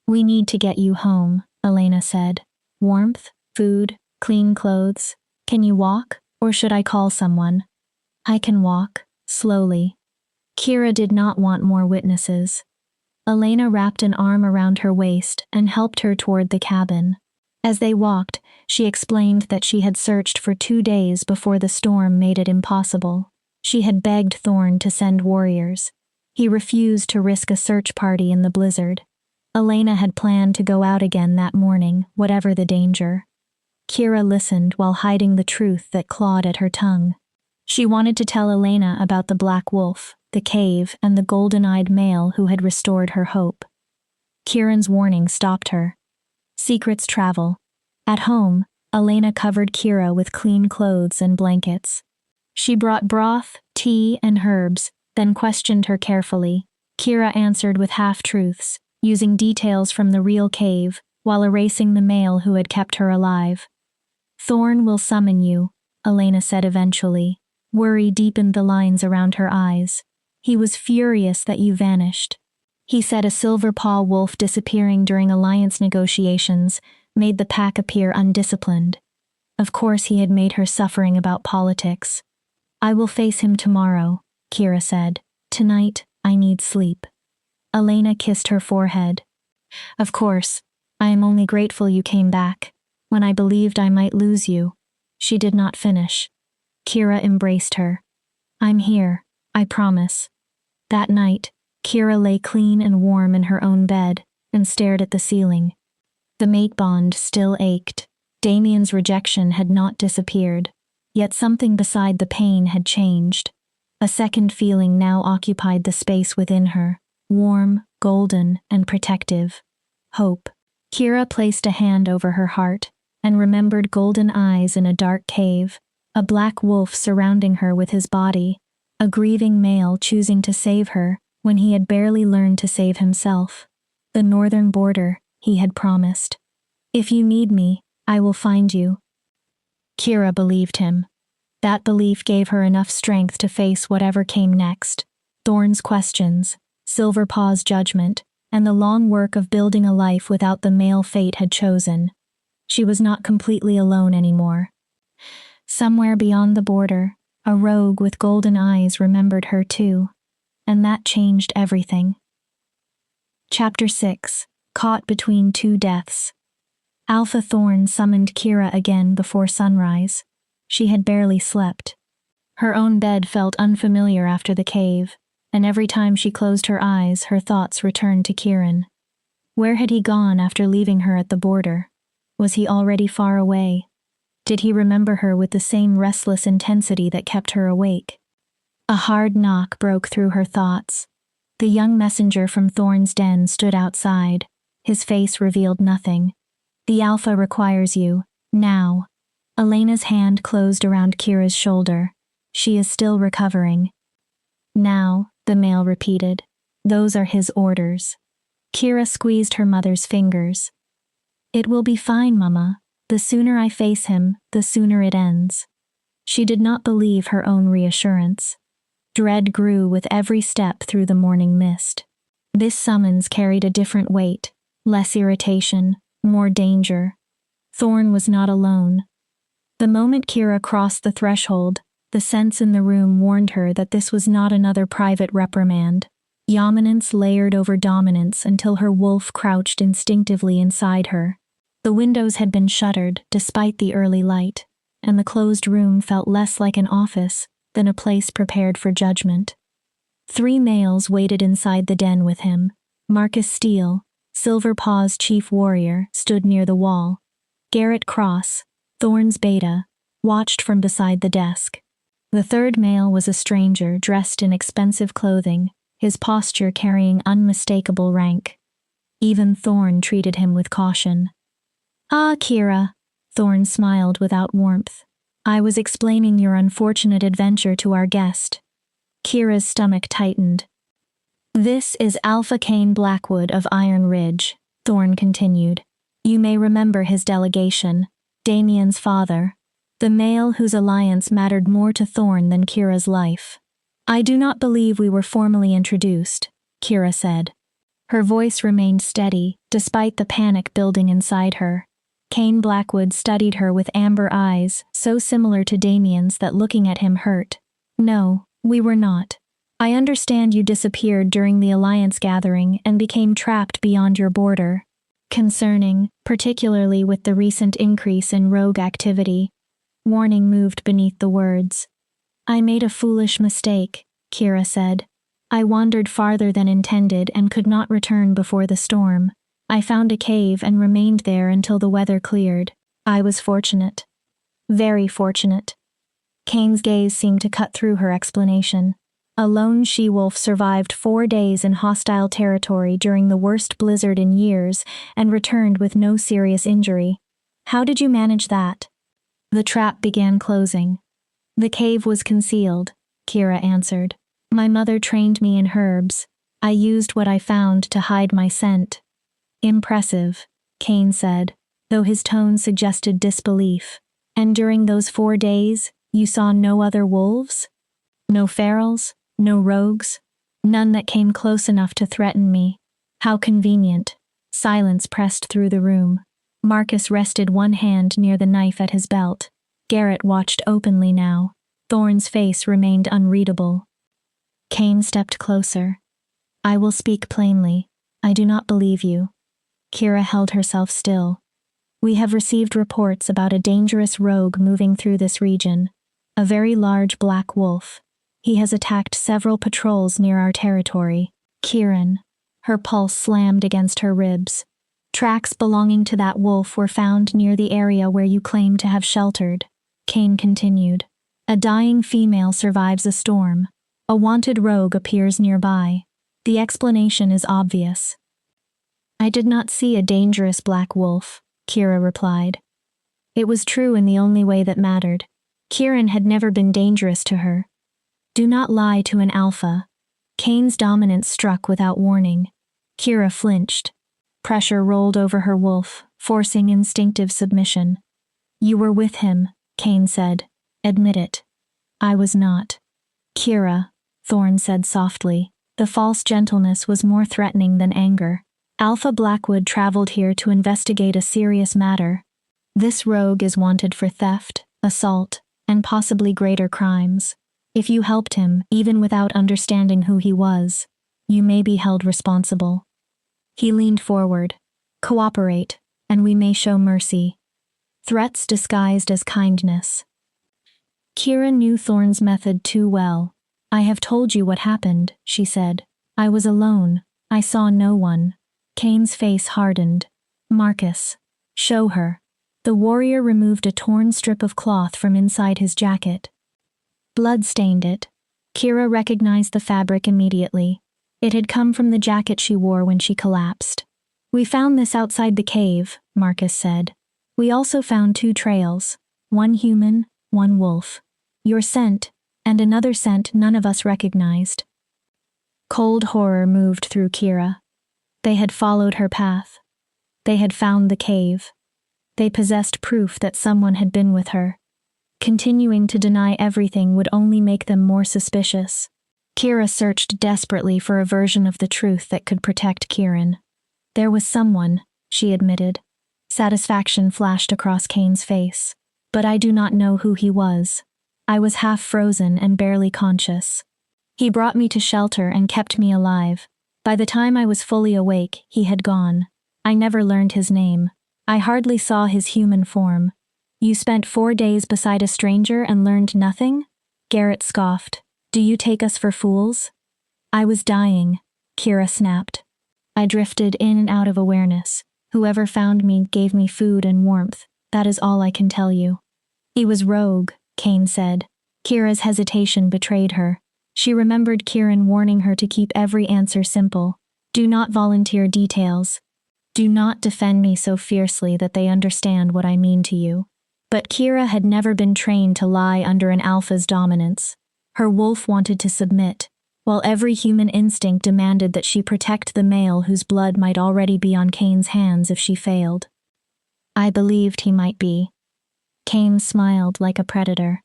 [SPEAKER 1] We need to get you home, Elena said. Warmth, food, clean clothes. Can you walk, or should I call someone? I can walk, slowly. Kira did not want more witnesses. Elena wrapped an arm around her waist and helped her toward the cabin. As they walked, she explained that she had searched for 2 days before the storm made it impossible. She had begged Thorn to send warriors. He refused to risk a search party in the blizzard. Elena had planned to go out again that morning, whatever the danger. Kira listened while hiding the truth that clawed at her tongue. She wanted to tell Elena about the Black Wolf, the cave, and the golden-eyed male who had restored her hope. Kieran's warning stopped her. Secrets travel. At home, Elena covered Kira with clean clothes and blankets. She brought broth, tea, and herbs, then questioned her carefully. Kira answered with half-truths, using details from the real cave, while erasing the male who had kept her alive. Thorn will summon you, Elena said eventually. Worry deepened the lines around her eyes. He was furious that you vanished. He said a silver paw wolf disappearing during alliance negotiations made the pack appear undisciplined. Of course he had made her suffering about politics. I will face him tomorrow, Kira said. Tonight, I need sleep. Elena kissed her forehead. Of course, I am only grateful you came back. When I believed I might lose you. She did not finish. Kira embraced her. I'm here, I promise. That night, Kira lay clean and warm in her own bed and stared at the ceiling. The mate bond still ached. Damien's rejection had not disappeared, yet something beside the pain had changed. A second feeling now occupied the space within her, warm, golden, and protective. Hope. Kira placed a hand over her heart and remembered golden eyes in a dark cave, a black wolf surrounding her with his body, a grieving male choosing to save her when he had barely learned to save himself. The northern border, he had promised. If you need me, I will find you. Kira believed him. That belief gave her enough strength to face whatever came next. Thorn's questions, Silverpaw's judgment, and the long work of building a life without the male fate had chosen. She was not completely alone anymore. Somewhere beyond the border, a rogue with golden eyes remembered her too, and that changed everything. Chapter 6. Caught Between Two Deaths. Alpha Thorn summoned Kira again before sunrise. She had barely slept. Her own bed felt unfamiliar after the cave, and every time she closed her eyes, her thoughts returned to Kieran. Where had he gone after leaving her at the border? Was he already far away? Did he remember her with the same restless intensity that kept her awake? A hard knock broke through her thoughts. The young messenger from Thorn's den stood outside. His face revealed nothing. The Alpha requires you, now. Elena's hand closed around Kira's shoulder. She is still recovering. Now, the male repeated. Those are his orders. Kira squeezed her mother's fingers. It will be fine, Mama. The sooner I face him, the sooner it ends. She did not believe her own reassurance. Dread grew with every step through the morning mist. This summons carried a different weight, less irritation, more danger. Thorn was not alone. The moment Kira crossed the threshold, the sense in the room warned her that this was not another private reprimand. Dominance layered over dominance until her wolf crouched instinctively inside her. The windows had been shuttered despite the early light, and the closed room felt less like an office than a place prepared for judgment. 3 males waited inside the den with him. Marcus Steele, Silverpaw's chief warrior, stood near the wall. Garrett Cross, Thorn's beta, watched from beside the desk. The third male was a stranger dressed in expensive clothing, his posture carrying unmistakable rank. Even Thorn treated him with caution. "Ah, Kira," Thorn smiled without warmth. "I was explaining your unfortunate adventure to our guest." Kira's stomach tightened. "This is Alpha Cain Blackwood of Iron Ridge," Thorn continued. "You may remember his delegation, Damien's father, the male whose alliance mattered more to Thorn than Kira's life. "I do not believe we were formally introduced," Kira said. Her voice remained steady, despite the panic building inside her. Cain Blackwood studied her with amber eyes, so similar to Damien's that looking at him hurt. "No, we were not. I understand you disappeared during the Alliance gathering and became trapped beyond your border. Concerning, particularly with the recent increase in rogue activity." Warning moved beneath the words. "I made a foolish mistake," Kira said. "I wandered farther than intended and could not return before the storm. I found a cave and remained there until the weather cleared. I was fortunate. Very fortunate." Cain's gaze seemed to cut through her explanation. "A lone she-wolf survived 4 days in hostile territory during the worst blizzard in years and returned with no serious injury. How did you manage that?" "The trap began closing. The cave was concealed," Kira answered. "My mother trained me in herbs. I used what I found to hide my scent." "Impressive," Cain said, though his tone suggested disbelief. "And during those 4 days, you saw no other wolves? No ferals? No rogues? None that came close enough to threaten me. How convenient." Silence pressed through the room. Marcus rested one hand near the knife at his belt. Garrett watched openly now. Thorn's face remained unreadable. Cain stepped closer. "I will speak plainly. I do not believe you." Kira held herself still. "We have received reports about a dangerous rogue moving through this region. A very large black wolf. He has attacked several patrols near our territory." Kieran. Her pulse slammed against her ribs. "Tracks belonging to that wolf were found near the area where you claim to have sheltered," Cain continued. "A dying female survives a storm. A wanted rogue appears nearby. The explanation is obvious." "I did not see a dangerous black wolf," Kira replied. It was true in the only way that mattered. Kieran had never been dangerous to her. Do not lie to an alpha. Cain's dominance struck without warning. Kira flinched. Pressure rolled over her wolf, forcing instinctive submission. "You were with him," Cain said. "Admit it." "I was not." "Kira," Thorn said softly. The false gentleness was more threatening than anger. "Alpha Blackwood traveled here to investigate a serious matter. This rogue is wanted for theft, assault, and possibly greater crimes. If you helped him, even without understanding who he was, you may be held responsible." He leaned forward. "Cooperate, and we may show mercy." Threats disguised as kindness. Kira knew Thorn's method too well. "I have told you what happened," she said. "I was alone. I saw no one." Cain's face hardened. "Marcus, show her." The warrior removed a torn strip of cloth from inside his jacket. Blood stained it. Kira recognized the fabric immediately. It had come from the jacket she wore when she collapsed. "We found this outside the cave," Marcus said. "We also found 2 trails, one human, one wolf. Your scent, and another scent none of us recognized." Cold horror moved through Kira. They had followed her path. They had found the cave. They possessed proof that someone had been with her. Continuing to deny everything would only make them more suspicious. Kira searched desperately for a version of the truth that could protect Kieran. "There was someone," she admitted. Satisfaction flashed across Cain's face. "But I do not know who he was. I was half frozen and barely conscious. He brought me to shelter and kept me alive. By the time I was fully awake, he had gone. I never learned his name. I hardly saw his human form." "You spent 4 days beside a stranger and learned nothing?" Garrett scoffed. "Do you take us for fools?" "I was dying," Kira snapped. "I drifted in and out of awareness. Whoever found me gave me food and warmth. That is all I can tell you." "He was rogue," Cain said. Kira's hesitation betrayed her. She remembered Kieran warning her to keep every answer simple. Do not volunteer details. Do not defend me so fiercely that they understand what I mean to you. But Kira had never been trained to lie under an alpha's dominance. Her wolf wanted to submit, while every human instinct demanded that she protect the male whose blood might already be on Kane's hands if she failed. I believed he might be. Kane smiled like a predator.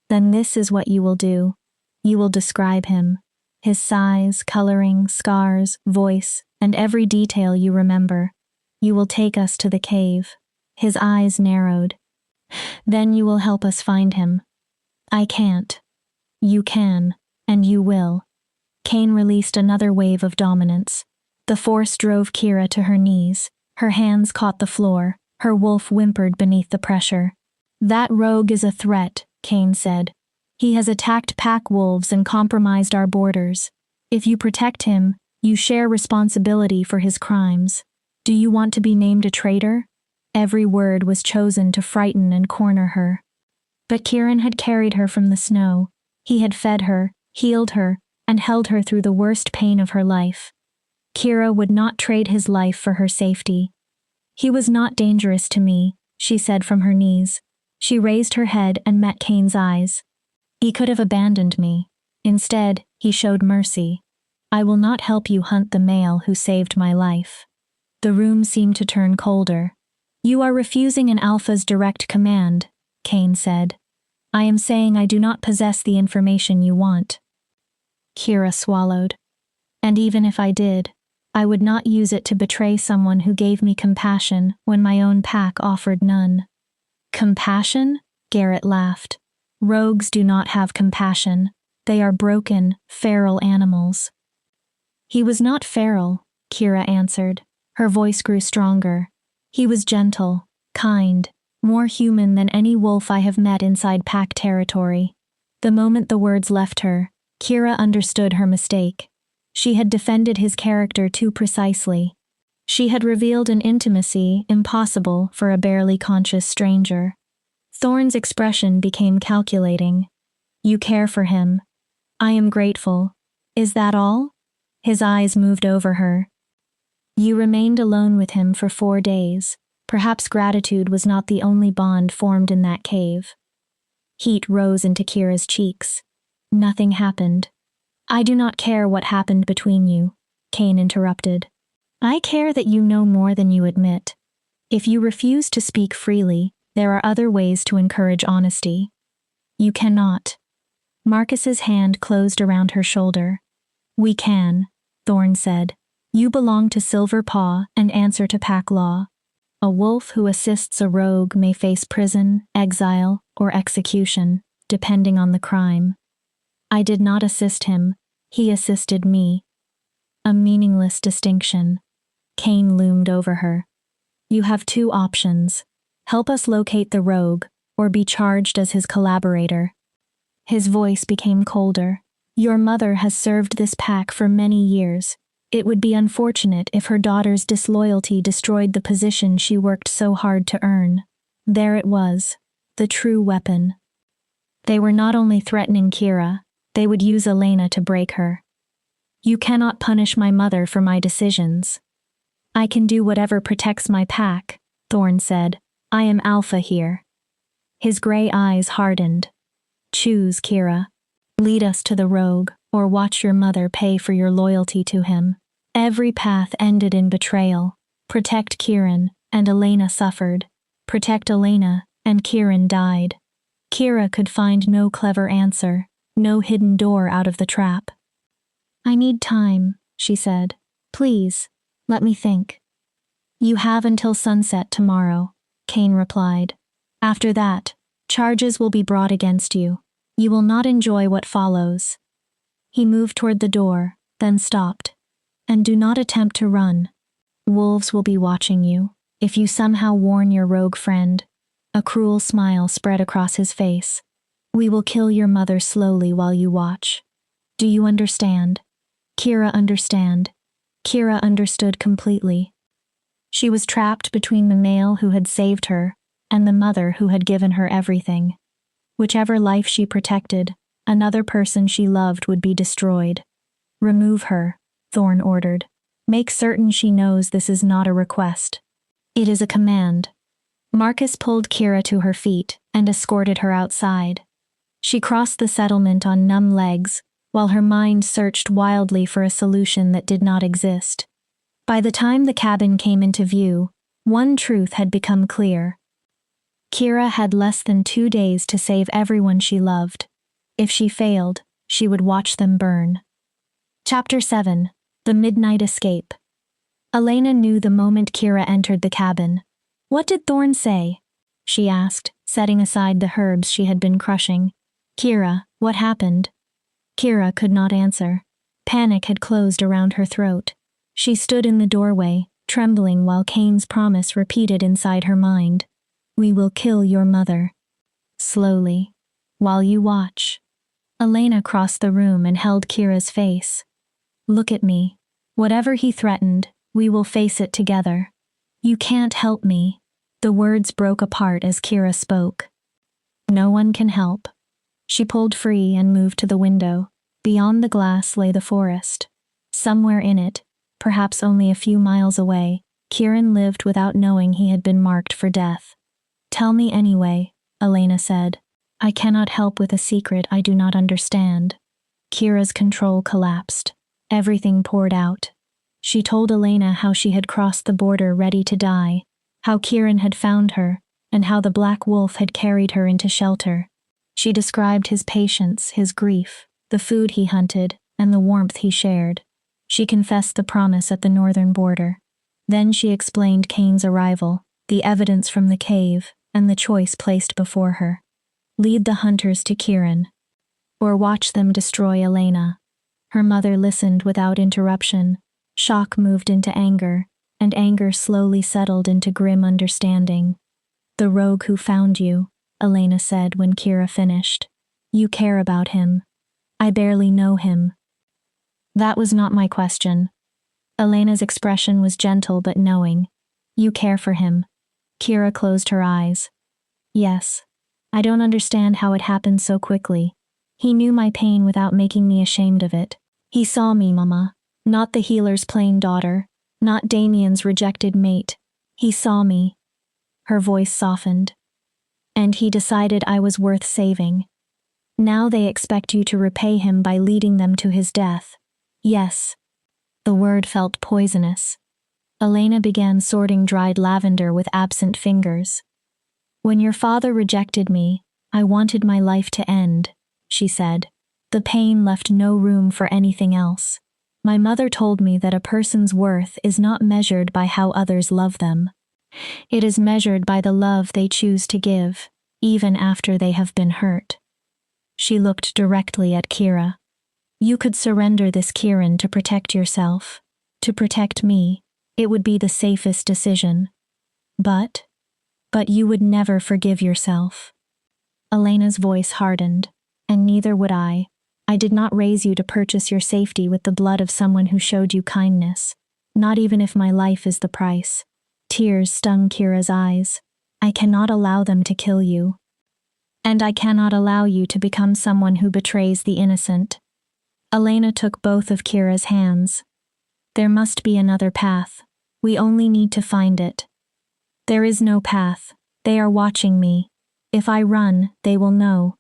[SPEAKER 1] Then this is what you will do. You will describe him. His size, coloring, scars, voice, and every detail you remember. You will take us to the cave. His eyes narrowed. Then you will help us find him. I can't. You can, and you will. Kane released another wave of dominance. The force drove Kira to her knees. Her hands caught the floor. Her wolf whimpered beneath the pressure. That rogue is a threat, Kane said. He has attacked pack wolves and compromised our borders. If you protect him, you share responsibility for his crimes. Do you want to be named a traitor? Every word was chosen to frighten and corner her. But Kieran had carried her from the snow. He had fed her, healed her, and held her through the worst pain of her life. Kira would not trade his life for her safety. He was not dangerous to me, she said from her knees. She raised her head and met Kane's eyes. He could have abandoned me. Instead, he showed mercy. I will not help you hunt the male who saved my life. The room seemed to turn colder. You are refusing an alpha's direct command, Kane said. I am saying I do not possess the information you want. Kira swallowed. And even if I did, I would not use it to betray someone who gave me compassion when my own pack offered none. Compassion? Garrett laughed. Rogues do not have compassion. They are broken, feral animals. He was not feral, Kira answered. Her voice grew stronger. He was gentle, kind, more human than any wolf I have met inside pack territory. The moment the words left her, Kira understood her mistake. She had defended his character too precisely. She had revealed an intimacy impossible for a barely conscious stranger. Thorne's expression became calculating. You care for him. I am grateful. Is that all? His eyes moved over her. You remained alone with him for 4 days. Perhaps gratitude was not the only bond formed in that cave. Heat rose into Kira's cheeks. Nothing happened. I do not care what happened between you, Kane interrupted. I care that you know more than you admit. If you refuse to speak freely, there are other ways to encourage honesty. You cannot. Marcus's hand closed around her shoulder. We can, Thorne said. You belong to Silver Paw and answer to pack law. A wolf who assists a rogue may face prison, exile, or execution, depending on the crime. I did not assist him. He assisted me. A meaningless distinction. Kane loomed over her. You have 2 options. Help us locate the rogue, or be charged as his collaborator. His voice became colder. Your mother has served this pack for many years. It would be unfortunate if her daughter's disloyalty destroyed the position she worked so hard to earn. There it was, the true weapon. They were not only threatening Kira, they would use Elena to break her. You cannot punish my mother for my decisions. I can do whatever protects my pack, Thorne said. I am alpha here. His gray eyes hardened. Choose, Kira. Lead us to the rogue, or watch your mother pay for your loyalty to him. Every path ended in betrayal. Protect Kieran, and Elena suffered. Protect Elena, and Kieran died. Kira could find no clever answer, no hidden door out of the trap. I need time, she said. Please, let me think. You have until sunset tomorrow, Kane replied. After that, charges will be brought against you. You will not enjoy what follows. He moved toward the door, then stopped. And do not attempt to run. Wolves will be watching you. If you somehow warn your rogue friend, a cruel smile spread across his face. We will kill your mother slowly while you watch. Do you understand? Kira understand. Kira understood completely. She was trapped between the male who had saved her and the mother who had given her everything. Whichever life she protected, another person she loved would be destroyed. Remove her, Thorn ordered. Make certain she knows this is not a request. It is a command. Marcus pulled Kira to her feet and escorted her outside. She crossed the settlement on numb legs, while her mind searched wildly for a solution that did not exist. By the time the cabin came into view, one truth had become clear. Kira had less than 2 days to save everyone she loved. If she failed, she would watch them burn. Chapter 7. The Midnight Escape. Elena knew the moment Kira entered the cabin. "What did Thorn say?" she asked, setting aside the herbs she had been crushing. "Kira, what happened?" Kira could not answer. Panic had closed around her throat. She stood in the doorway, trembling while Kane's promise repeated inside her mind. "We will kill your mother." Slowly, while you watch. Elena crossed the room and held Kira's face. "Look at me. Whatever he threatened, we will face it together. You can't help me." The words broke apart as Kira spoke. "No one can help." She pulled free and moved to the window. Beyond the glass lay the forest. Somewhere in it, perhaps only a few miles away, Kieran lived without knowing he had been marked for death. "Tell me anyway," Elena said. "I cannot help with a secret I do not understand." Kira's control collapsed. Everything poured out. She told Elena how she had crossed the border ready to die, how Kieran had found her, and how the Black Wolf had carried her into shelter. She described his patience, his grief, the food he hunted, and the warmth he shared. She confessed the promise at the northern border. Then she explained Kane's arrival, the evidence from the cave, and the choice placed before her. Lead the hunters to Kieran, or watch them destroy Elena. Her mother listened without interruption. Shock moved into anger, and anger slowly settled into grim understanding. "The rogue who found you," Elena said when Kira finished. "You care about him. I barely know him." "That was not my question." Elena's expression was gentle but knowing. "You care for him." Kira closed her eyes. "Yes. I don't understand how it happened so quickly. He knew my pain without making me ashamed of it. He saw me, Mama. Not the healer's plain daughter. Not Damien's rejected mate. He saw me." Her voice softened. "And he decided I was worth saving. Now they expect you to repay him by leading them to his death." "Yes." The word felt poisonous. Elena began sorting dried lavender with absent fingers. "When your father rejected me, I wanted my life to end," she said. "The pain left no room for anything else. My mother told me that a person's worth is not measured by how others love them. It is measured by the love they choose to give, even after they have been hurt." She looked directly at Kira. "You could surrender this Kieran to protect yourself, to protect me. It would be the safest decision. But you would never forgive yourself." Elena's voice hardened. "And neither would I. I did not raise you to purchase your safety with the blood of someone who showed you kindness, not even if my life is the price." Tears stung Kira's eyes. "I cannot allow them to kill you. And I cannot allow you to become someone who betrays the innocent." Elena took both of Kira's hands. "There must be another path. We only need to find it." "There is no path. They are watching me. If I run, they will know.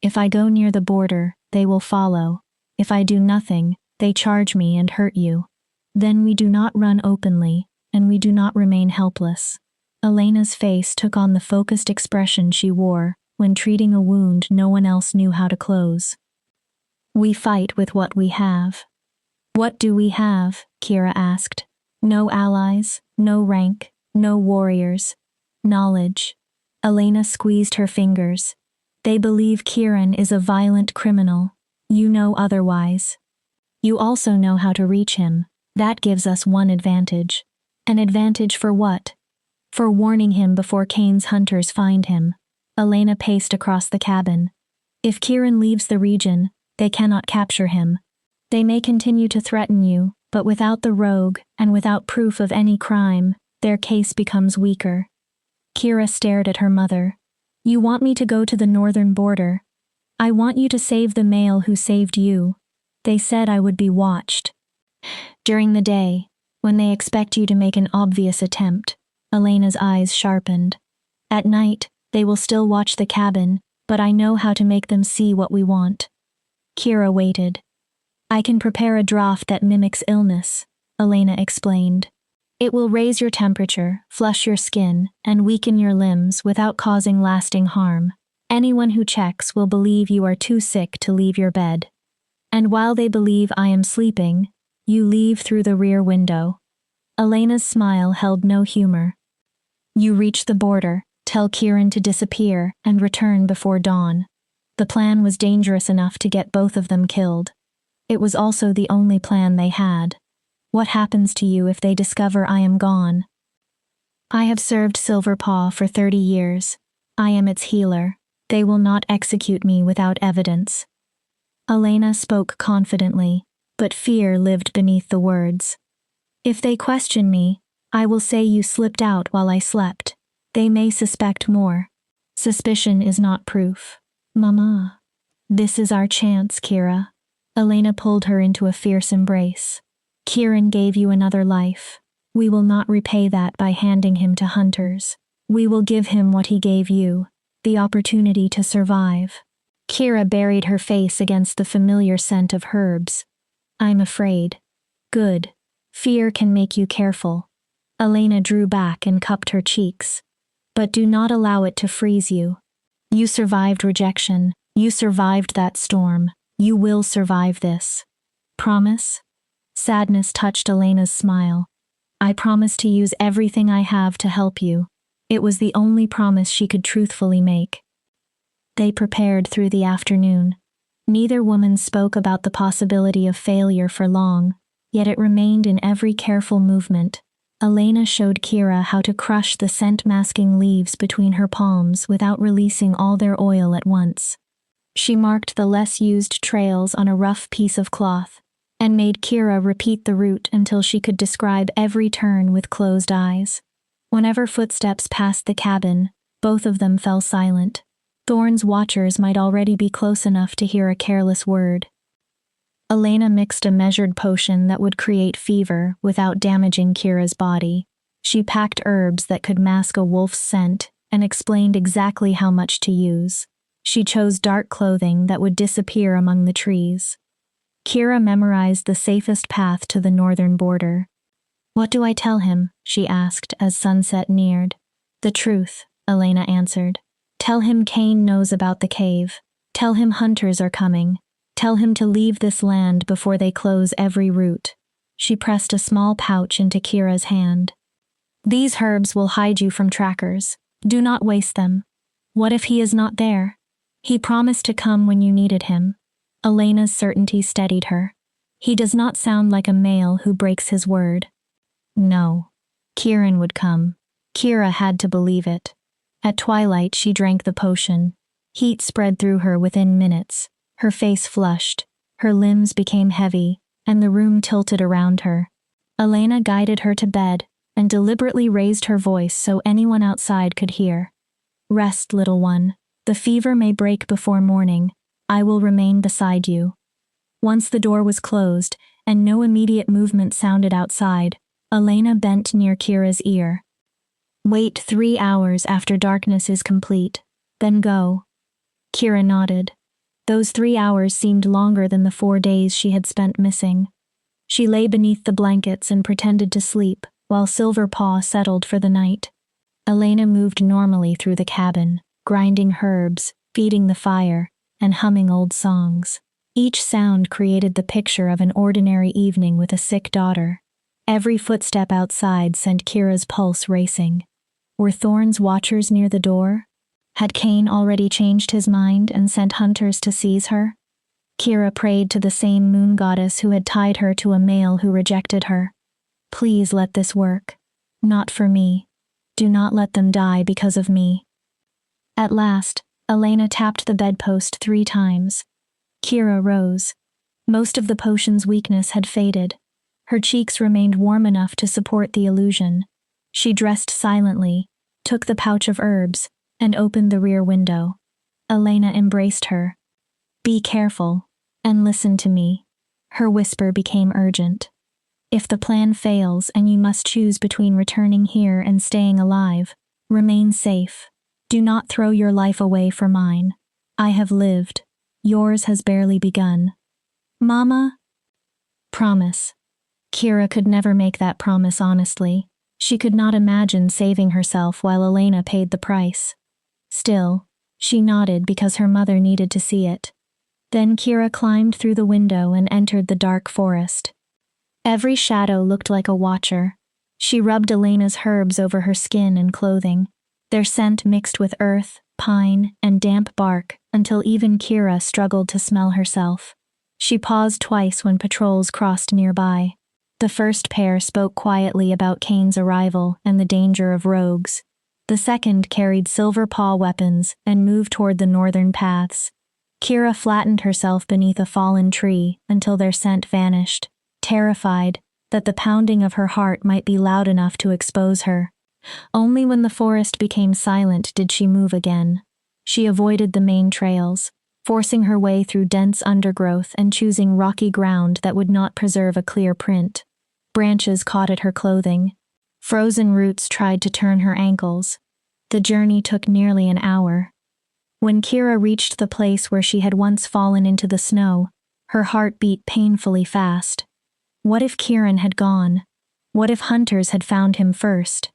[SPEAKER 1] If I go near the border, they will follow. If I do nothing, they charge me and hurt you. Then we do not run openly, and we do not remain helpless." Elena's face took on the focused expression she wore when treating a wound no one else knew how to close. "We fight with what we have." "What do we have?" Kira asked. "No allies, no rank, no warriors. Knowledge." Elena squeezed her fingers. "They believe Kieran is a violent criminal. You know otherwise. You also know how to reach him. That gives us one advantage." "An advantage for what?" "For warning him before Kane's hunters find him." Elena paced across the cabin. "If Kieran leaves the region, they cannot capture him. They may continue to threaten you, but without the rogue, and without proof of any crime, their case becomes weaker." Kira stared at her mother. You want me to go to the northern border. I want you to save the male who saved you. They said I would be watched. During the day, when they expect you to make an obvious attempt, Elena's eyes sharpened. At night, they will still watch the cabin, but I know how to make them see what we want. Kira waited. I can prepare a draught that mimics illness, Elena explained. It will raise your temperature, flush your skin, and weaken your limbs without causing lasting harm. Anyone who checks will believe you are too sick to leave your bed. And while they believe I am sleeping, you leave through the rear window. Elena's smile held no humor. You reach the border, tell Kieran to disappear, and return before dawn. The plan was dangerous enough to get both of them killed. It was also the only plan they had. What happens to you if they discover I am gone? I have served Silverpaw for 30 years. I am its healer. They will not execute me without evidence. Elena spoke confidently, but fear lived beneath the words. If they question me, I will say you slipped out while I slept. They may suspect more. Suspicion is not proof. Mama. This is our chance, Kira. Elena pulled her into a fierce embrace. Kieran gave you another life. We will not repay that by handing him to hunters. We will give him what he gave you, the opportunity to survive. Kira buried her face against the familiar scent of herbs. I'm afraid. Good. Fear can make you careful. Elena drew back and cupped her cheeks. But do not allow it to freeze you. You survived rejection. You survived that storm. You will survive this. Promise? Sadness touched Elena's smile. I promise to use everything I have to help you. It was the only promise she could truthfully make. They prepared through the afternoon. Neither woman spoke about the possibility of failure for long, yet it remained in every careful movement. Elena showed Kira how to crush the scent-masking leaves between her palms without releasing all their oil at once. She marked the less-used trails on a rough piece of cloth, and made Kira repeat the route until she could describe every turn with closed eyes. Whenever footsteps passed the cabin, both of them fell silent. Thorne's watchers might already be close enough to hear a careless word. Elena mixed a measured potion that would create fever without damaging Kira's body. She packed herbs that could mask a wolf's scent and explained exactly how much to use. She chose dark clothing that would disappear among the trees. Kira memorized the safest path to the northern border. What do I tell him? She asked as sunset neared. The truth, Elena answered. Tell him Kane knows about the cave. Tell him hunters are coming. Tell him to leave this land before they close every route. She pressed a small pouch into Kira's hand. These herbs will hide you from trackers. Do not waste them. What if he is not there? He promised to come when you needed him. Elena's certainty steadied her. He does not sound like a male who breaks his word. No. Kieran would come. Kira had to believe it. At twilight, she drank the potion. Heat spread through her within minutes. Her face flushed. Her limbs became heavy, and the room tilted around her. Elena guided her to bed and deliberately raised her voice so anyone outside could hear. Rest, little one. The fever may break before morning. I will remain beside you. Once the door was closed and no immediate movement sounded outside, Elena bent near Kira's ear. Wait 3 hours after darkness is complete, then go. Kira nodded. Those 3 hours seemed longer than the 4 days she had spent missing. She lay beneath the blankets and pretended to sleep, while Silverpaw settled for the night. Elena moved normally through the cabin, grinding herbs, feeding the fire, and humming old songs. Each sound created the picture of an ordinary evening with a sick daughter. Every footstep outside sent Kira's pulse racing. Were Thorne's watchers near the door? Had Kane already changed his mind and sent hunters to seize her? Kira prayed to the same moon goddess who had tied her to a male who rejected her. Please let this work. Not for me. Do not let them die because of me. At last, Elena tapped the bedpost 3 times. Kira rose. Most of the potion's weakness had faded. Her cheeks remained warm enough to support the illusion. She dressed silently, took the pouch of herbs, and opened the rear window. Elena embraced her. "Be careful, and listen to me." Her whisper became urgent. "If the plan fails and you must choose between returning here and staying alive, remain safe. Do not throw your life away for mine. I have lived. Yours has barely begun." "Mama?" "Promise." Kira could never make that promise honestly. She could not imagine saving herself while Elena paid the price. Still, she nodded because her mother needed to see it. Then Kira climbed through the window and entered the dark forest. Every shadow looked like a watcher. She rubbed Elena's herbs over her skin and clothing. Their scent mixed with earth, pine, and damp bark until even Kira struggled to smell herself. She paused twice when patrols crossed nearby. The first pair spoke quietly about Kane's arrival and the danger of rogues. The second carried silver paw weapons and moved toward the northern paths. Kira flattened herself beneath a fallen tree until their scent vanished, terrified that the pounding of her heart might be loud enough to expose her. Only when the forest became silent did she move again. She avoided the main trails, forcing her way through dense undergrowth and choosing rocky ground that would not preserve a clear print. Branches caught at her clothing. Frozen roots tried to turn her ankles. The journey took nearly an hour. When Kira reached the place where she had once fallen into the snow, her heart beat painfully fast. What if Kieran had gone? What if hunters had found him first?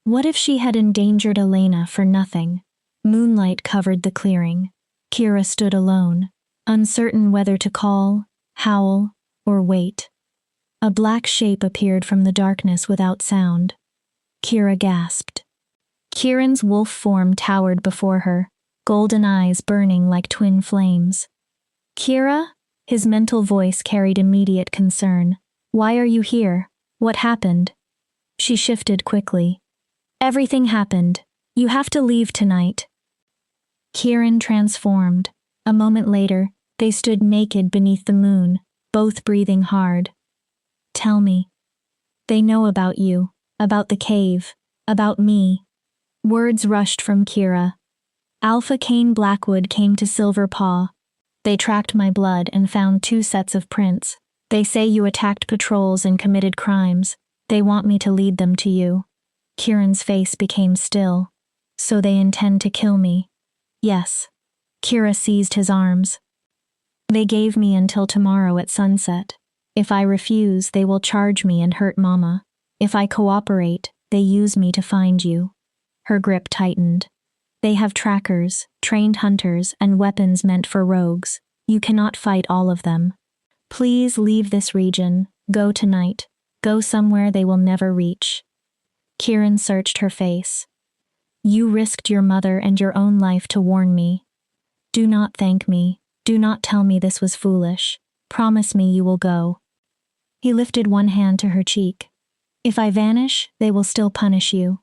[SPEAKER 1] What if she had endangered Elena for nothing? Moonlight covered the clearing. Kira stood alone, uncertain whether to call, howl, or wait. A black shape appeared from the darkness without sound. Kira gasped. Kieran's wolf form towered before her, golden eyes burning like twin flames. "Kira?" His mental voice carried immediate concern. "Why are you here? What happened?" She shifted quickly. "Everything happened. You have to leave tonight." Kieran transformed. A moment later, they stood naked beneath the moon, both breathing hard. "Tell me." "They know about you, about the cave, about me." Words rushed from Kira. "Alpha Kane Blackwood came to Silver Paw. They tracked my blood and found 2 sets of prints. They say you attacked patrols and committed crimes. They want me to lead them to you." Kieran's face became still. "So they intend to kill me?" "Yes." Kira seized his arms. "They gave me until tomorrow at sunset. If I refuse, they will charge me and hurt Mama. If I cooperate, they use me to find you." Her grip tightened. "They have trackers, trained hunters, and weapons meant for rogues. You cannot fight all of them. Please leave this region. Go tonight. Go somewhere they will never reach." Kieran searched her face. "You risked your mother and your own life to warn me. Do not thank me. Do not tell me this was foolish. Promise me you will go." He lifted one hand to her cheek. "If I vanish, they will still punish you.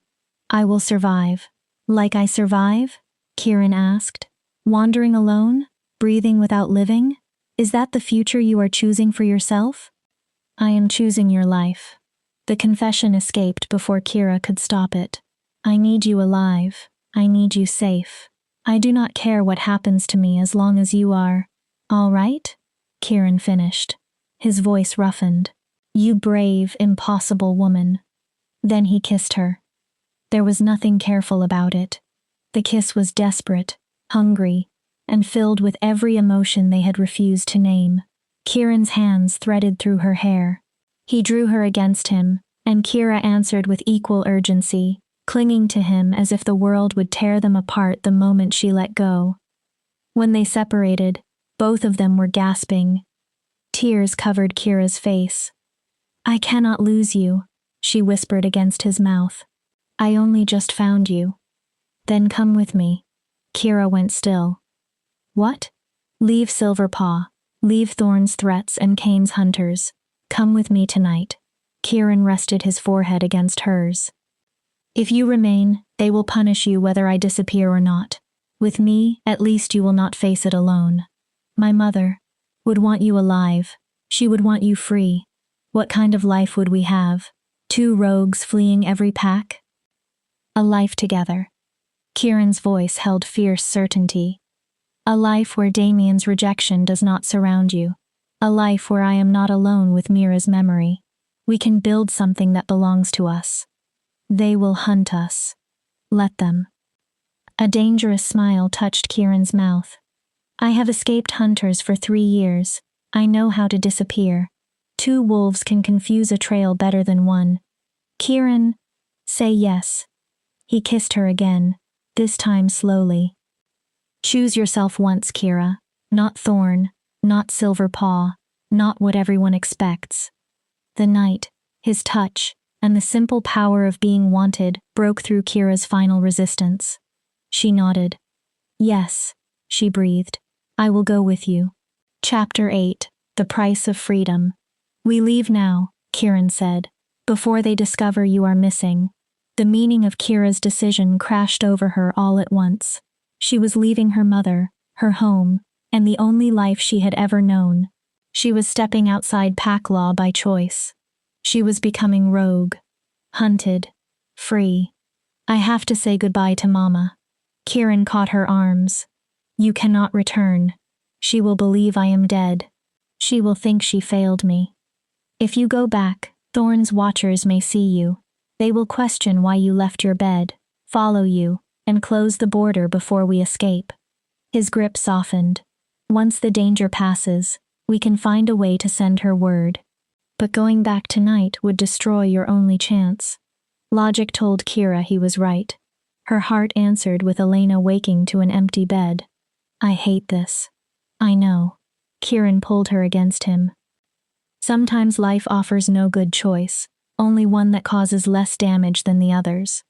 [SPEAKER 1] I will survive." "Like I survive?" Kieran asked. "Wandering alone? Breathing without living? Is that the future you are choosing for yourself?" "I am choosing your life." The confession escaped before Kira could stop it. "I need you alive. I need you safe. I do not care what happens to me as long as you are." "All right?" Kieran finished. His voice roughened. "You brave, impossible woman." Then he kissed her. There was nothing careful about it. The kiss was desperate, hungry, and filled with every emotion they had refused to name. Kieran's hands threaded through her hair. He drew her against him, and Kira answered with equal urgency, clinging to him as if the world would tear them apart the moment she let go. When they separated, both of them were gasping. Tears covered Kira's face. "I cannot lose you," she whispered against his mouth. "I only just found you." "Then come with me." Kira went still. "What?" "Leave Silver Paw. Leave Thorn's threats and Kane's hunters. Come with me tonight." Kieran rested his forehead against hers. "If you remain, they will punish you whether I disappear or not. With me, at least you will not face it alone. My mother would want you alive. She would want you free. What kind of life would we have? 2 rogues fleeing every pack? A life together." Kieran's voice held fierce certainty. A life where Damien's rejection does not surround you. A life where I am not alone with Mira's memory. We can build something that belongs to us. They will hunt us. Let them. A dangerous smile touched Kieran's mouth. I have escaped hunters for 3 years. I know how to disappear. 2 wolves can confuse a trail better than 1. Kieran, say yes. He kissed her again, this time slowly. Choose yourself once, Kira. Not Thorn, not Silver Paw, not what everyone expects. The night, his touch, and the simple power of being wanted broke through Kira's final resistance. She nodded. Yes, she breathed. I will go with you. Chapter 8. The Price of Freedom. We leave now, Kieran said, before they discover you are missing. The meaning of Kira's decision crashed over her all at once. She was leaving her mother, her home, and the only life she had ever known. She was stepping outside pack law by choice. She was becoming rogue, hunted, free. I have to say goodbye to Mama. Kieran caught her arms. You cannot return. She will believe I am dead. She will think she failed me. If you go back, Thorn's watchers may see you. They will question why you left your bed, follow you, and close the border before we escape. His grip softened. Once the danger passes, we can find a way to send her word. But going back tonight would destroy your only chance. Logic told Kira he was right. Her heart answered with Elena waking to an empty bed. I hate this. I know. Kieran pulled her against him. Sometimes life offers no good choice, only one that causes less damage than the others.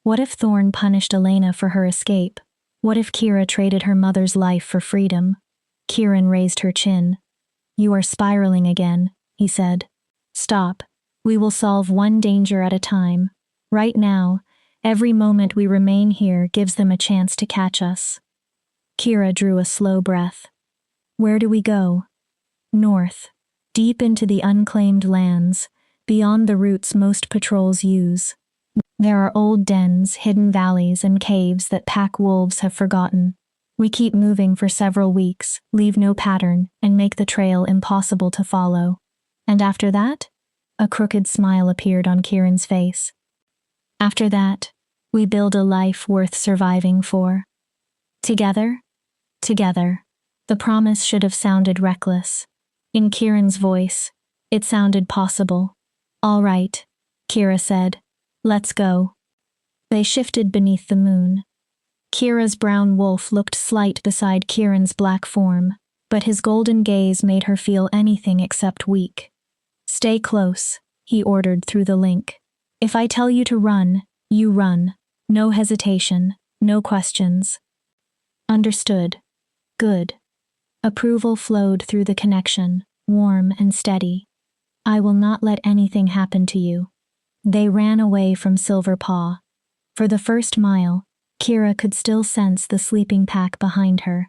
[SPEAKER 1] What if Thorn punished Elena for her escape? What if Kira traded her mother's life for freedom? Kieran raised her chin. You are spiraling again, he said. Stop. We will solve one danger at a time. Right now, every moment we remain here gives them a chance to catch us. Kira drew a slow breath. Where do we go? North. Deep into the unclaimed lands, beyond the routes most patrols use. There are old dens, hidden valleys, and caves that pack wolves have forgotten. We keep moving for several weeks, leave no pattern, and make the trail impossible to follow. And after that? A crooked smile appeared on Kieran's face. After that, we build a life worth surviving for. Together? Together. The promise should have sounded reckless. In Kieran's voice, it sounded possible. All right, Kira said. Let's go. They shifted beneath the moon. Kira's brown wolf looked slight beside Kieran's black form, but his golden gaze made her feel anything except weak. Stay close, he ordered through the link. If I tell you to run, you run. No hesitation, no questions. Understood. Good. Approval flowed through the connection, warm and steady. I will not let anything happen to you. They ran away from Silver Paw. For the first mile, Kira could still sense the sleeping pack behind her.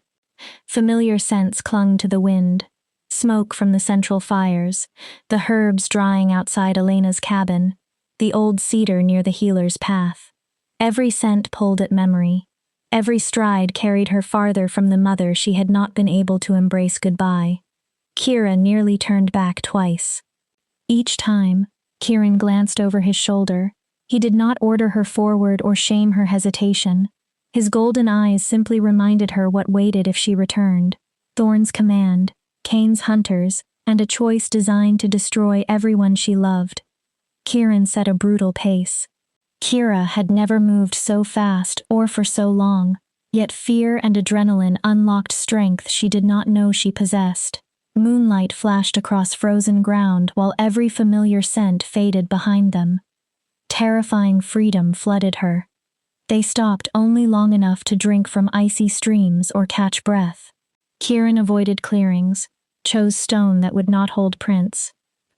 [SPEAKER 1] Familiar scents clung to the wind. Smoke from the central fires, the herbs drying outside Elena's cabin, the old cedar near the healer's path. Every scent pulled at memory. Every stride carried her farther from the mother she had not been able to embrace goodbye. Kira nearly turned back twice. Each time, Kieran glanced over his shoulder. He did not order her forward or shame her hesitation. His golden eyes simply reminded her what waited if she returned. Thorn's command, Kane's hunters, and a choice designed to destroy everyone she loved. Kieran set a brutal pace. Kira had never moved so fast or for so long, yet fear and adrenaline unlocked strength she did not know she possessed. Moonlight flashed across frozen ground while every familiar scent faded behind them. Terrifying freedom flooded her. They stopped only long enough to drink from icy streams or catch breath. Kieran avoided clearings, chose stone that would not hold prints,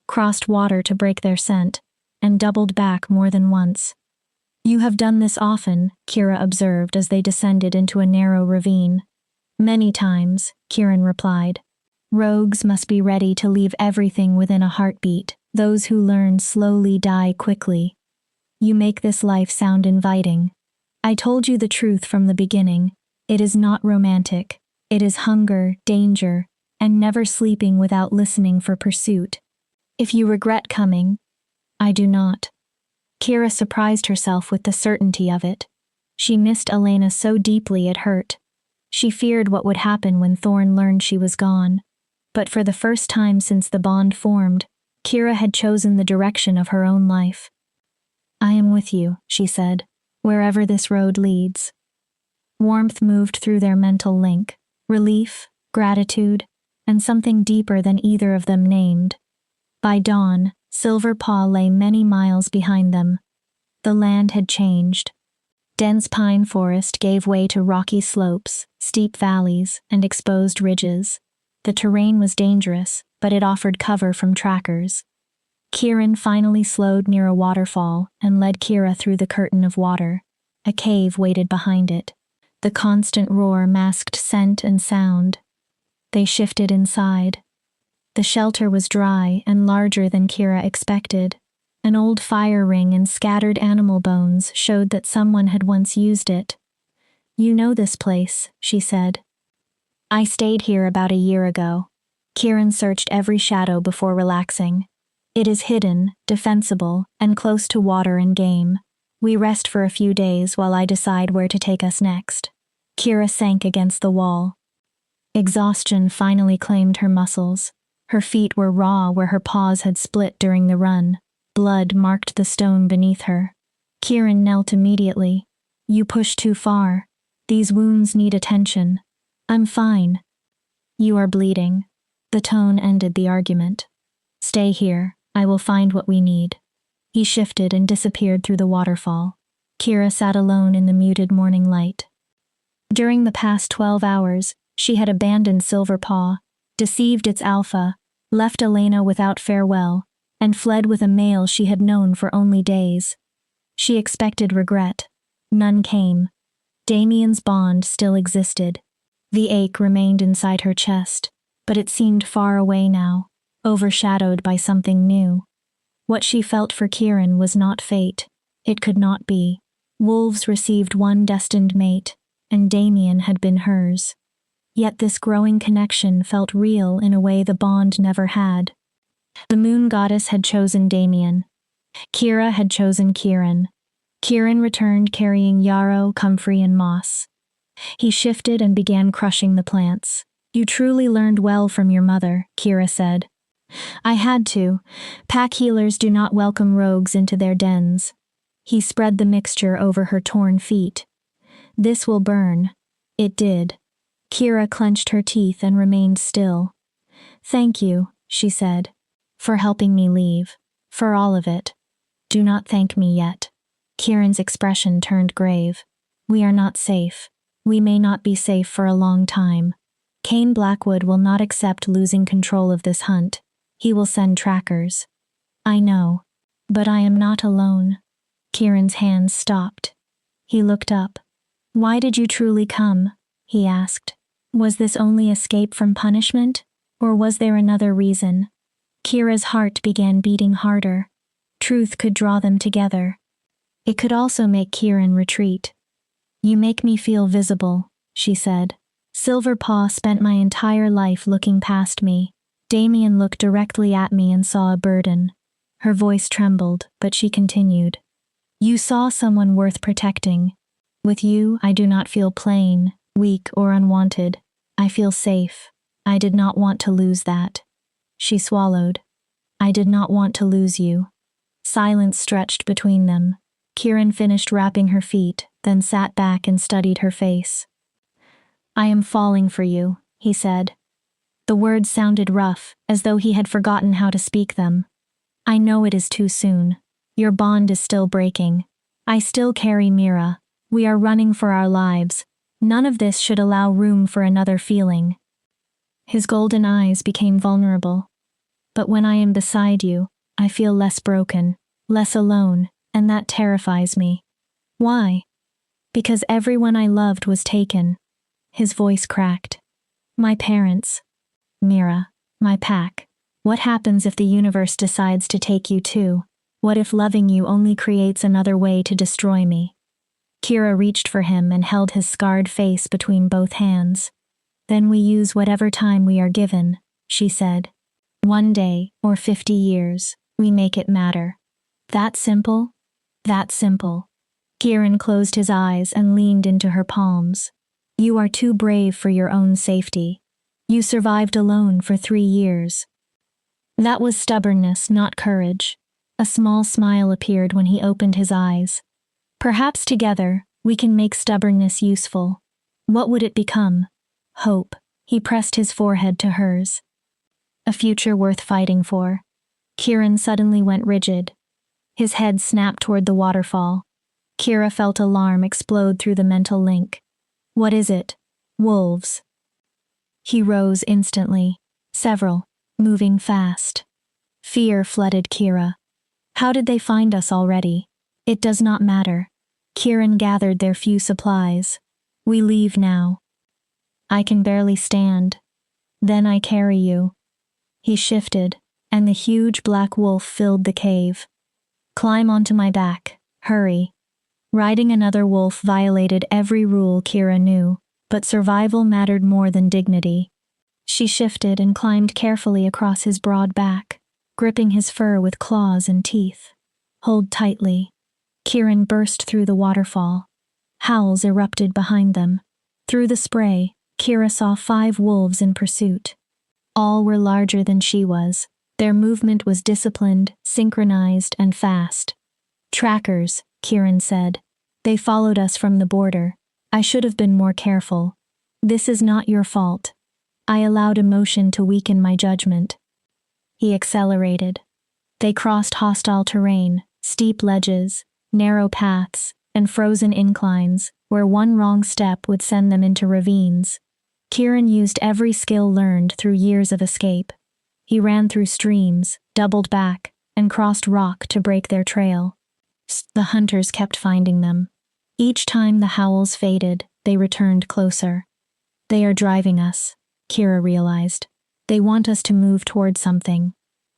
[SPEAKER 1] crossed water to break their scent, and doubled back more than once. You have done this often, Kira observed as they descended into a narrow ravine. Many times, Kieran replied. Rogues must be ready to leave everything within a heartbeat. Those who learn slowly die quickly. You make this life sound inviting. I told you the truth from the beginning. It is not romantic. It is hunger, danger, and never sleeping without listening for pursuit. If you regret coming, I do not. Kira surprised herself with the certainty of it. She missed Elena so deeply it hurt. She feared what would happen when Thorn learned she was gone. But for the first time since the bond formed, Kira had chosen the direction of her own life. I am with you, she said, wherever this road leads. Warmth moved through their mental link, relief, gratitude, and something deeper than either of them named. By dawn, Silver Paw lay many miles behind them. The land had changed. Dense pine forest gave way to rocky slopes, steep valleys, and exposed ridges. The terrain was dangerous, but it offered cover from trackers. Kieran finally slowed near a waterfall and led Kira through the curtain of water. A cave waited behind it. The constant roar masked scent and sound. They shifted inside. The shelter was dry and larger than Kira expected. An old fire ring and scattered animal bones showed that someone had once used it. You know this place, she said. I stayed here about a year ago. Kieran searched every shadow before relaxing. It is hidden, defensible, and close to water and game. We rest for a few days while I decide where to take us next. Kira sank against the wall. Exhaustion finally claimed her muscles. Her feet were raw where her paws had split during the run. Blood marked the stone beneath her. Kieran knelt immediately. You pushed too far. These wounds need attention. I'm fine. You are bleeding. The tone ended the argument. Stay here. I will find what we need. He shifted and disappeared through the waterfall. Kira sat alone in the muted morning light. During the past 12 hours, she had abandoned Silver Paw, deceived its alpha, left Elena without farewell, and fled with a male she had known for only days. She expected regret. None came. Damien's bond still existed. The ache remained inside her chest, but it seemed far away now, overshadowed by something new. What she felt for Kieran was not fate. It could not be. Wolves received one destined mate, and Damien had been hers. Yet this growing connection felt real in a way the bond never had. The moon goddess had chosen Damien. Kira had chosen Kieran. Kieran returned carrying yarrow, comfrey, and moss. He shifted and began crushing the plants. You truly learned well from your mother, Kira said. I had to. Pack healers do not welcome rogues into their dens. He spread the mixture over her torn feet. This will burn. It did. Kira clenched her teeth and remained still. Thank you, she said, for helping me leave. For all of it. Do not thank me yet. Kieran's expression turned grave. We are not safe. We may not be safe for a long time. Kane Blackwood will not accept losing control of this hunt. He will send trackers. I know. But I am not alone. Kieran's hands stopped. He looked up. Why did you truly come? He asked. Was this only escape from punishment? Or was there another reason? Kira's heart began beating harder. Truth could draw them together. It could also make Kieran retreat. You make me feel visible, she said. Silver Paw spent my entire life looking past me. Damien looked directly at me and saw a burden. Her voice trembled, but she continued. You saw someone worth protecting. With you, I do not feel plain, weak, or unwanted. I feel safe. I did not want to lose that. She swallowed. I did not want to lose you. Silence stretched between them. Kieran finished wrapping her feet, then sat back and studied her face. I am falling for you, he said. The words sounded rough, as though he had forgotten how to speak them. I know it is too soon. Your bond is still breaking. I still carry Mira. We are running for our lives. None of this should allow room for another feeling. His golden eyes became vulnerable. But when I am beside you, I feel less broken, less alone, and that terrifies me. Why? Because everyone I loved was taken. His voice cracked. My parents. Mira. My pack. What happens if the universe decides to take you too? What if loving you only creates another way to destroy me? Kira reached for him and held his scarred face between both hands. Then we use whatever time we are given, she said. 1 day or 50 years, we make it matter. That simple? That simple. Kieran closed his eyes and leaned into her palms. You are too brave for your own safety. You survived alone for 3 years. That was stubbornness, not courage. A small smile appeared when he opened his eyes. Perhaps together, we can make stubbornness useful. What would it become? Hope. He pressed his forehead to hers. A future worth fighting for. Kieran suddenly went rigid. His head snapped toward the waterfall. Kira felt alarm explode through the mental link. What is it? Wolves. He rose instantly. Several, moving fast. Fear flooded Kira. How did they find us already? It does not matter. Kieran gathered their few supplies. We leave now. I can barely stand. Then I carry you. He shifted, and the huge black wolf filled the cave. Climb onto my back. Hurry. Riding another wolf violated every rule Kira knew, but survival mattered more than dignity. She shifted and climbed carefully across his broad back, gripping his fur with claws and teeth. Hold tightly. Kieran burst through the waterfall. Howls erupted behind them. Through the spray, Kira saw 5 wolves in pursuit. All were larger than she was. Their movement was disciplined, synchronized, and fast. Trackers, Kieran said. They followed us from the border. I should have been more careful. This is not your fault. I allowed emotion to weaken my judgment. He accelerated. They crossed hostile terrain, steep ledges, narrow paths, and frozen inclines, where one wrong step would send them into ravines. Kieran used every skill learned through years of escape. He ran through streams, doubled back, and crossed rock to break their trail. The hunters kept finding them. Each time the howls faded, they returned closer. They are driving us, Kira realized. They want us to move toward something.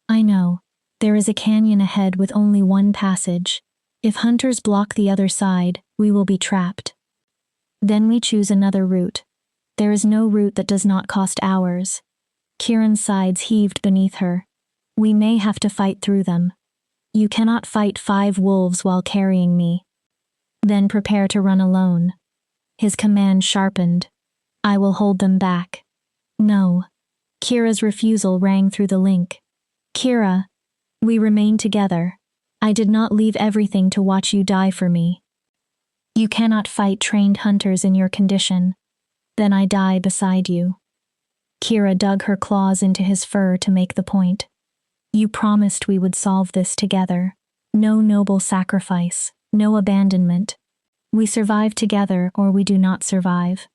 [SPEAKER 1] I know. There is a canyon ahead with only one passage. If hunters block the other side, we will be trapped. Then we choose another route. There is no route that does not cost hours. Kieran's sides heaved beneath her. We may have to fight through them. You cannot fight 5 wolves while carrying me. Then prepare to run alone. His command sharpened. I will hold them back. No. Kira's refusal rang through the link. Kira, we remain together. I did not leave everything to watch you die for me. You cannot fight trained hunters in your condition. Then I die beside you. Kira dug her claws into his fur to make the point. You promised we would solve this together. No noble sacrifice, no abandonment. We survive together or we do not survive.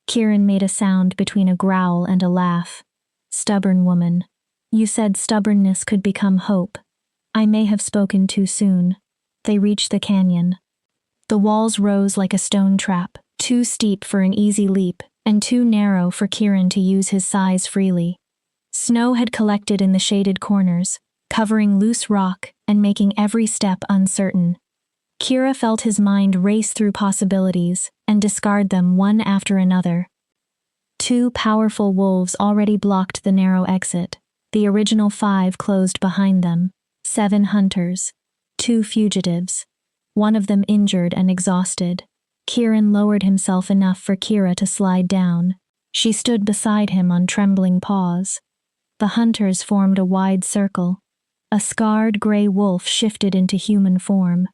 [SPEAKER 1] Kieran made a sound between a growl and a laugh. Stubborn woman. You said stubbornness could become hope. I may have spoken too soon. They reached the canyon. The walls rose like a stone trap, too steep for an easy leap, and too narrow for Kieran to use his size freely. Snow had collected in the shaded corners, covering loose rock and making every step uncertain. Kira felt his mind race through possibilities and discard them one after another. 2 powerful wolves already blocked the narrow exit. The original 5 closed behind them. 7 hunters. 2 fugitives. One of them injured and exhausted. Kieran lowered himself enough for Kira to slide down. She stood beside him on trembling paws. The hunters formed a wide circle. A scarred gray wolf shifted into human form.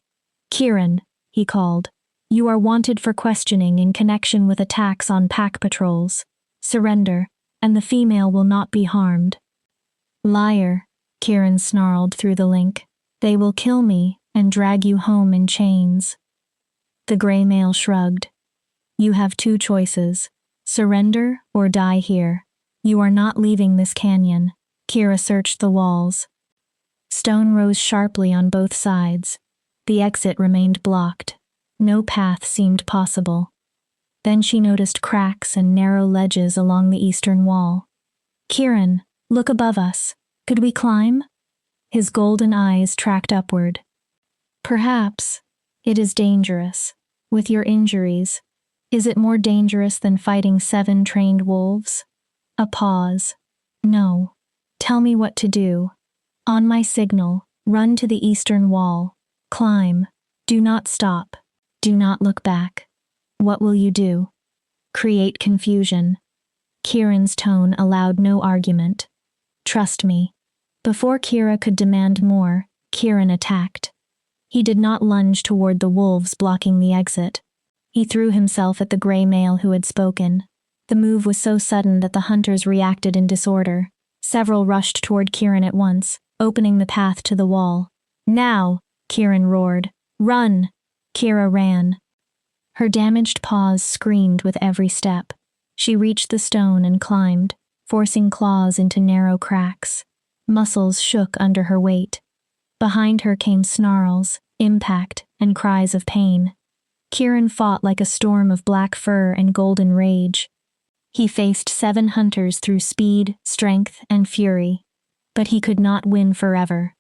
[SPEAKER 1] Kieran, he called. You are wanted for questioning in connection with attacks on pack patrols. Surrender, and the female will not be harmed. Liar, Kieran snarled through the link. They will kill me and drag you home in chains. The gray male shrugged. You have 2 choices. Surrender or die here. You are not leaving this canyon. Kira searched the walls. Stone rose sharply on both sides. The exit remained blocked. No path seemed possible. Then she noticed cracks and narrow ledges along the eastern wall. Kieran, look above us. Could we climb? His golden eyes tracked upward. Perhaps. It is dangerous. With your injuries, is it more dangerous than fighting 7 trained wolves? A pause. No. Tell me what to do. On my signal, run to the eastern wall. Climb. Do not stop. Do not look back. What will you do? Create confusion. Kieran's tone allowed no argument. Trust me. Before Kira could demand more, Kieran attacked. He did not lunge toward the wolves blocking the exit. He threw himself at the gray male who had spoken. The move was so sudden that the hunters reacted in disorder. Several rushed toward Kieran at once, opening the path to the wall. Now! Kieran roared. Run! Kira ran. Her damaged paws screamed with every step. She reached the stone and climbed, forcing claws into narrow cracks. Muscles shook under her weight. Behind her came snarls, impact, and cries of pain. Kieran fought like a storm of black fur and golden rage. He faced 7 hunters through speed, strength, and fury. But he could not win forever.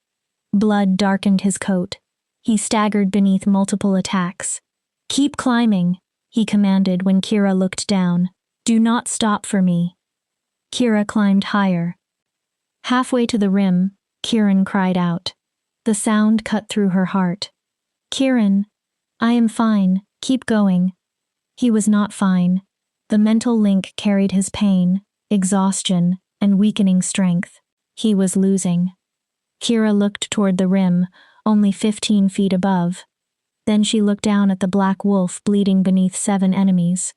[SPEAKER 1] Blood darkened his coat. He staggered beneath multiple attacks. Keep climbing, he commanded when Kira looked down. Do not stop for me. Kira climbed higher. Halfway to the rim, Kieran cried out. The sound cut through her heart. Kieran, I am fine, keep going. He was not fine. The mental link carried his pain, exhaustion, and weakening strength. He was losing. Kira looked toward the rim, only 15 feet above. Then she looked down at the black wolf bleeding beneath 7 enemies.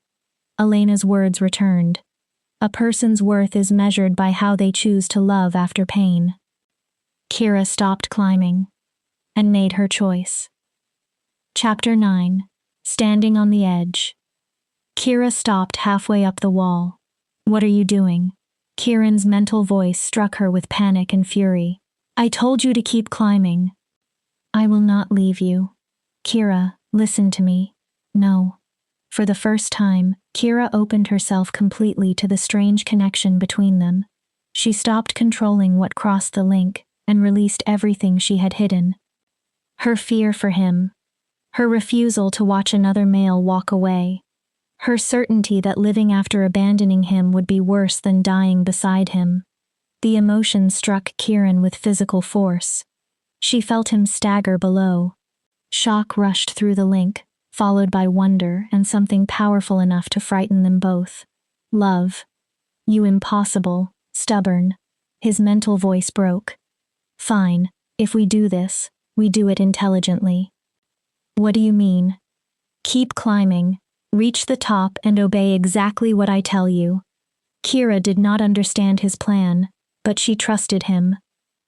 [SPEAKER 1] Elena's words returned. A person's worth is measured by how they choose to love after pain. Kira stopped climbing and made her choice. Chapter 9. Standing on the Edge. Kira stopped halfway up the wall. What are you doing? Kieran's mental voice struck her with panic and fury. I told you to keep climbing. I will not leave you. Kira, listen to me. No. For the first time, Kira opened herself completely to the strange connection between them. She stopped controlling what crossed the link and released everything she had hidden. Her fear for him, her refusal to watch another male walk away, her certainty that living after abandoning him would be worse than dying beside him. The emotion struck Kieran with physical force. She felt him stagger below. Shock rushed through the link, followed by wonder and something powerful enough to frighten them both. Love. You impossible, stubborn. His mental voice broke. Fine, if we do this, we do it intelligently. What do you mean? Keep climbing, reach the top and obey exactly what I tell you. Kira did not understand his plan, but she trusted him.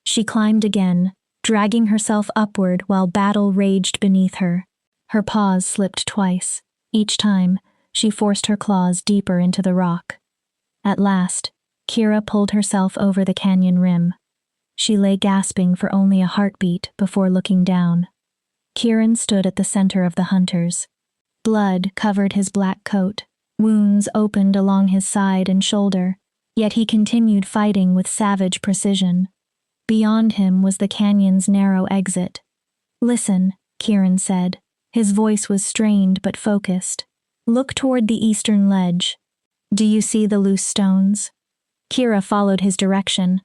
[SPEAKER 1] She climbed again, dragging herself upward while battle raged beneath her. Her paws slipped twice. Each time, she forced her claws deeper into the rock. At last, Kira pulled herself over the canyon rim. She lay gasping for only a heartbeat before looking down. Kieran stood at the center of the hunters. Blood covered his black coat. Wounds opened along his side and shoulder, yet he continued fighting with savage precision. Beyond him was the canyon's narrow exit. Listen, Kieran said. His voice was strained but focused. Look toward the eastern ledge. Do you see the loose stones? Kira followed his direction.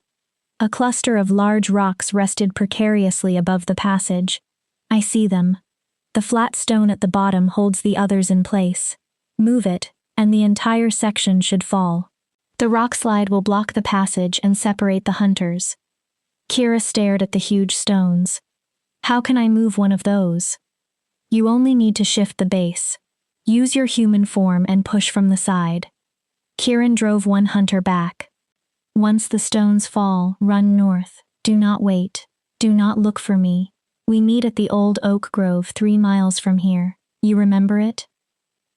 [SPEAKER 1] A cluster of large rocks rested precariously above the passage. I see them. The flat stone at the bottom holds the others in place. Move it, and the entire section should fall. The rock slide will block the passage and separate the hunters. Kira stared at the huge stones. How can I move one of those? You only need to shift the base. Use your human form and push from the side. Kieran drove one hunter back. Once the stones fall, run north. Do not wait. Do not look for me. We meet at the old oak grove 3 miles from here. You remember it?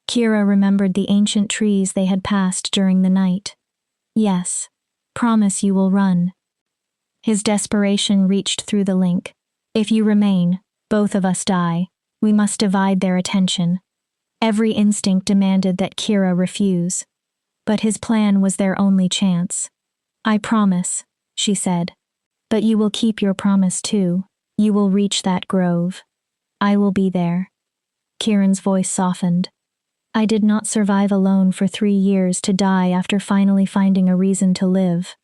[SPEAKER 1] Kira remembered the ancient trees they had passed during the night. Yes. Promise you will run. His desperation reached through the link. If you remain, both of us die. We must divide their attention. Every instinct demanded that Kira refuse. But his plan was their only chance. I promise, she said. But you will keep your promise too. You will reach that grove. I will be there. Kieran's voice softened. I did not survive alone for 3 years to die after finally finding a reason to live.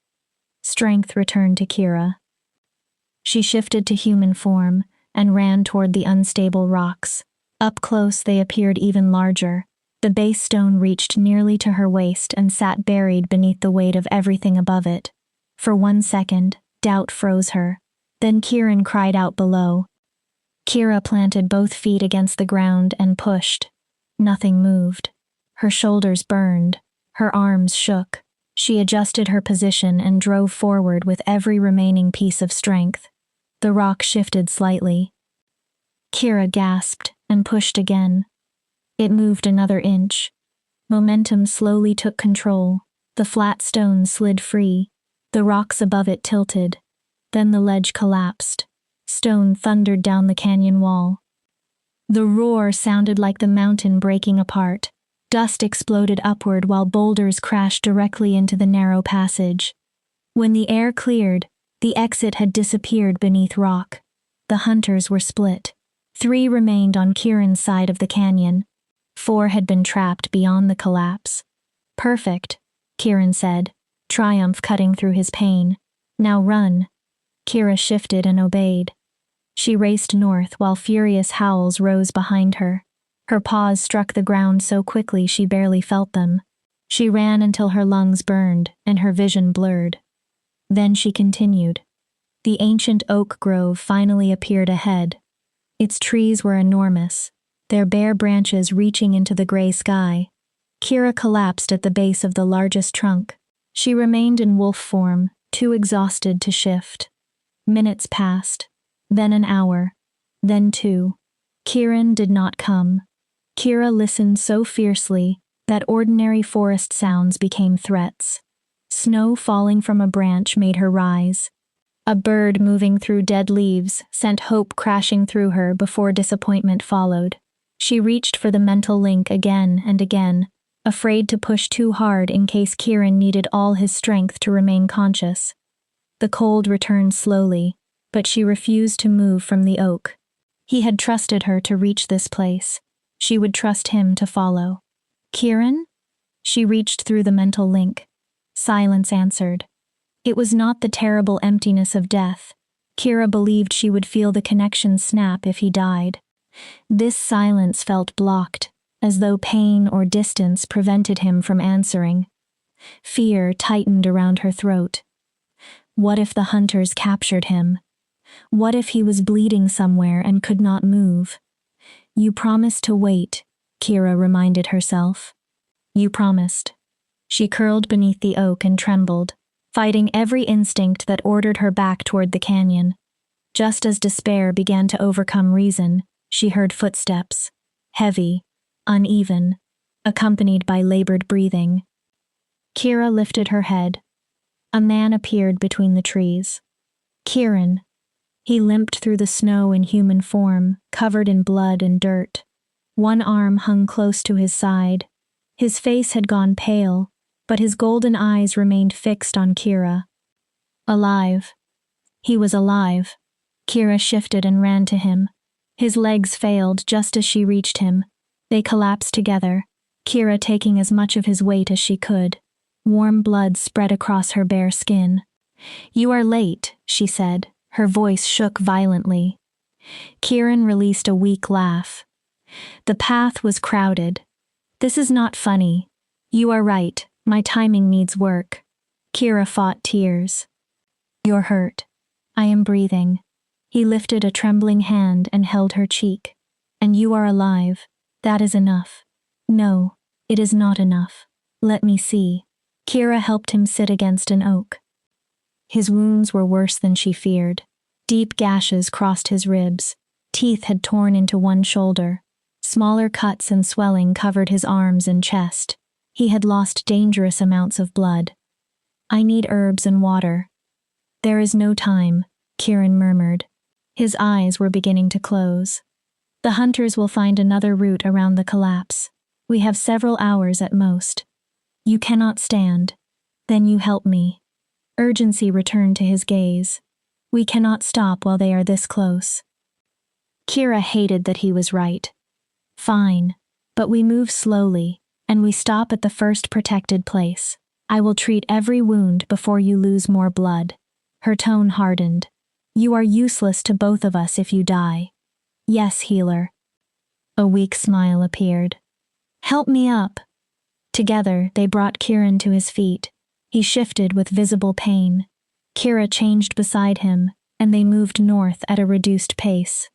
[SPEAKER 1] Strength returned to Kira. She shifted to human form and ran toward the unstable rocks. Up close they appeared even larger. The base stone reached nearly to her waist and sat buried beneath the weight of everything above it. For 1 second, doubt froze her. Then Kieran cried out below. Kira planted both feet against the ground and pushed. Nothing moved. Her shoulders burned. Her arms shook. She adjusted her position and drove forward with every remaining piece of strength. The rock shifted slightly. Kira gasped and pushed again. It moved another inch. Momentum slowly took control. The flat stone slid free. The rocks above it tilted. Then the ledge collapsed. Stone thundered down the canyon wall. The roar sounded like the mountain breaking apart. Dust exploded upward while boulders crashed directly into the narrow passage. When the air cleared, the exit had disappeared beneath rock. The hunters were split. 3 remained on Kieran's side of the canyon. 4 had been trapped beyond the collapse. Perfect, Kieran said, triumph cutting through his pain. Now run. Kira shifted and obeyed. She raced north while furious howls rose behind her. Her paws struck the ground so quickly she barely felt them. She ran until her lungs burned and her vision blurred. Then she continued. The ancient oak grove finally appeared ahead. Its trees were enormous, their bare branches reaching into the gray sky. Kira collapsed at the base of the largest trunk. She remained in wolf form, too exhausted to shift. Minutes passed, then an hour, then 2. Kieran did not come. Kira listened so fiercely that ordinary forest sounds became threats. Snow falling from a branch made her rise. A bird moving through dead leaves sent hope crashing through her before disappointment followed. She reached for the mental link again and again, afraid to push too hard in case Kieran needed all his strength to remain conscious. The cold returned slowly, but she refused to move from the oak. He had trusted her to reach this place. She would trust him to follow. Kieran? She reached through the mental link. Silence answered. It was not the terrible emptiness of death. Kira believed she would feel the connection snap if he died. This silence felt blocked, as though pain or distance prevented him from answering. Fear tightened around her throat. What if the hunters captured him? What if he was bleeding somewhere and could not move? You promised to wait, Kira reminded herself. You promised. She curled beneath the oak and trembled, fighting every instinct that ordered her back toward the canyon. Just as despair began to overcome reason, she heard footsteps, heavy, uneven, accompanied by labored breathing. Kira lifted her head. A man appeared between the trees. Kieran. He limped through the snow in human form, covered in blood and dirt. One arm hung close to his side. His face had gone pale, but his golden eyes remained fixed on Kira. Alive. He was alive. Kira shifted and ran to him. His legs failed just as she reached him. They collapsed together, Kira taking as much of his weight as she could. Warm blood spread across her bare skin. You are late, she said. Her voice shook violently. Kieran released a weak laugh. The path was crowded. This is not funny. You are right, my timing needs work. Kira fought tears. You're hurt. I am breathing. He lifted a trembling hand and held her cheek. And you are alive. That is enough. No, it is not enough. Let me see. Kira helped him sit against an oak. His wounds were worse than she feared. Deep gashes crossed his ribs. Teeth had torn into one shoulder. Smaller cuts and swelling covered his arms and chest. He had lost dangerous amounts of blood. I need herbs and water. There is no time, Kieran murmured. His eyes were beginning to close. The hunters will find another route around the collapse. We have several hours at most. You cannot stand. Then you help me. Urgency returned to his gaze. We cannot stop while they are this close. Kira hated that he was right. Fine. But we move slowly, and we stop at the first protected place. I will treat every wound before you lose more blood. Her tone hardened. You are useless to both of us if you die. Yes, healer. A weak smile appeared. Help me up. Together, they brought Kieran to his feet. He shifted with visible pain. Kira changed beside him, and they moved north at a reduced pace.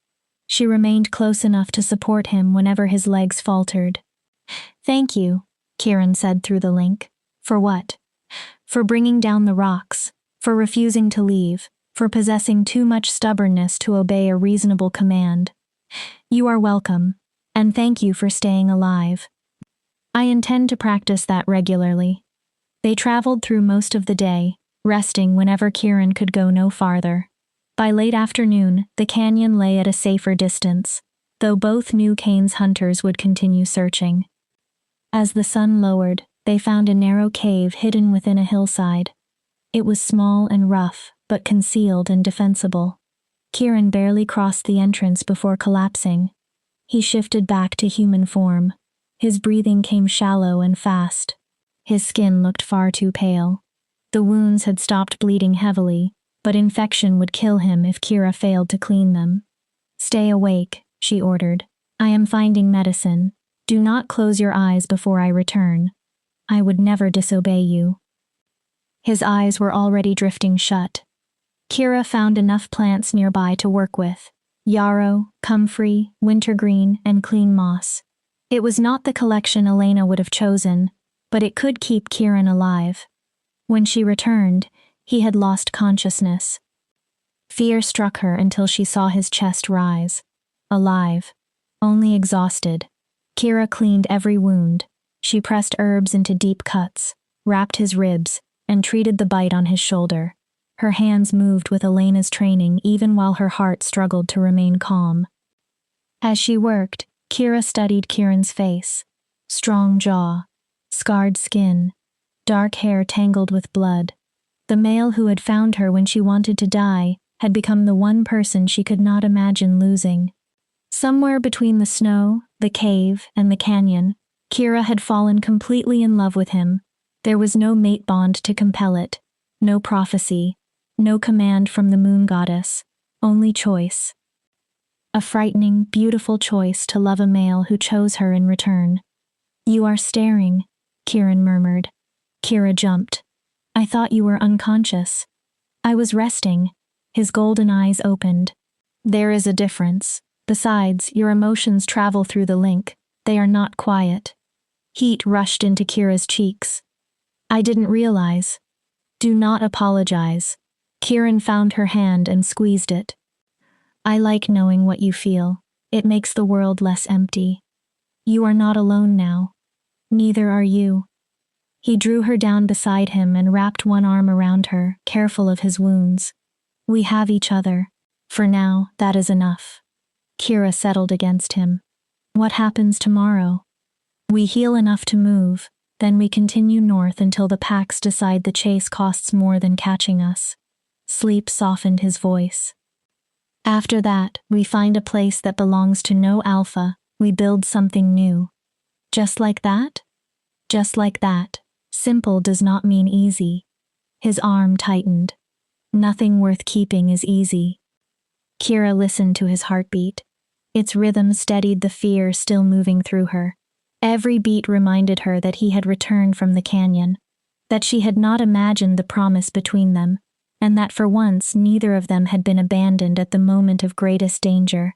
[SPEAKER 1] She remained close enough to support him whenever his legs faltered. Thank you, Kieran said through the link. For what? For bringing down the rocks, for refusing to leave, for possessing too much stubbornness to obey a reasonable command. You are welcome, and thank you for staying alive. I intend to practice that regularly. They traveled through most of the day, resting whenever Kieran could go no farther. By late afternoon, the canyon lay at a safer distance, though both knew Kane's hunters would continue searching. As the sun lowered, they found a narrow cave hidden within a hillside. It was small and rough, but concealed and defensible. Kieran barely crossed the entrance before collapsing. He shifted back to human form. His breathing came shallow and fast. His skin looked far too pale. The wounds had stopped bleeding heavily, but infection would kill him if Kira failed to clean them. Stay awake, she ordered. I am finding medicine. Do not close your eyes before I return. I would never disobey you. His eyes were already drifting shut. Kira found enough plants nearby to work with. Yarrow, comfrey, wintergreen, and clean moss. It was not the collection Elena would have chosen, but it could keep Kieran alive. When she returned, he had lost consciousness. Fear struck her until she saw his chest rise. Alive, only exhausted. Kira cleaned every wound. She pressed herbs into deep cuts, wrapped his ribs, and treated the bite on his shoulder. Her hands moved with Elena's training even while her heart struggled to remain calm. As she worked, Kira studied Kieran's face. Strong jaw, scarred skin, dark hair tangled with blood. The male who had found her when she wanted to die had become the one person she could not imagine losing. Somewhere between the snow, the cave, and the canyon, Kira had fallen completely in love with him. There was no mate bond to compel it, no prophecy, no command from the moon goddess, only choice. A frightening, beautiful choice to love a male who chose her in return. You are staring, Kieran murmured. Kira jumped. I thought you were unconscious. I was resting. His golden eyes opened. There is a difference. Besides, your emotions travel through the link. They are not quiet. Heat rushed into Kira's cheeks. I didn't realize. Do not apologize. Kieran found her hand and squeezed it. I like knowing what you feel. It makes the world less empty. You are not alone now. Neither are you. He drew her down beside him and wrapped one arm around her, careful of his wounds. We have each other. For now, that is enough. Kira settled against him. What happens tomorrow? We heal enough to move, then we continue north until the packs decide the chase costs more than catching us. Sleep softened his voice. After that, we find a place that belongs to no alpha. We build something new. Just like that? Just like that. Simple does not mean easy. His arm tightened. Nothing worth keeping is easy. Kira listened to his heartbeat. Its rhythm steadied the fear still moving through her. Every beat reminded her that he had returned from the canyon, that she had not imagined the promise between them, and that for once neither of them had been abandoned at the moment of greatest danger.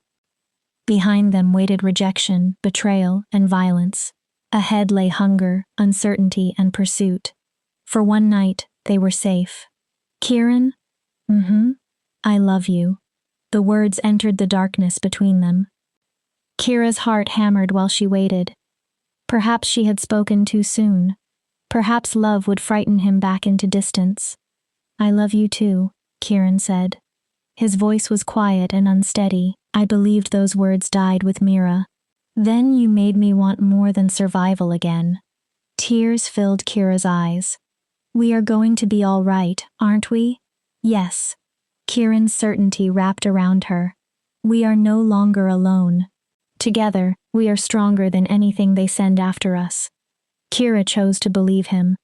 [SPEAKER 1] Behind them waited rejection, betrayal, and violence. Ahead lay hunger, uncertainty, and pursuit. For one night, they were safe. Kieran? I love you. The words entered the darkness between them. Kira's heart hammered while she waited. Perhaps she had spoken too soon. Perhaps love would frighten him back into distance. I love you too, Kieran said. His voice was quiet and unsteady. I believed those words died with Mira. Then you made me want more than survival again. Tears filled Kira's eyes. We are going to be all right, aren't we? Yes. Kieran's certainty wrapped around her. We are no longer alone. Together, We are stronger than anything they send after us. Kira chose to believe him.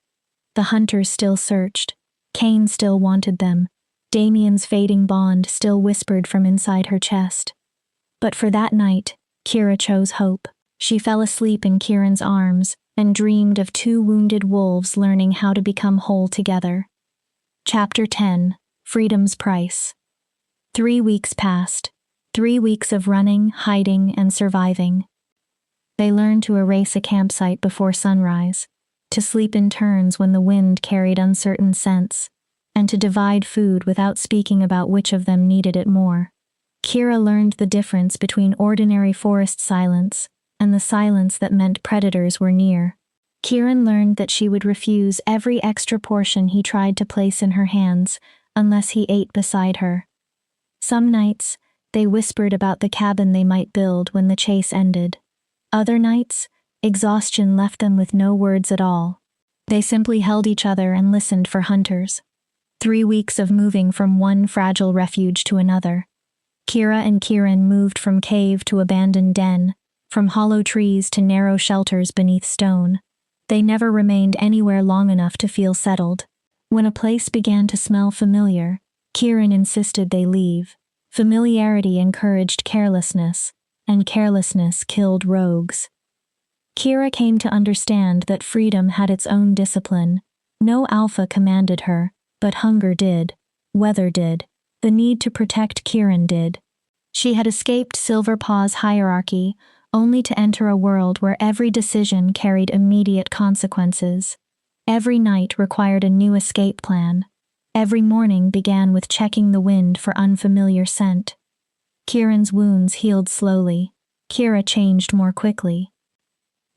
[SPEAKER 1] The hunters still searched. Cain still wanted them. Damien's fading bond still whispered from inside her chest. But for that night, Kira chose hope. She fell asleep in Kieran's arms and dreamed of two wounded wolves learning how to become whole together. Chapter 10. Freedom's Price. 3 weeks passed. 3 weeks of running, hiding, and surviving. They learned to erase a campsite before sunrise, to sleep in turns when the wind carried uncertain scents, and to divide food without speaking about which of them needed it more. Kira learned the difference between ordinary forest silence and the silence that meant predators were near. Kieran learned that she would refuse every extra portion he tried to place in her hands unless he ate beside her. Some nights, they whispered about the cabin they might build when the chase ended. Other nights, exhaustion left them with no words at all. They simply held each other and listened for hunters. 3 weeks of moving from one fragile refuge to another. Kira and Kieran moved from cave to abandoned den, from hollow trees to narrow shelters beneath stone. They never remained anywhere long enough to feel settled. When a place began to smell familiar, Kieran insisted they leave. Familiarity encouraged carelessness, and carelessness killed rogues. Kira came to understand that freedom had its own discipline. No alpha commanded her, but hunger did, weather did, the need to protect Kieran did. She had escaped Silverpaw's hierarchy, only to enter a world where every decision carried immediate consequences. Every night required a new escape plan. Every morning began with checking the wind for unfamiliar scent. Kieran's wounds healed slowly. Kira changed more quickly.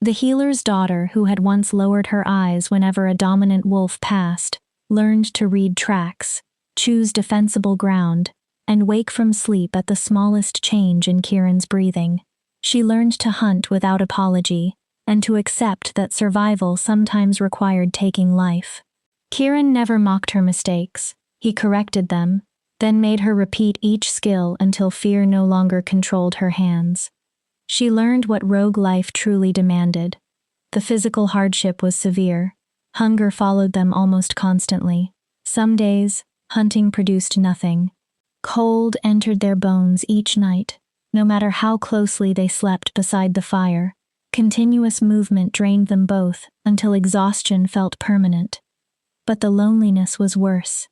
[SPEAKER 1] The healer's daughter, who had once lowered her eyes whenever a dominant wolf passed, learned to read tracks, choose defensible ground, and wake from sleep at the smallest change in Kieran's breathing. She learned to hunt without apology, and to accept that survival sometimes required taking life. Kieran never mocked her mistakes. He corrected them, then made her repeat each skill until fear no longer controlled her hands. She learned what rogue life truly demanded. The physical hardship was severe. Hunger followed them almost constantly. Some days, hunting produced nothing. Cold entered their bones each night, no matter how closely they slept beside the fire. Continuous movement drained them both until exhaustion felt permanent. But the loneliness was worse.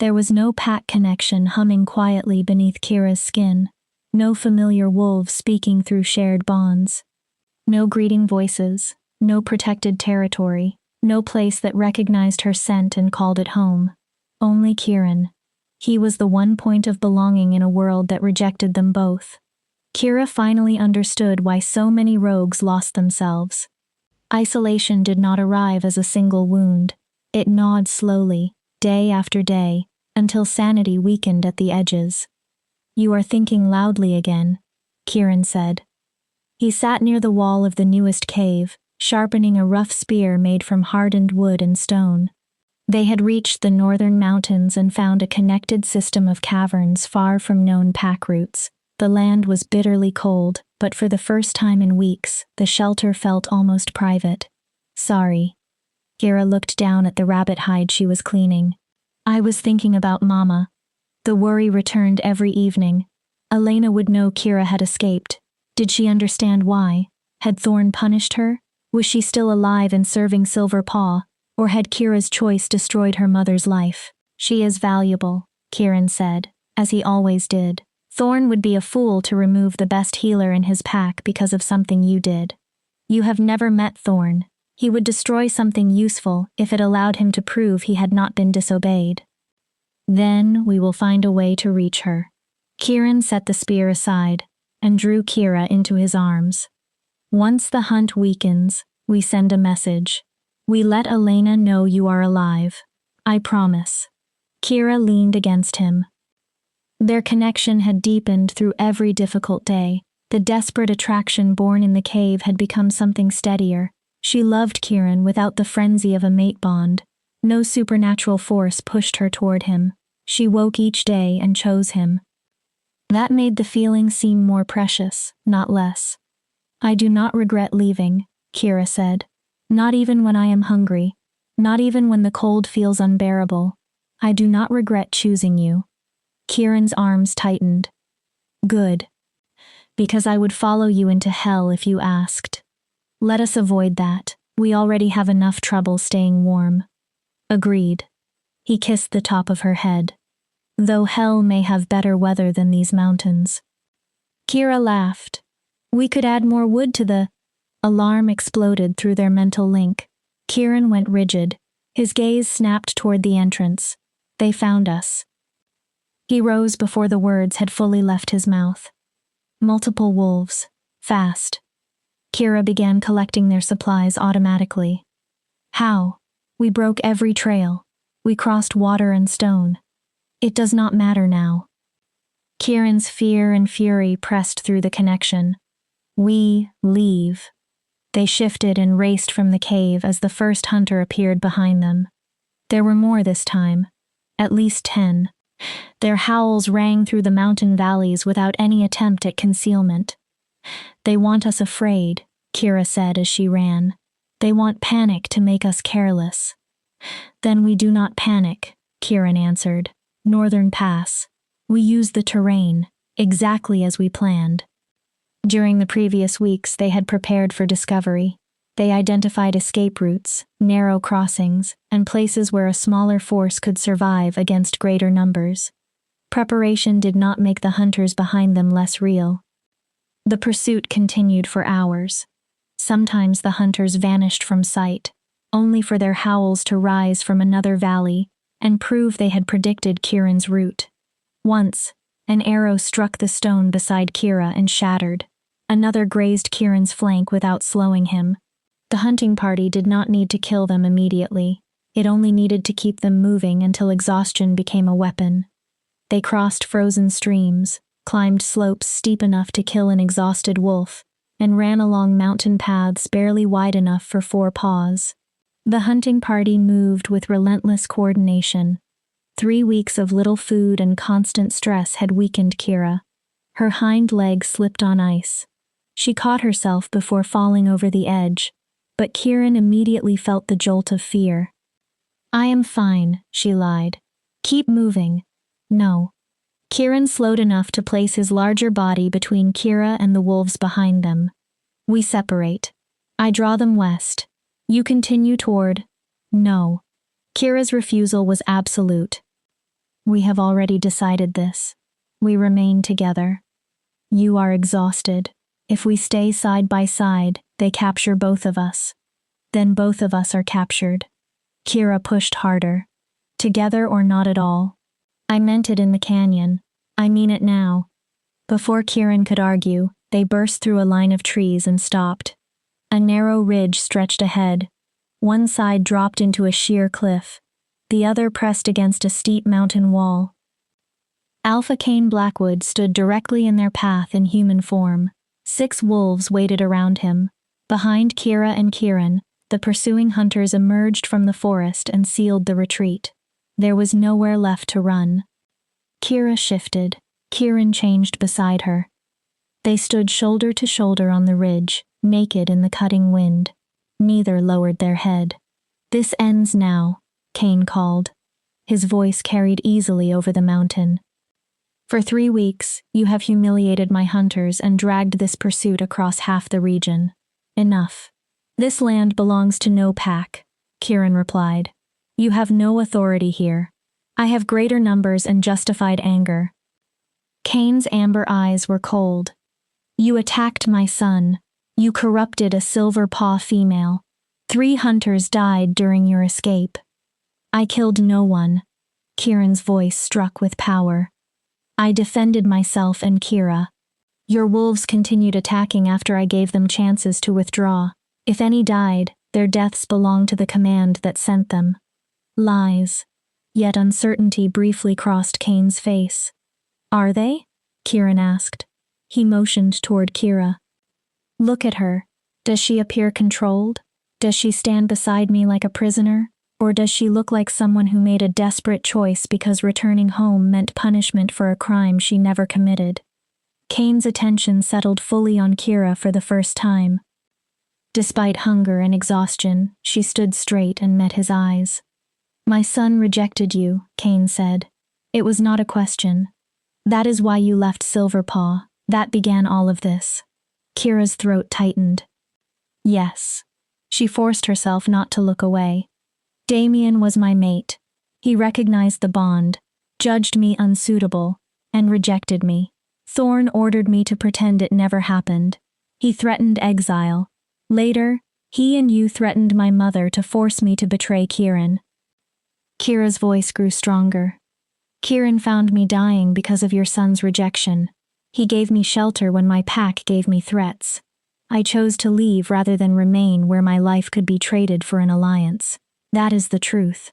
[SPEAKER 1] There was no pack connection humming quietly beneath Kira's skin, no familiar wolves speaking through shared bonds. No greeting voices, no protected territory, no place that recognized her scent and called it home. Only Kieran. He was the one point of belonging in a world that rejected them both. Kira finally understood why so many rogues lost themselves. Isolation did not arrive as a single wound. It gnawed slowly, day after day, until sanity weakened at the edges. "You are thinking loudly again," Kieran said. He sat near the wall of the newest cave, sharpening a rough spear made from hardened wood and stone. They had reached the northern mountains and found a connected system of caverns far from known pack routes. The land was bitterly cold, but for the first time in weeks, the shelter felt almost private. "Sorry." Kira looked down at the rabbit hide she was cleaning. "I was thinking about Mama." The worry returned every evening. Elena would know Kira had escaped. Did she understand why? Had Thorn punished her? Was she still alive and serving Silverpaw? Or had Kira's choice destroyed her mother's life? "She is valuable," Kieran said, as he always did. "Thorn would be a fool to remove the best healer in his pack because of something you did. You have never met Thorn. He would destroy something useful if it allowed him to prove he had not been disobeyed. Then we will find a way to reach her." Kieran set the spear aside and drew Kira into his arms. "Once the hunt weakens, we send a message. We let Elena know you are alive. I promise." Kira leaned against him. Their connection had deepened through every difficult day. The desperate attraction born in the cave had become something steadier. She loved Kieran without the frenzy of a mate bond. No supernatural force pushed her toward him. She woke each day and chose him. That made the feeling seem more precious, not less. I do not regret leaving, Kira said. Not even when I am hungry. Not even when the cold feels unbearable. I do not regret choosing you. Kieran's arms tightened. Good. Because I would follow you into hell if you asked. Let us avoid that. We already have enough trouble staying warm. Agreed. He kissed the top of her head. Though hell may have better weather than these mountains. Kira laughed. We could add more wood to the... Alarm exploded through their mental link. Kieran went rigid. His gaze snapped toward the entrance. They found us. He rose before the words had fully left his mouth. Multiple wolves. Fast. Kira began collecting their supplies automatically. How? We broke every trail. We crossed water and stone. It does not matter now. Kieran's fear and fury pressed through the connection. We leave. They shifted and raced from the cave as the first hunter appeared behind them. There were more this time. At least 10. Their howls rang through the mountain valleys without any attempt at concealment. They want us afraid, Kira said as she ran. They want panic to make us careless. Then we do not panic, Kieran answered. Northern Pass. We use the terrain, exactly as we planned. During the previous weeks, they had prepared for discovery. They identified escape routes, narrow crossings, and places where a smaller force could survive against greater numbers. Preparation did not make the hunters behind them less real. The pursuit continued for hours. Sometimes the hunters vanished from sight, only for their howls to rise from another valley and prove they had predicted Kieran's route. Once, an arrow struck the stone beside Kira and shattered. Another grazed Kieran's flank without slowing him. The hunting party did not need to kill them immediately. It only needed to keep them moving until exhaustion became a weapon. They crossed frozen streams, climbed slopes steep enough to kill an exhausted wolf, and ran along mountain paths barely wide enough for 4 paws. The hunting party moved with relentless coordination. 3 weeks of little food and constant stress had weakened Kira. Her hind leg slipped on ice. She caught herself before falling over the edge, but Kieran immediately felt the jolt of fear. I am fine, she lied. Keep moving. No. Kieran slowed enough to place his larger body between Kira and the wolves behind them. We separate. I draw them west. You continue toward... No. Kira's refusal was absolute. We have already decided this. We remain together. You are exhausted. If we stay side by side, they capture both of us. Then both of us are captured. Kira pushed harder. Together or not at all. I meant it in the canyon. I mean it now. Before Kieran could argue, they burst through a line of trees and stopped. A narrow ridge stretched ahead. One side dropped into a sheer cliff. The other pressed against a steep mountain wall. Alpha Cane Blackwood stood directly in their path in human form. 6 wolves waited around him. Behind Kira and Kieran, the pursuing hunters emerged from the forest and sealed the retreat. There was nowhere left to run. Kira shifted. Kieran changed beside her. They stood shoulder to shoulder on the ridge, naked in the cutting wind. Neither lowered their head. This ends now, Cane called. His voice carried easily over the mountain. For 3 weeks, you have humiliated my hunters and dragged this pursuit across half the region. Enough. This land belongs to no pack, Kieran replied. You have no authority here. I have greater numbers and justified anger. Cane's amber eyes were cold. You attacked my son. You corrupted a Silver Paw female. 3 hunters died during your escape. I killed no one. Kieran's voice struck with power. I defended myself and Kira. Your wolves continued attacking after I gave them chances to withdraw. If any died, their deaths belonged to the command that sent them. Lies. Yet uncertainty briefly crossed Cane's face. Are they? Kieran asked. He motioned toward Kira. Look at her. Does she appear controlled? Does she stand beside me like a prisoner? Or does she look like someone who made a desperate choice because returning home meant punishment for a crime she never committed? Kane's attention settled fully on Kira for the first time. Despite hunger and exhaustion, she stood straight and met his eyes. "My son rejected you," Kane said. "It was not a question. That is why you left Silverpaw. That began all of this." Kira's throat tightened. "Yes." She forced herself not to look away. "Damien was my mate. He recognized the bond, judged me unsuitable, and rejected me. Thorn ordered me to pretend it never happened. He threatened exile. Later, he and you threatened my mother to force me to betray Kieran." Kira's voice grew stronger. "Kieran found me dying because of your son's rejection. He gave me shelter when my pack gave me threats. I chose to leave rather than remain where my life could be traded for an alliance. That is the truth."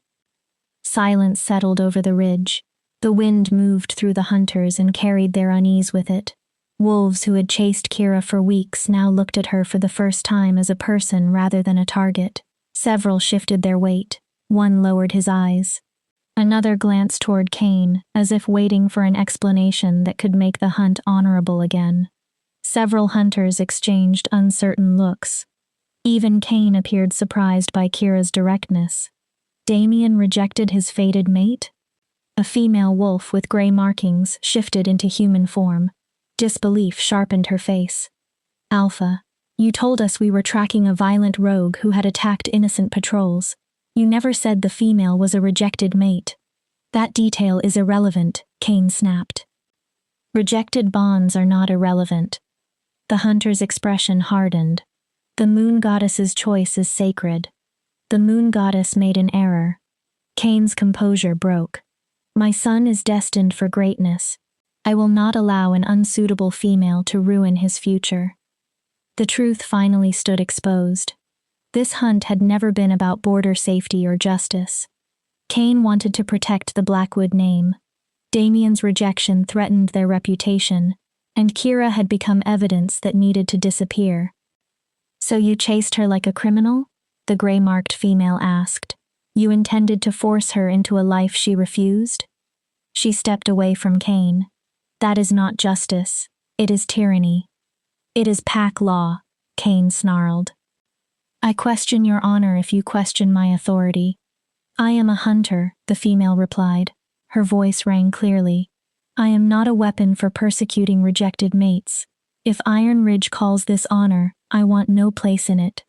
[SPEAKER 1] Silence settled over the ridge. The wind moved through the hunters and carried their unease with it. Wolves who had chased Kira for weeks now looked at her for the first time as a person rather than a target. Several shifted their weight. One lowered his eyes. Another glanced toward Kane, as if waiting for an explanation that could make the hunt honorable again. Several hunters exchanged uncertain looks. Even Kane appeared surprised by Kira's directness. Damien rejected his fated mate? A female wolf with gray markings shifted into human form. Disbelief sharpened her face. "Alpha, you told us we were tracking a violent rogue who had attacked innocent patrols. You never said the female was a rejected mate." "That detail is irrelevant," Kane snapped. "Rejected bonds are not irrelevant." The hunter's expression hardened. "The moon goddess's choice is sacred. The moon goddess made an error." Kane's composure broke. "My son is destined for greatness. I will not allow an unsuitable female to ruin his future." The truth finally stood exposed. This hunt had never been about border safety or justice. Kane wanted to protect the Blackwood name. Damien's rejection threatened their reputation, and Kira had become evidence that needed to disappear. "So you chased her like a criminal?" the gray-marked female asked. "You intended to force her into a life she refused?" She stepped away from Kane. "That is not justice. It is tyranny." "It is pack law," Kane snarled. "I question your honor if you question my authority." "I am a hunter," the female replied. Her voice rang clearly. "I am not a weapon for persecuting rejected mates. If Iron Ridge calls this honor, I want no place in it."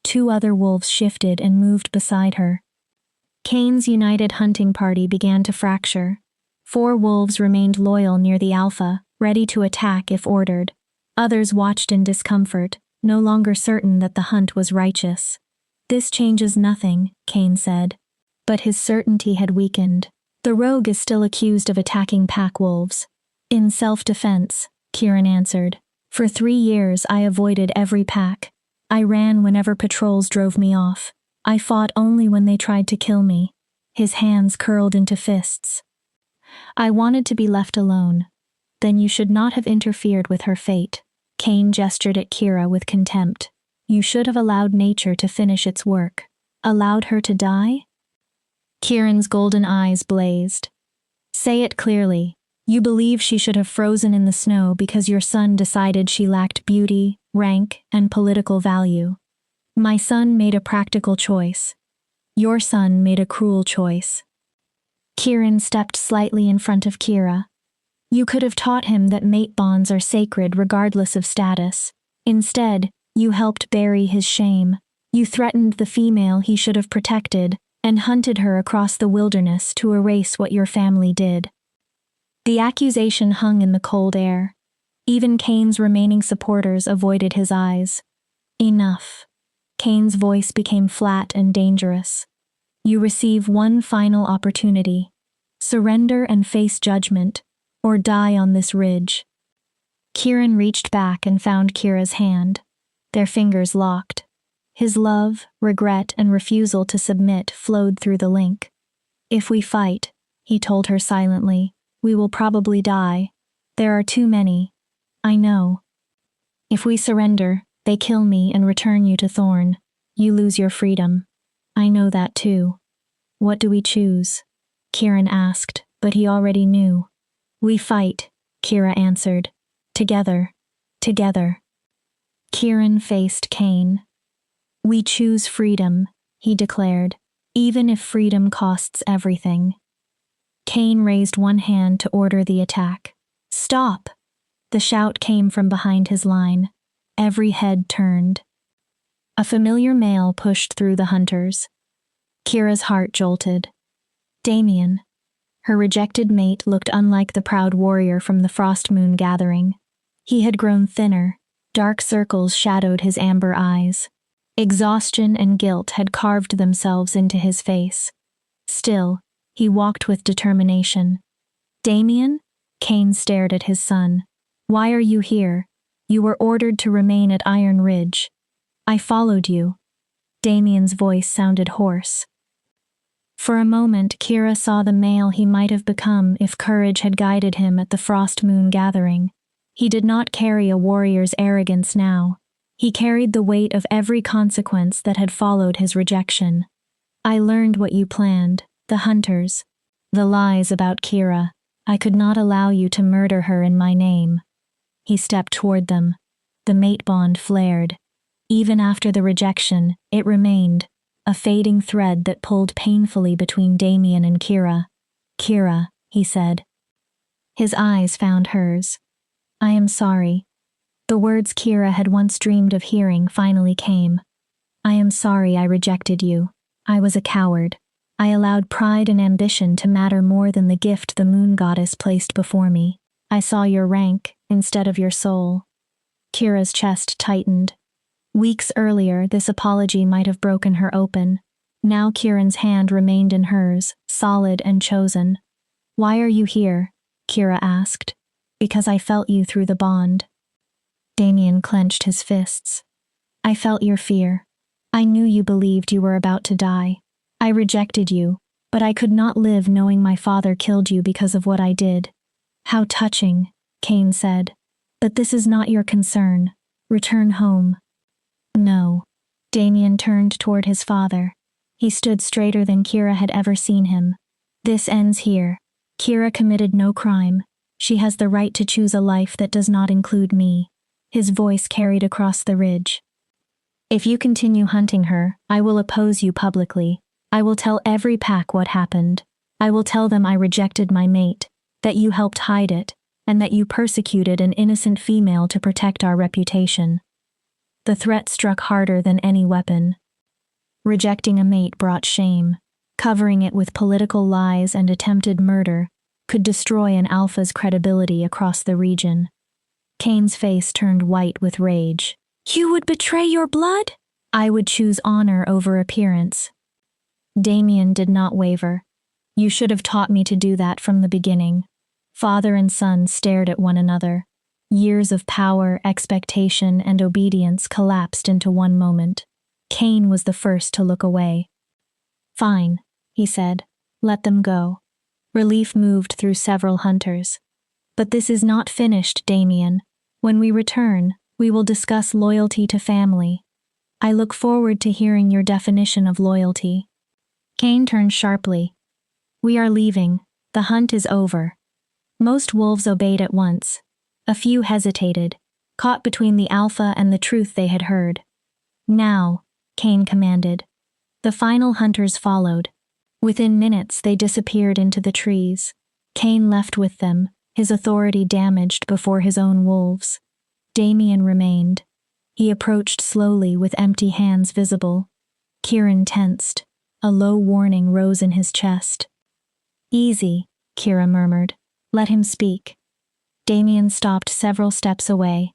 [SPEAKER 1] Two other wolves shifted and moved beside her. Kane's united hunting party began to fracture. 4 wolves remained loyal near the Alpha, ready to attack if ordered. Others watched in discomfort, no longer certain that the hunt was righteous. "This changes nothing," Kane said. But his certainty had weakened. "The rogue is still accused of attacking pack wolves." "In self-defense," Kieran answered. "For 3 years I avoided every pack. I ran whenever patrols drove me off. I fought only when they tried to kill me." His hands curled into fists. "I wanted to be left alone." "Then you should not have interfered with her fate." Kane gestured at Kira with contempt. "You should have allowed nature to finish its work. Allowed her to die?" Kieran's golden eyes blazed. "Say it clearly. You believe she should have frozen in the snow because your son decided she lacked beauty, rank, and political value. My son made a practical choice. Your son made a cruel choice." Kieran stepped slightly in front of Kira. "You could have taught him that mate bonds are sacred regardless of status. Instead, you helped bury his shame. You threatened the female he should have protected and hunted her across the wilderness to erase what your family did." The accusation hung in the cold air. Even Kane's remaining supporters avoided his eyes. "Enough." Kane's voice became flat and dangerous. "You receive one final opportunity. Surrender and face judgment, or die on this ridge." Kieran reached back and found Kira's hand. Their fingers locked. His love, regret, and refusal to submit flowed through the link. "If we fight," he told her silently, "we will probably die. There are too many. I know. If we surrender, they kill me and return you to Thorn. You lose your freedom. I know that too." "What do we choose?" Kieran asked, but he already knew. "We fight," Kira answered. Together. Together. Kieran faced Cain. We choose freedom, he declared, even if freedom costs everything. Cain raised one hand to order the attack. Stop! The shout came from behind his line. Every head turned. A familiar male pushed through the hunters. Kira's heart jolted. Damien. Her rejected mate looked unlike the proud warrior from the Frost Moon gathering. He had grown thinner. Dark circles shadowed his amber eyes. Exhaustion and guilt had carved themselves into his face. Still, he walked with determination. Damien? Cain stared at his son. Why are you here? You were ordered to remain at Iron Ridge. I followed you. Damien's voice sounded hoarse. For a moment, Kira saw the male he might have become if courage had guided him at the Frost Moon gathering. He did not carry a warrior's arrogance now. He carried the weight of every consequence that had followed his rejection. I learned what you planned, the hunters, the lies about Kira. I could not allow you to murder her in my name. He stepped toward them. The mate bond flared. Even after the rejection, it remained, a fading thread that pulled painfully between Damien and Kira. Kira, he said. His eyes found hers. I am sorry. The words Kira had once dreamed of hearing finally came. I am sorry I rejected you. I was a coward. I allowed pride and ambition to matter more than the gift the moon goddess placed before me. I saw your rank instead of your soul. Kira's chest tightened. Weeks earlier, this apology might have broken her open. Now Kieran's hand remained in hers, solid and chosen. Why are you here? Kira asked. Because I felt you through the bond. Damien clenched his fists. I felt your fear. I knew you believed you were about to die. I rejected you, but I could not live knowing my father killed you because of what I did. How touching, Cain said. But this is not your concern. Return home. No. Damien turned toward his father. He stood straighter than Kira had ever seen him. This ends here. Kira committed no crime. She has the right to choose a life that does not include me. His voice carried across the ridge. If you continue hunting her, I will oppose you publicly. I will tell every pack what happened. I will tell them I rejected my mate, that you helped hide it, and that you persecuted an innocent female to protect our reputation. The threat struck harder than any weapon. Rejecting a mate brought shame. Covering it with political lies and attempted murder could destroy an alpha's credibility across the region. Cain's face turned white with rage. You would betray your blood? I would choose honor over appearance. Damien did not waver. You should have taught me to do that from the beginning. Father and son stared at one another. Years of power, expectation, and obedience collapsed into one moment. Cain was the first to look away. Fine, he said. Let them go. Relief moved through several hunters. But this is not finished, Damien. When we return, we will discuss loyalty to family. I look forward to hearing your definition of loyalty. Cain turned sharply. We are leaving. The hunt is over. Most wolves obeyed at once. A few hesitated, caught between the alpha and the truth they had heard. Now, Cain commanded. The final hunters followed. Within minutes, they disappeared into the trees. Cain left with them, his authority damaged before his own wolves. Damien remained. He approached slowly with empty hands visible. Kieran tensed. A low warning rose in his chest. Easy, Kira murmured. Let him speak. Damien stopped several steps away.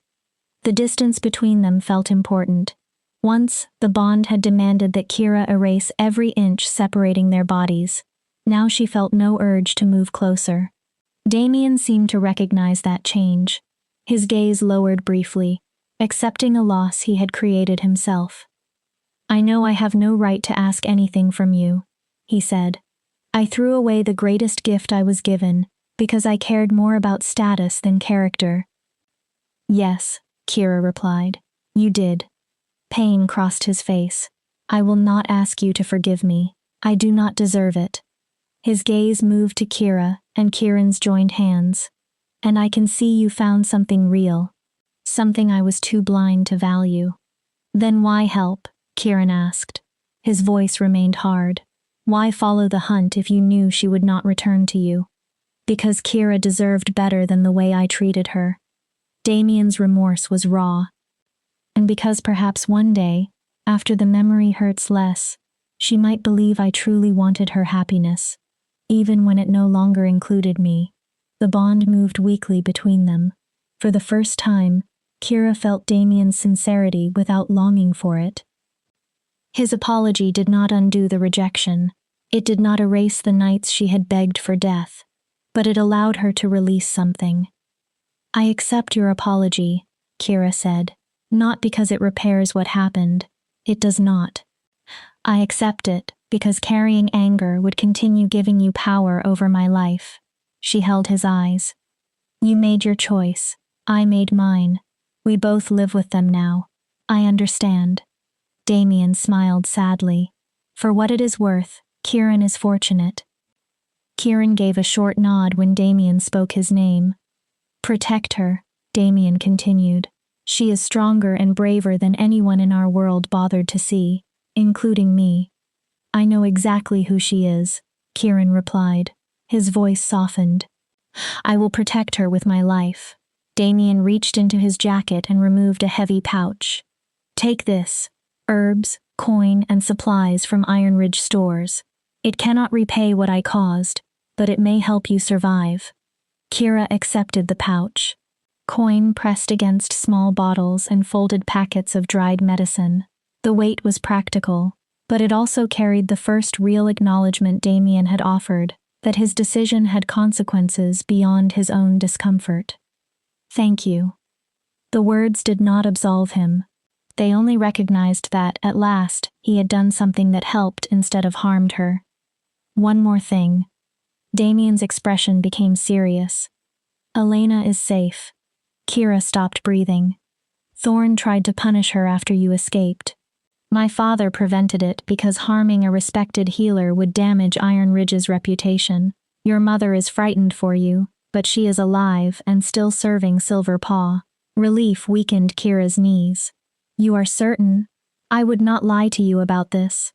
[SPEAKER 1] The distance between them felt important. Once, the bond had demanded that Kira erase every inch separating their bodies. Now she felt no urge to move closer. Damien seemed to recognize that change. His gaze lowered briefly, accepting a loss he had created himself. I know I have no right to ask anything from you, he said. I threw away the greatest gift I was given, because I cared more about status than character. Yes, Kira replied. You did. Pain crossed his face. I will not ask you to forgive me. I do not deserve it. His gaze moved to Kira, and Kieran's joined hands. And I can see you found something real. Something I was too blind to value. Then why help? Kieran asked. His voice remained hard. Why follow the hunt if you knew she would not return to you? Because Kira deserved better than the way I treated her. Damien's remorse was raw. And because perhaps one day, after the memory hurts less, she might believe I truly wanted her happiness, even when it no longer included me. The bond moved weakly between them. For the first time, Kira felt Damien's sincerity without longing for it. His apology did not undo the rejection. It did not erase the nights she had begged for death, but it allowed her to release something. I accept your apology, Kira said, not because it repairs what happened. It does not. I accept it because carrying anger would continue giving you power over my life. She held his eyes. You made your choice. I made mine. We both live with them now. I understand. Damien smiled sadly. For what it is worth, Kieran is fortunate. Kieran gave a short nod when Damien spoke his name. Protect her, Damien continued. She is stronger and braver than anyone in our world bothered to see, including me. I know exactly who she is, Kieran replied. His voice softened. I will protect her with my life. Damien reached into his jacket and removed a heavy pouch. Take this. Herbs, coin, and supplies from Iron Ridge stores. It cannot repay what I caused, but it may help you survive. Kira accepted the pouch. Coin pressed against small bottles and folded packets of dried medicine. The weight was practical, but it also carried the first real acknowledgement Damien had offered, that his decision had consequences beyond his own discomfort. Thank you. The words did not absolve him. They only recognized that, at last, he had done something that helped instead of harmed her. One more thing. Damien's expression became serious. Elena is safe. Kira stopped breathing. Thorn tried to punish her after you escaped. My father prevented it because harming a respected healer would damage Iron Ridge's reputation. Your mother is frightened for you, but she is alive and still serving Silver Paw. Relief weakened Kira's knees. You are certain? I would not lie to you about this.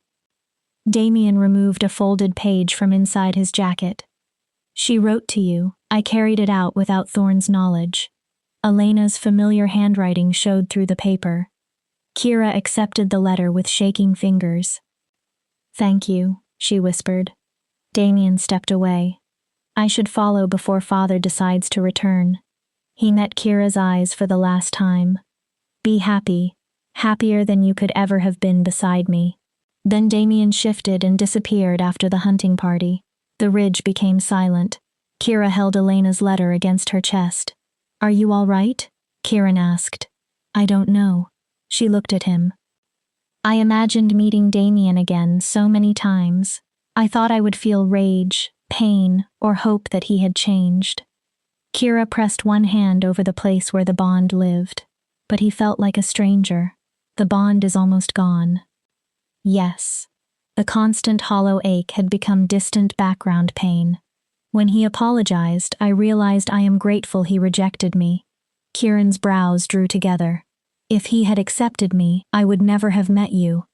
[SPEAKER 1] Damien removed a folded page from inside his jacket. She wrote to you. I carried it out without Thorn's knowledge. Elena's familiar handwriting showed through the paper. Kira accepted the letter with shaking fingers. Thank you, she whispered. Damien stepped away. I should follow before father decides to return. He met Kira's eyes for the last time. Be happy. Happier than you could ever have been beside me. Then Damien shifted and disappeared after the hunting party. The ridge became silent. Kira held Elena's letter against her chest. Are you all right? Kieran asked. I don't know. She looked at him. I imagined meeting Damien again so many times. I thought I would feel rage, pain, or hope that he had changed. Kira pressed one hand over the place where the bond lived, but he felt like a stranger. The bond is almost gone. Yes. The constant hollow ache had become distant background pain. When he apologized, I realized I am grateful he rejected me. Kieran's brows drew together. If he had accepted me, I would never have met you.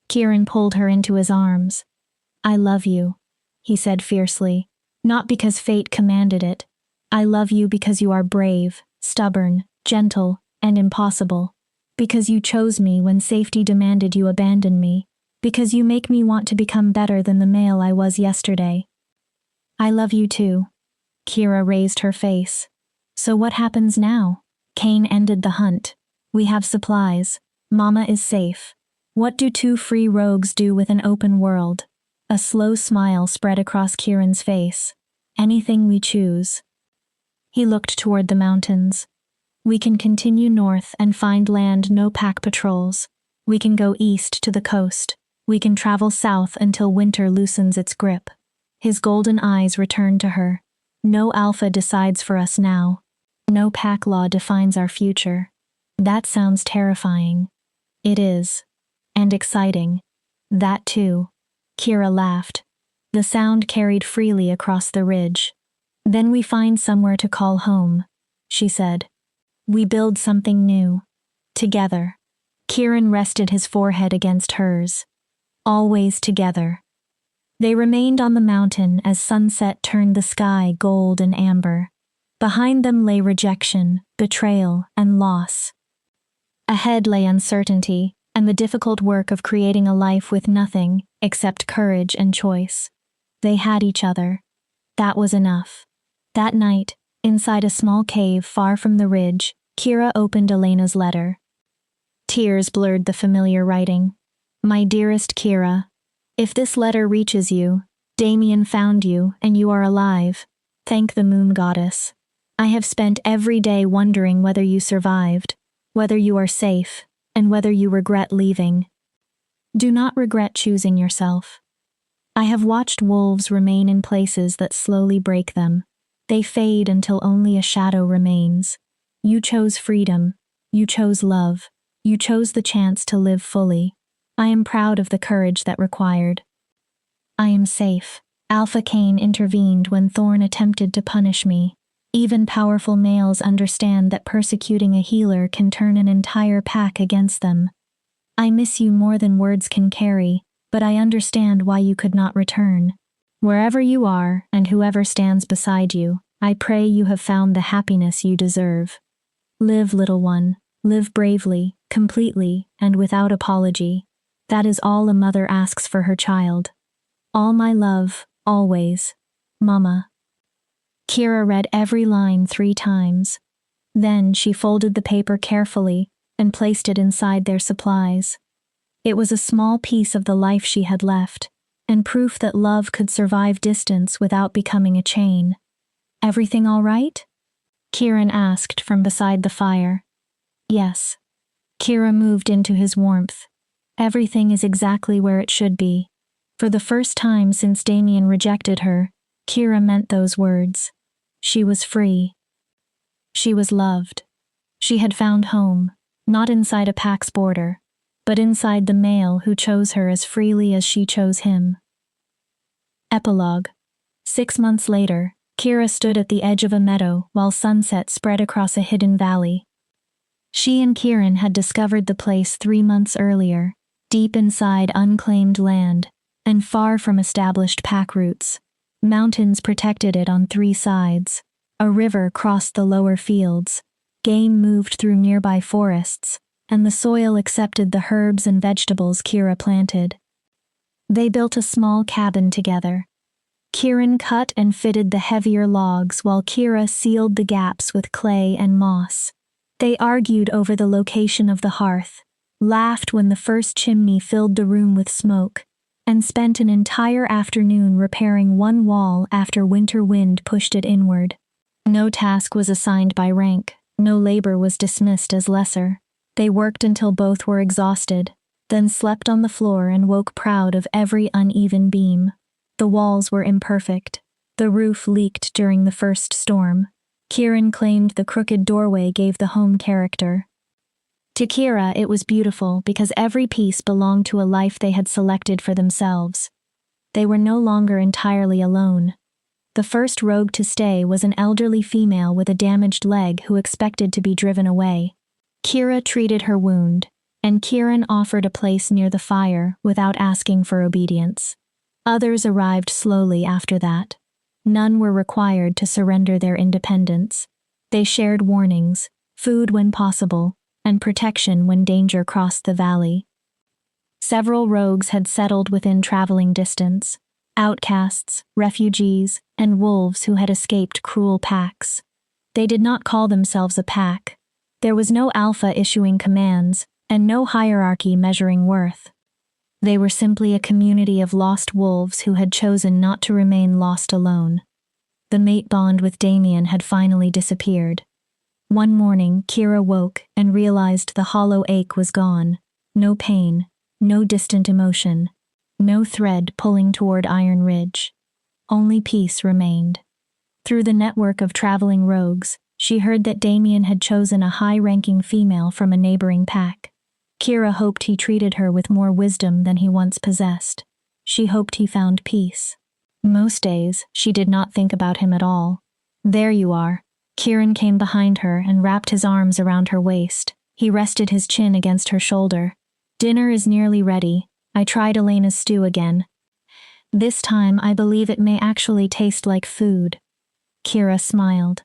[SPEAKER 1] Kieran pulled her into his arms. I love you, he said fiercely, not because fate commanded it. I love you because you are brave, stubborn, gentle, and impossible. Because you chose me when safety demanded you abandon me. Because you make me want to become better than the male I was yesterday. I love you too. Kira raised her face. So what happens now? Kane ended the hunt. We have supplies. Mama is safe. What do two free rogues do with an open world? A slow smile spread across Kieran's face. Anything we choose. He looked toward the mountains. We can continue north and find land no pack patrols. We can go east to the coast. We can travel south until winter loosens its grip. His golden eyes returned to her. No alpha decides for us now. No pack law defines our future. That sounds terrifying. It is. And exciting. That too. Kira laughed. The sound carried freely across the ridge. Then we find somewhere to call home, she said. We build something new. Together. Kieran rested his forehead against hers. Always together. They remained on the mountain as sunset turned the sky gold and amber. Behind them lay rejection, betrayal, and loss. Ahead lay uncertainty, and the difficult work of creating a life with nothing except courage and choice. They had each other. That was enough. That night, inside a small cave far from the ridge, Kira opened Elena's letter. Tears blurred the familiar writing. My dearest Kira, if this letter reaches you, Damien found you and you are alive. Thank the moon goddess. I have spent every day wondering whether you survived, whether you are safe, and whether you regret leaving. Do not regret choosing yourself. I have watched wolves remain in places that slowly break them. They fade until only a shadow remains. You chose freedom. You chose love. You chose the chance to live fully. I am proud of the courage that required. I am safe. Alpha Cain intervened when Thorn attempted to punish me. Even powerful males understand that persecuting a healer can turn an entire pack against them. I miss you more than words can carry, but I understand why you could not return. Wherever you are, and whoever stands beside you, I pray you have found the happiness you deserve. Live, little one. Live bravely, completely, and without apology. That is all a mother asks for her child. All my love, always. Mama. Kira read every line 3 times. Then she folded the paper carefully and placed it inside their supplies. It was a small piece of the life she had left, and proof that love could survive distance without becoming a chain. Everything all right? Kieran asked from beside the fire. Yes. Kira moved into his warmth. Everything is exactly where it should be. For the first time since Damien rejected her, Kira meant those words. She was free. She was loved. She had found home, not inside a pack's border, but inside the male who chose her as freely as she chose him. Epilogue. 6 months later, Kira stood at the edge of a meadow while sunset spread across a hidden valley. She and Kieran had discovered the place 3 months earlier, deep inside unclaimed land, and far from established pack routes. Mountains protected it on 3 sides. A river crossed the lower fields. Game moved through nearby forests, and the soil accepted the herbs and vegetables Kira planted. They built a small cabin together. Kieran cut and fitted the heavier logs while Kira sealed the gaps with clay and moss. They argued over the location of the hearth, laughed when the first chimney filled the room with smoke, and spent an entire afternoon repairing one wall after winter wind pushed it inward. No task was assigned by rank, no labor was dismissed as lesser. They worked until both were exhausted, then slept on the floor and woke proud of every uneven beam. The walls were imperfect. The roof leaked during the first storm. Kieran claimed the crooked doorway gave the home character. To Kira, it was beautiful because every piece belonged to a life they had selected for themselves. They were no longer entirely alone. The first rogue to stay was an elderly female with a damaged leg who expected to be driven away. Kira treated her wound, and Kieran offered a place near the fire without asking for obedience. Others arrived slowly after that. None were required to surrender their independence. They shared warnings, food when possible, and protection when danger crossed the valley. Several rogues had settled within traveling distance, outcasts, refugees, and wolves who had escaped cruel packs. They did not call themselves a pack. There was no alpha issuing commands, and no hierarchy measuring worth. They were simply a community of lost wolves who had chosen not to remain lost alone. The mate bond with Damien had finally disappeared. One morning, Kira woke and realized the hollow ache was gone. No pain, no distant emotion, no thread pulling toward Iron Ridge. Only peace remained. Through the network of traveling rogues, she heard that Damien had chosen a high-ranking female from a neighboring pack. Kira hoped he treated her with more wisdom than he once possessed. She hoped he found peace. Most days, she did not think about him at all. There you are. Kieran came behind her and wrapped his arms around her waist. He rested his chin against her shoulder. Dinner is nearly ready. I tried Elena's stew again. This time I believe it may actually taste like food. Kira smiled.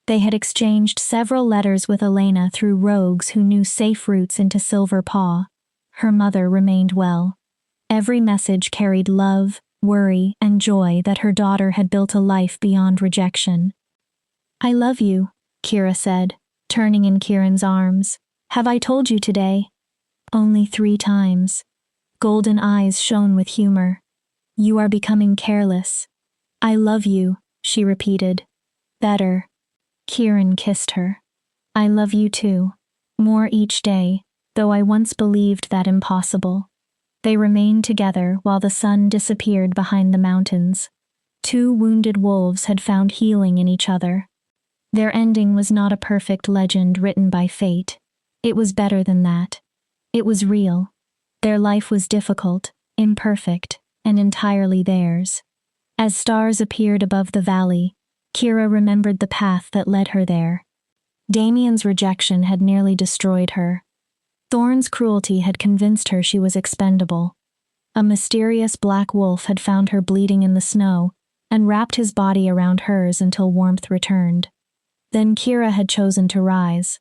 [SPEAKER 1] They had exchanged several letters with Elena through rogues who knew safe routes into Silver Paw. Her mother remained well. Every message carried love, worry, and joy that her daughter had built a life beyond rejection. I love you, Kira said, turning in Kieran's arms. Have I told you today? Only 3 times. Golden eyes shone with humor. You are becoming careless. I love you, she repeated. Better. Kieran kissed her. I love you too. More each day, though I once believed that impossible. They remained together while the sun disappeared behind the mountains. 2 wounded wolves had found healing in each other. Their ending was not a perfect legend written by fate. It was better than that. It was real. Their life was difficult, imperfect, and entirely theirs. As stars appeared above the valley, Kira remembered the path that led her there. Damien's rejection had nearly destroyed her. Thorn's cruelty had convinced her she was expendable. A mysterious black wolf had found her bleeding in the snow and wrapped his body around hers until warmth returned. Then Kira had chosen to rise.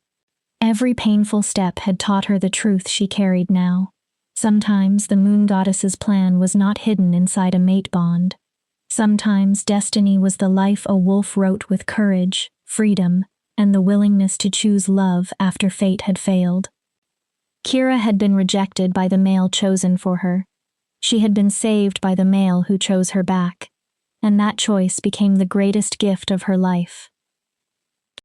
[SPEAKER 1] Every painful step had taught her the truth she carried now. Sometimes the moon goddess's plan was not hidden inside a mate bond. Sometimes destiny was the life a wolf wrote with courage, freedom, and the willingness to choose love after fate had failed. Kira had been rejected by the male chosen for her. She had been saved by the male who chose her back, and that choice became the greatest gift of her life.